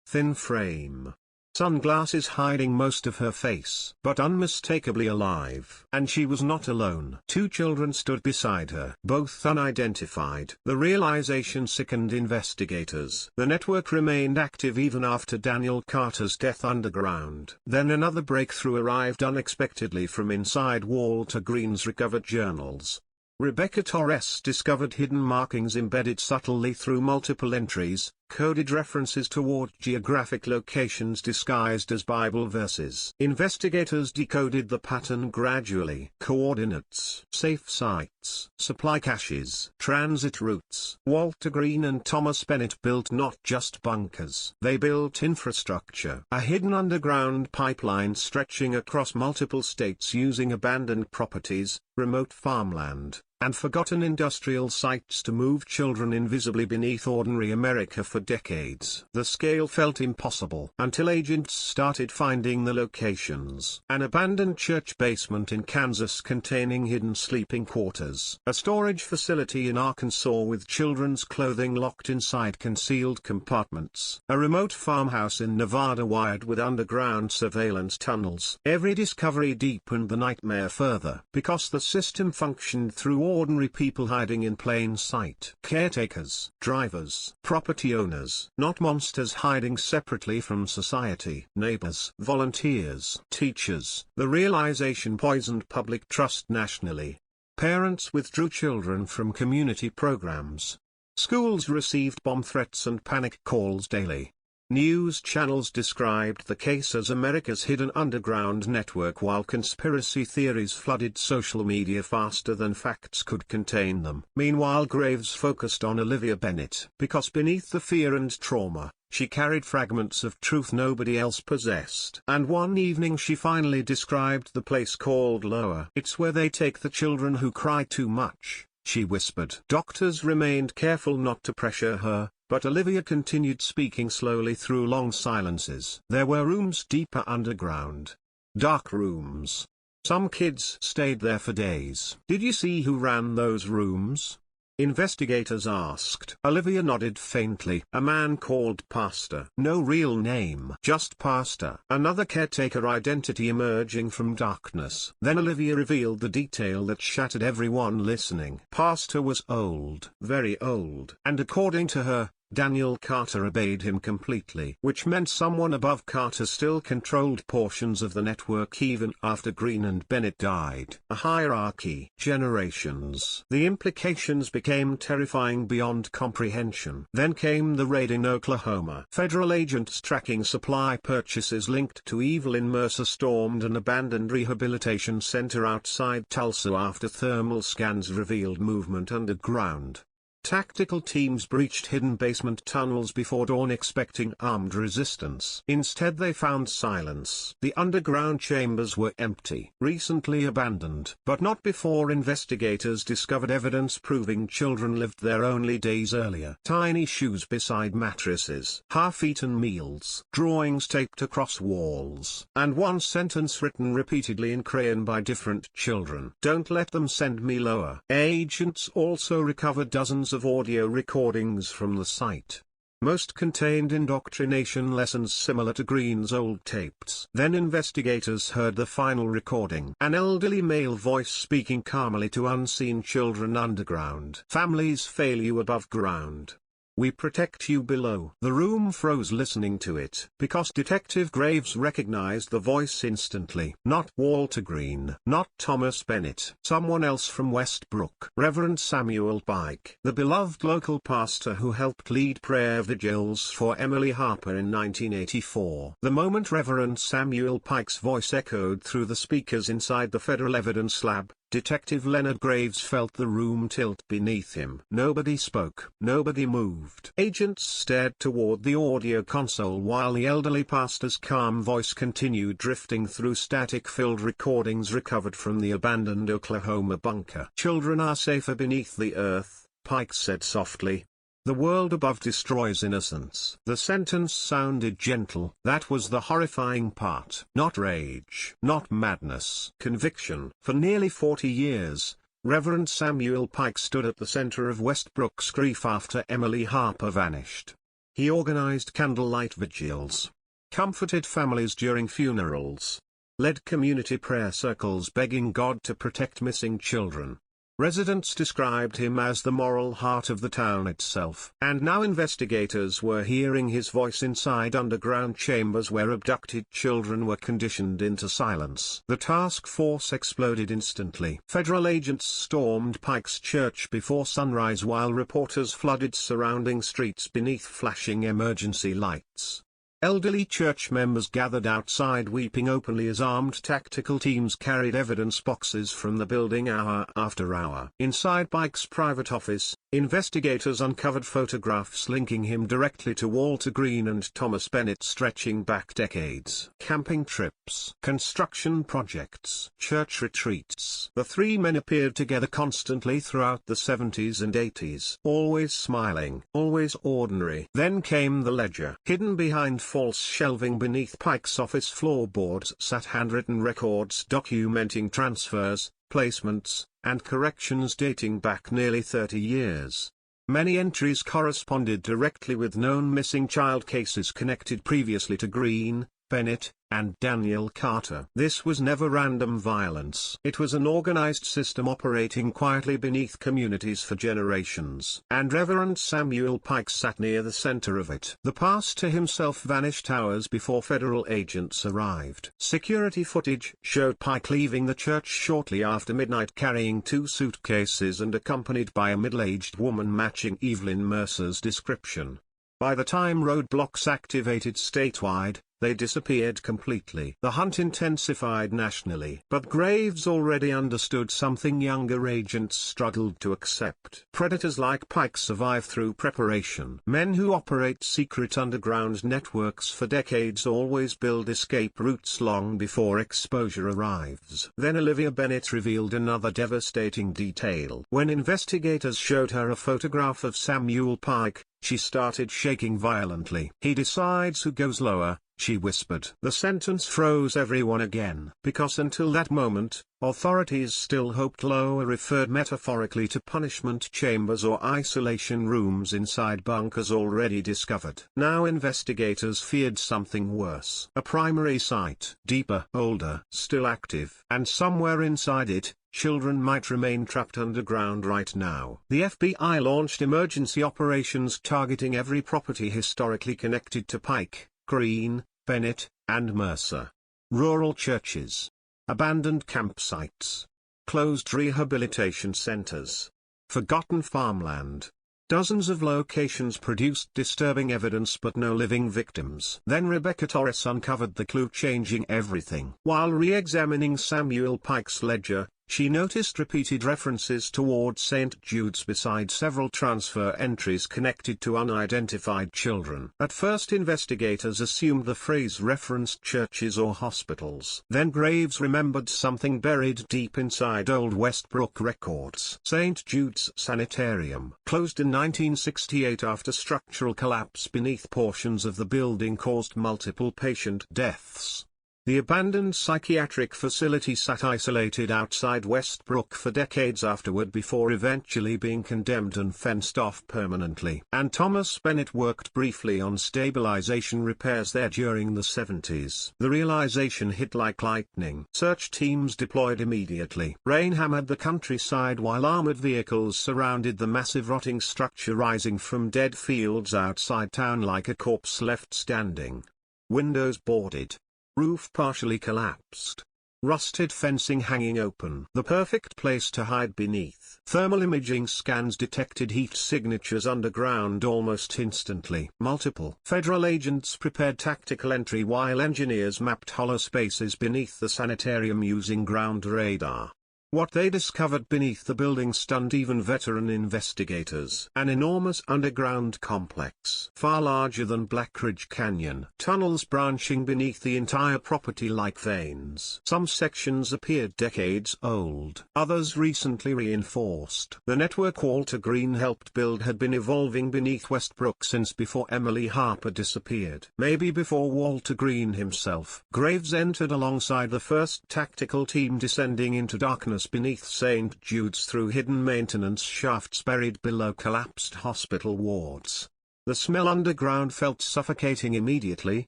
Thin frame. Sunglasses hiding most of her face, but unmistakably alive. And she was not alone. 2 children stood beside her, both unidentified. The realization sickened investigators. The network remained active even after Daniel Carter's death underground. Then another breakthrough arrived unexpectedly from inside Walter Green's recovered journals. Rebecca Torres discovered hidden markings embedded subtly through multiple entries, coded references toward geographic locations disguised as Bible verses. Investigators decoded the pattern gradually. Coordinates, safe sites, supply caches, transit routes. Walter Green and Thomas Bennett built not just bunkers. They built infrastructure. A hidden underground pipeline stretching across multiple states using abandoned properties, remote farmland, and forgotten industrial sites to move children invisibly beneath ordinary America for decades. The scale felt impossible until agents started finding the locations. An abandoned church basement in Kansas containing hidden sleeping quarters. A storage facility in Arkansas with children's clothing locked inside concealed compartments. A remote farmhouse in Nevada wired with underground surveillance tunnels. Every discovery deepened the nightmare further, because the system functioned through ordinary people hiding in plain sight. Caretakers, drivers, property owners, not monsters hiding separately from society. Neighbors, volunteers, teachers. The realization poisoned public trust nationally. Parents withdrew children from community programs. Schools received bomb threats and panic calls daily. News channels described the case as America's hidden underground network, while conspiracy theories flooded social media faster than facts could contain them. Meanwhile, Graves focused on Olivia Bennett, because beneath the fear and trauma, she carried fragments of truth nobody else possessed. And one evening she finally described the place called Lower. It's where they take the children who cry too much, she whispered. Doctors remained careful not to pressure her, but Olivia continued speaking slowly through long silences. There were rooms deeper underground. Dark rooms. Some kids stayed there for days. Did you see who ran those rooms? Investigators asked. Olivia nodded faintly. A man called Pastor. No real name. Just Pastor. Another caretaker identity emerging from darkness. Then Olivia revealed the detail that shattered everyone listening. Pastor was old. Very old. And according to her, Daniel Carter obeyed him completely, which meant someone above Carter still controlled portions of the network even after Green and Bennett died. A hierarchy. Generations. The implications became terrifying beyond comprehension. Then came the raid in Oklahoma. Federal agents tracking supply purchases linked to Evelyn Mercer stormed an abandoned rehabilitation center outside Tulsa after thermal scans revealed movement underground. Tactical teams breached hidden basement tunnels before dawn expecting armed resistance. Instead they found silence. The underground chambers were empty, recently abandoned. But not before investigators discovered evidence proving children lived there only days earlier. Tiny shoes beside mattresses, half-eaten meals, drawings taped across walls, and one sentence written repeatedly in crayon by different children. Don't let them send me lower. Agents also recovered dozens of audio recordings from the site. Most contained indoctrination lessons similar to Green's old tapes. Then investigators heard the final recording. An elderly male voice speaking calmly to unseen children underground. Families fail you above ground. We protect you below. The room froze listening to it, because Detective Graves recognized the voice instantly. Not Walter Green, not Thomas Bennett, someone else from Westbrook. Reverend Samuel Pike, the beloved local pastor who helped lead prayer vigils for Emily Harper in 1984. The moment Reverend Samuel Pike's voice echoed through the speakers inside the Federal Evidence Lab, Detective Leonard Graves felt the room tilt beneath him. Nobody spoke. Nobody moved. Agents stared toward the audio console while the elderly pastor's calm voice continued drifting through static-filled recordings recovered from the abandoned Oklahoma bunker. Children are safer beneath the earth, Pike said softly. The world above destroys innocence. The sentence sounded gentle. That was the horrifying part. Not rage. Not madness. Conviction. For nearly 40 years, Reverend Samuel Pike stood at the center of Westbrook's grief after Emily Harper vanished. He organized candlelight vigils, comforted families during funerals, led community prayer circles begging God to protect missing children. Residents described him as the moral heart of the town itself. And now investigators were hearing his voice inside underground chambers where abducted children were conditioned into silence. The task force exploded instantly. Federal agents stormed Pike's church before sunrise while reporters flooded surrounding streets beneath flashing emergency lights. Elderly church members gathered outside weeping openly as armed tactical teams carried evidence boxes from the building hour after hour. Inside Pike's private office, investigators uncovered photographs linking him directly to Walter Green and Thomas Bennett stretching back decades. Camping trips, construction projects, church retreats. The three men appeared together constantly throughout the 70s and 80s. Always smiling, always ordinary. Then came the ledger. Hidden behind false shelving beneath Pike's office floorboards sat handwritten records documenting transfers, placements, and corrections dating back nearly 30 years. Many entries corresponded directly with known missing child cases connected previously to Green, Bennett, and Daniel Carter. This was never random violence. It was an organized system operating quietly beneath communities for generations. And Reverend Samuel Pike sat near the center of it. The pastor himself vanished hours before federal agents arrived. Security footage showed Pike leaving the church shortly after midnight carrying 2 suitcases and accompanied by a middle-aged woman matching Evelyn Mercer's description. By the time roadblocks activated statewide, they disappeared completely. The hunt intensified nationally, but Graves already understood something younger agents struggled to accept. Predators like Pike survive through preparation. Men who operate secret underground networks for decades always build escape routes long before exposure arrives. Then Olivia Bennett revealed another devastating detail. When investigators showed her a photograph of Samuel Pike, she started shaking violently. "He decides who goes lower," she whispered. The sentence froze everyone again, because until that moment, authorities still hoped lower referred metaphorically to punishment chambers or isolation rooms inside bunkers already discovered. Now investigators feared something worse. A primary site, deeper, older, still active, and somewhere inside it, children might remain trapped underground right now. The FBI launched emergency operations targeting every property historically connected to Pike, Green, Bennett, and Mercer. Rural churches, abandoned campsites, closed rehabilitation centers, forgotten farmland. Dozens of locations produced disturbing evidence but no living victims. Then Rebecca Torres uncovered the clue, changing everything. While re-examining Samuel Pike's ledger, she noticed repeated references toward St. Jude's beside several transfer entries connected to unidentified children. At first investigators assumed the phrase referenced churches or hospitals. Then Graves remembered something buried deep inside old Westbrook records. St. Jude's Sanitarium, closed in 1968 after structural collapse beneath portions of the building caused multiple patient deaths. The abandoned psychiatric facility sat isolated outside Westbrook for decades afterward before eventually being condemned and fenced off permanently. And Thomas Bennett worked briefly on stabilization repairs there during the 70s. The realization hit like lightning. Search teams deployed immediately. Rain hammered the countryside while armored vehicles surrounded the massive rotting structure rising from dead fields outside town like a corpse left standing. Windows boarded. Roof partially collapsed. Rusted fencing hanging open. The perfect place to hide beneath. Thermal imaging scans detected heat signatures underground almost instantly. Multiple federal agents prepared tactical entry while engineers mapped hollow spaces beneath the sanitarium using ground radar. What they discovered beneath the building stunned even veteran investigators. An enormous underground complex, far larger than Black Ridge Canyon. Tunnels branching beneath the entire property like veins. Some sections appeared decades old, others recently reinforced. The network Walter Green helped build had been evolving beneath Westbrook since before Emily Harper disappeared. Maybe before Walter Green himself. Graves entered alongside the first tactical team descending into darkness beneath St. Jude's through hidden maintenance shafts buried below collapsed hospital wards. The smell underground felt suffocating immediately: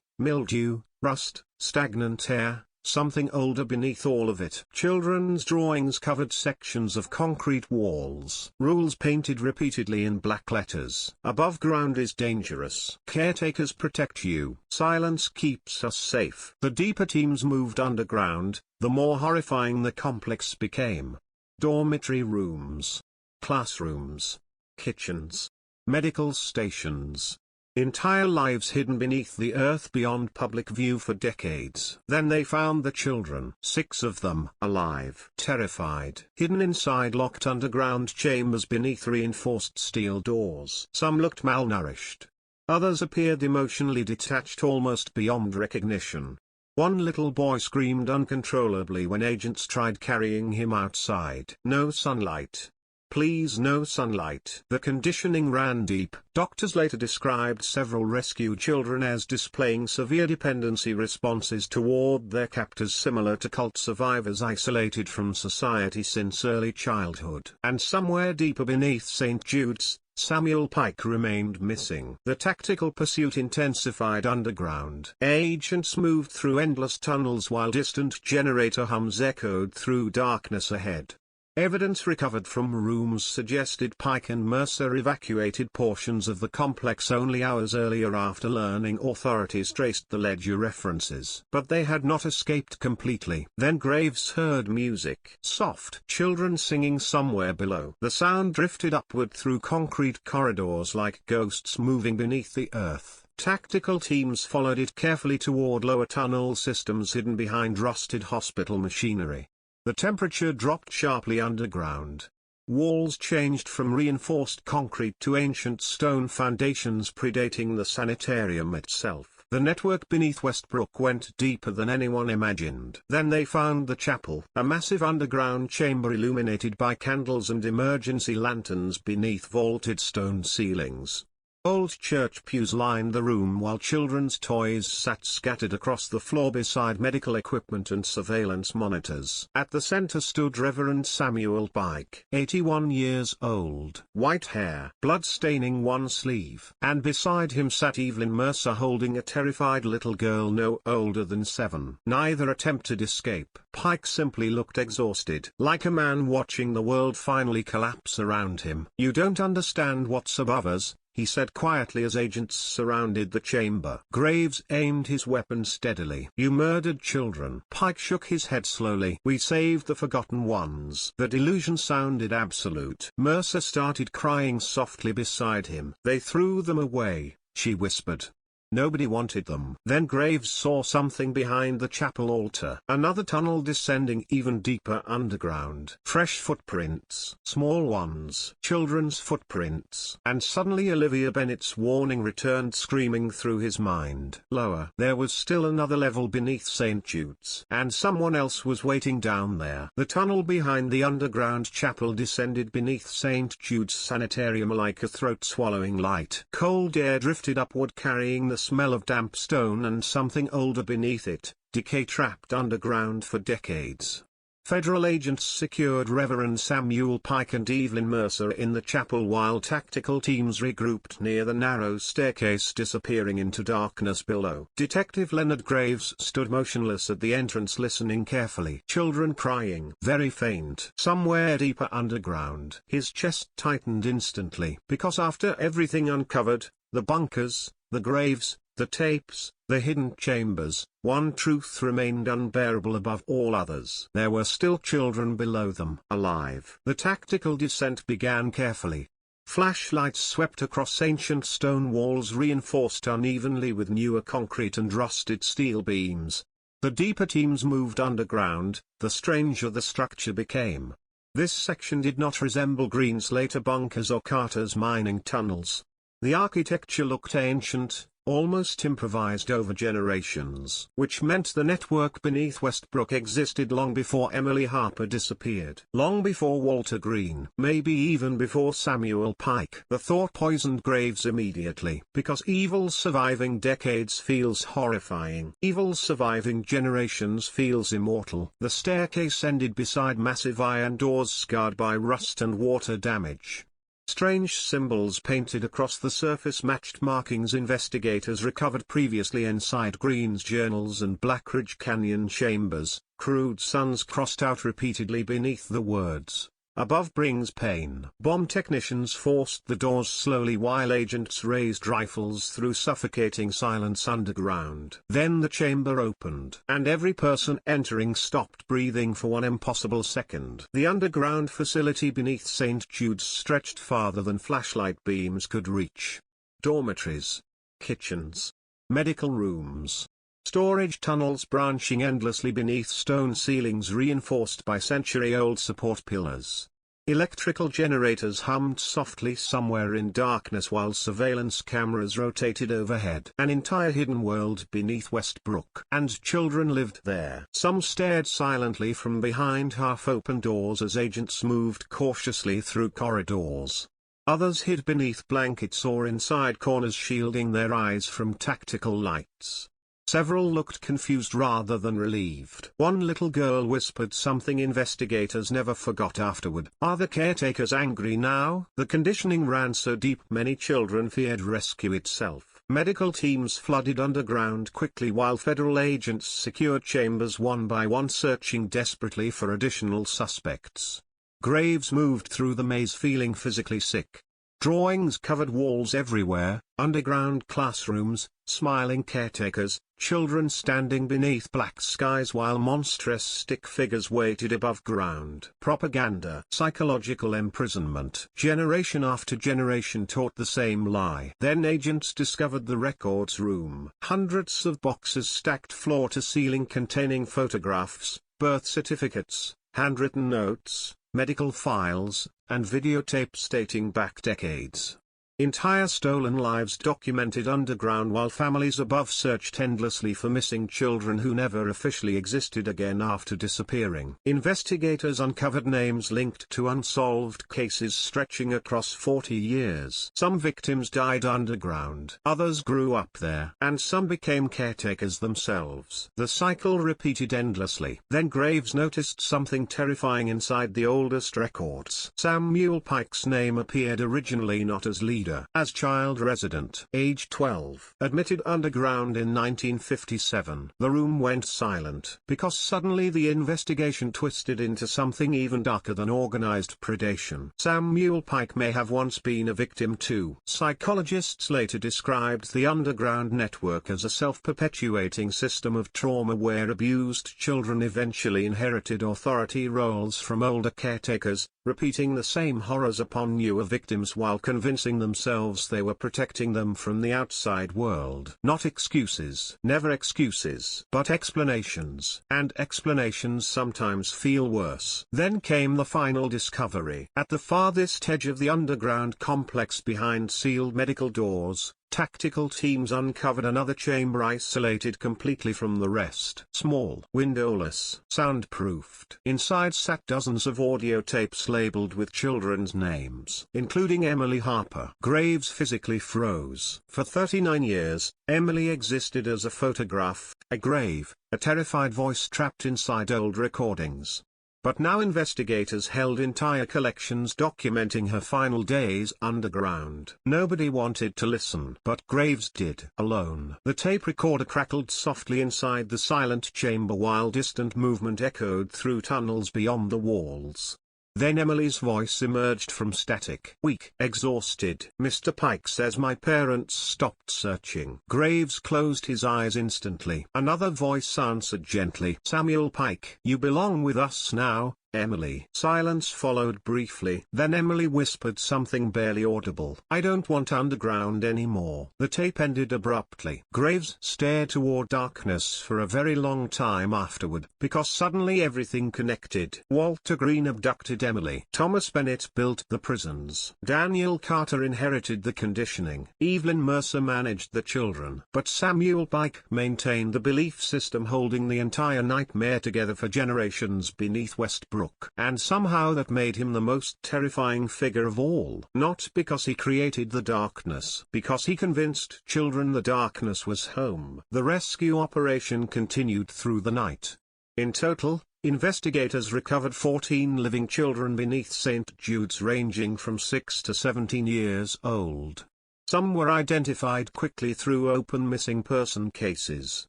mildew, rust, stagnant air, something older beneath all of it. Children's drawings covered sections of concrete walls. Rules painted repeatedly in black letters. Above ground is dangerous. Caretakers protect you. Silence keeps us safe. The deeper teams moved underground, the more horrifying the complex became. Dormitory rooms, classrooms, kitchens, medical stations. Entire lives hidden beneath the earth beyond public view for decades. Then they found the children. 6 of them, alive. Terrified. Hidden inside locked underground chambers beneath reinforced steel doors. Some looked malnourished. Others appeared emotionally detached almost beyond recognition. One little boy screamed uncontrollably when agents tried carrying him outside. No sunlight. Please, no sunlight. The conditioning ran deep. Doctors later described several rescued children as displaying severe dependency responses toward their captors similar to cult survivors isolated from society since early childhood. And somewhere deeper beneath St. Jude's, Samuel Pike remained missing. The tactical pursuit intensified underground. Agents moved through endless tunnels while distant generator hums echoed through darkness ahead. Evidence recovered from rooms suggested Pike and Mercer evacuated portions of the complex only hours earlier after learning authorities traced the ledger references. But they had not escaped completely. Then Graves heard music. Soft children singing somewhere below. The sound drifted upward through concrete corridors like ghosts moving beneath the earth. Tactical teams followed it carefully toward lower tunnel systems hidden behind rusted hospital machinery. The temperature dropped sharply underground. Walls changed from reinforced concrete to ancient stone foundations predating the sanitarium itself. The network beneath Westbrook went deeper than anyone imagined. Then they found the chapel, a massive underground chamber illuminated by candles and emergency lanterns beneath vaulted stone ceilings. Old church pews lined the room while children's toys sat scattered across the floor beside medical equipment and surveillance monitors. At the center stood Reverend Samuel Pike, 81 years old, white hair, blood staining one sleeve, and beside him sat Evelyn Mercer holding a terrified little girl no older than 7. Neither attempted escape. Pike simply looked exhausted, like a man watching the world finally collapse around him. "You don't understand what's above us," he said quietly as agents surrounded the chamber. Graves aimed his weapon steadily. "You murdered children." Pike shook his head slowly. "We saved the forgotten ones." The delusion sounded absolute. Mercer started crying softly beside him. "They threw them away," she whispered. "Nobody wanted them." Then Graves saw something behind the chapel altar. Another tunnel descending even deeper underground. Fresh footprints. Small ones. Children's footprints. And suddenly Olivia Bennett's warning returned screaming through his mind. Lower. There was still another level beneath St. Jude's. And someone else was waiting down there. The tunnel behind the underground chapel descended beneath St. Jude's sanitarium like a throat-swallowing light. Cold air drifted upward carrying the smell of damp stone and something older beneath it, decay trapped underground for decades. Federal agents secured Reverend Samuel Pike and Evelyn Mercer in the chapel while tactical teams regrouped near the narrow staircase disappearing into darkness below. Detective Leonard Graves stood motionless at the entrance listening carefully. Children crying, very faint. Somewhere deeper underground. His chest tightened instantly because after everything uncovered, the bunkers, the graves, the tapes, the hidden chambers, one truth remained unbearable above all others. There were still children below them, alive. The tactical descent began carefully. Flashlights swept across ancient stone walls reinforced unevenly with newer concrete and rusted steel beams. The deeper teams moved underground, the stranger the structure became. This section did not resemble Greenslater bunkers or Carter's mining tunnels. The architecture looked ancient, almost improvised over generations. Which meant the network beneath Westbrook existed long before Emily Harper disappeared. Long before Walter Green. Maybe even before Samuel Pike. The thought poisoned Graves immediately. Because evil surviving decades feels horrifying. Evil surviving generations feels immortal. The staircase ended beside massive iron doors scarred by rust and water damage. Strange symbols painted across the surface matched markings investigators recovered previously inside Green's journals and Blackridge Canyon chambers. Crude suns crossed out repeatedly beneath the words, "Above brings pain." Bomb technicians forced the doors slowly while agents raised rifles through suffocating silence underground. Then the chamber opened, and every person entering stopped breathing for one impossible second. The underground facility beneath St. Jude's stretched farther than flashlight beams could reach. Dormitories, kitchens, medical rooms, storage tunnels branching endlessly beneath stone ceilings reinforced by century-old support pillars. Electrical generators hummed softly somewhere in darkness while surveillance cameras rotated overhead. An entire hidden world beneath Westbrook. And children lived there. Some stared silently from behind half-open doors as agents moved cautiously through corridors. Others hid beneath blankets or inside corners shielding their eyes from tactical lights. Several looked confused rather than relieved. One little girl whispered something investigators never forgot afterward. "Are the caretakers angry now?" The conditioning ran so deep many children feared rescue itself. Medical teams flooded underground quickly while federal agents secured chambers one by one searching desperately for additional suspects. Graves moved through the maze feeling physically sick. Drawings covered walls everywhere, underground classrooms, smiling caretakers, children standing beneath black skies while monstrous stick figures waited above ground. Propaganda. Psychological imprisonment. Generation after generation taught the same lie. Then agents discovered the records room. Hundreds of boxes stacked floor to ceiling containing photographs, birth certificates, handwritten notes, medical files, and videotapes dating back decades. Entire stolen lives documented underground while families above searched endlessly for missing children who never officially existed again after disappearing. Investigators uncovered names linked to unsolved cases stretching across 40 years. Some victims died underground, others grew up there, and some became caretakers themselves. The cycle repeated endlessly. Then Graves noticed something terrifying inside the oldest records. Samuel Pike's name appeared originally not as leader, as child resident, age 12, admitted underground in 1957. The room went silent because suddenly the investigation twisted into something even darker than organized predation. Samuel Pike may have once been a victim too. Psychologists later described the underground network as a self-perpetuating system of trauma where abused children eventually inherited authority roles from older caretakers, repeating the same horrors upon newer victims while convincing themselves they were protecting them from the outside world. Not excuses. Never excuses. But explanations. And explanations sometimes feel worse. Then came the final discovery. At the farthest edge of the underground complex behind sealed medical doors, tactical teams uncovered another chamber isolated completely from the rest. Small, windowless, soundproofed. Inside sat dozens of audio tapes labeled with children's names, including Emily Harper. Graves physically froze. For 39 years, Emily existed as a photograph, a grave, a terrified voice trapped inside old recordings. But now investigators held entire collections documenting her final days underground. Nobody wanted to listen, but Graves did, alone. The tape recorder crackled softly inside the silent chamber while distant movement echoed through tunnels beyond the walls. Then Emily's voice emerged from static. Weak, exhausted. Mr. Pike says my parents stopped searching. Graves closed his eyes instantly. Another voice answered gently. Samuel Pike. You belong with us now, Emily. Silence followed briefly. Then Emily whispered something barely audible. I don't want underground anymore. The tape ended abruptly. Graves stared toward darkness for a very long time afterward, because suddenly everything connected. Walter Green abducted Emily. Thomas Bennett built the prisons. Daniel Carter inherited the conditioning. Evelyn Mercer managed the children. But Samuel Pike maintained the belief system holding the entire nightmare together for generations beneath Westbrook. And somehow that made him the most terrifying figure of all. Not because he created the darkness, because he convinced children the darkness was home. The rescue operation continued through the night. In total, investigators recovered 14 living children beneath St. Jude's ranging from 6 to 17 years old. Some were identified quickly through open missing person cases.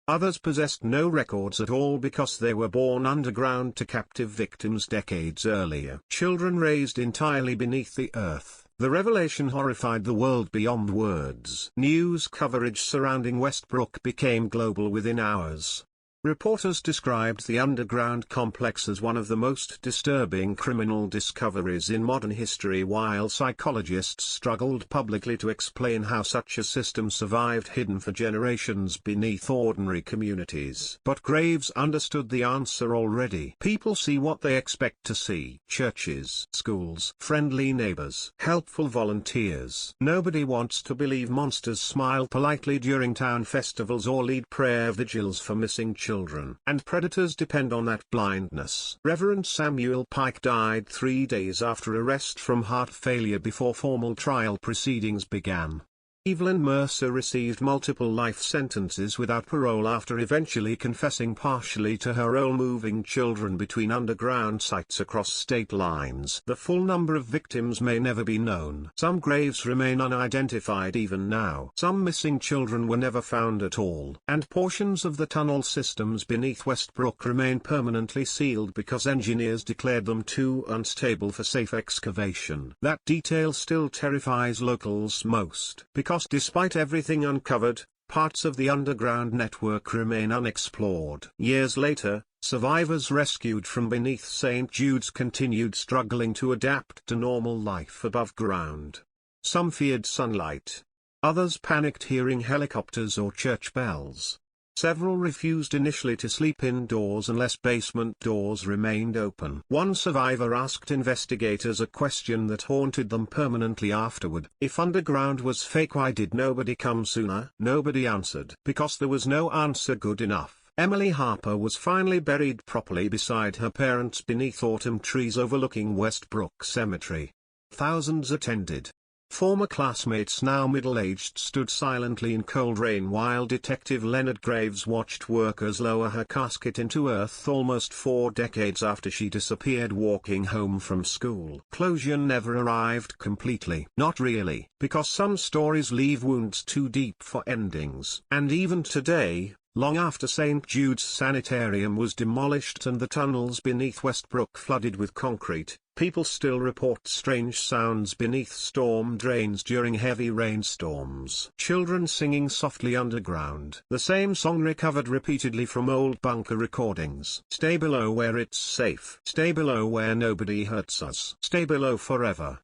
Others possessed no records at all because they were born underground to captive victims decades earlier. Children raised entirely beneath the earth. The revelation horrified the world beyond words. News coverage surrounding Westbrook became global within hours. Reporters described the underground complex as one of the most disturbing criminal discoveries in modern history, while psychologists struggled publicly to explain how such a system survived hidden for generations beneath ordinary communities. But Graves understood the answer already. People see what they expect to see. Churches, schools, friendly neighbors, helpful volunteers. Nobody wants to believe monsters smile politely during town festivals or lead prayer vigils for missing children. And predators depend on that blindness. Reverend Samuel Pike died 3 days after arrest from heart failure before formal trial proceedings began. Evelyn Mercer received multiple life sentences without parole after eventually confessing partially to her role moving children between underground sites across state lines. The full number of victims may never be known. Some graves remain unidentified even now. Some missing children were never found at all. And portions of the tunnel systems beneath Westbrook remain permanently sealed because engineers declared them too unstable for safe excavation. That detail still terrifies locals most, because despite everything uncovered, parts of the underground network remain unexplored. Years later, survivors rescued from beneath St. Jude's continued struggling to adapt to normal life above ground. Some feared sunlight. Others panicked hearing helicopters or church bells. Several refused initially to sleep indoors unless basement doors remained open. One survivor asked investigators a question that haunted them permanently afterward. If underground was fake, why did nobody come sooner? Nobody answered. Because there was no answer good enough. Emily Harper was finally buried properly beside her parents beneath autumn trees overlooking Westbrook Cemetery. Thousands attended. Former classmates, now middle-aged, stood silently in cold rain while Detective Leonard Graves watched workers lower her casket into earth almost 4 decades after she disappeared walking home from school. Closure never arrived completely. Not really, because some stories leave wounds too deep for endings. And even today, long after St. Jude's Sanitarium was demolished and the tunnels beneath Westbrook flooded with concrete, people still report strange sounds beneath storm drains during heavy rainstorms. Children singing softly underground. The same song recovered repeatedly from old bunker recordings. Stay below where it's safe. Stay below where nobody hurts us. Stay below forever.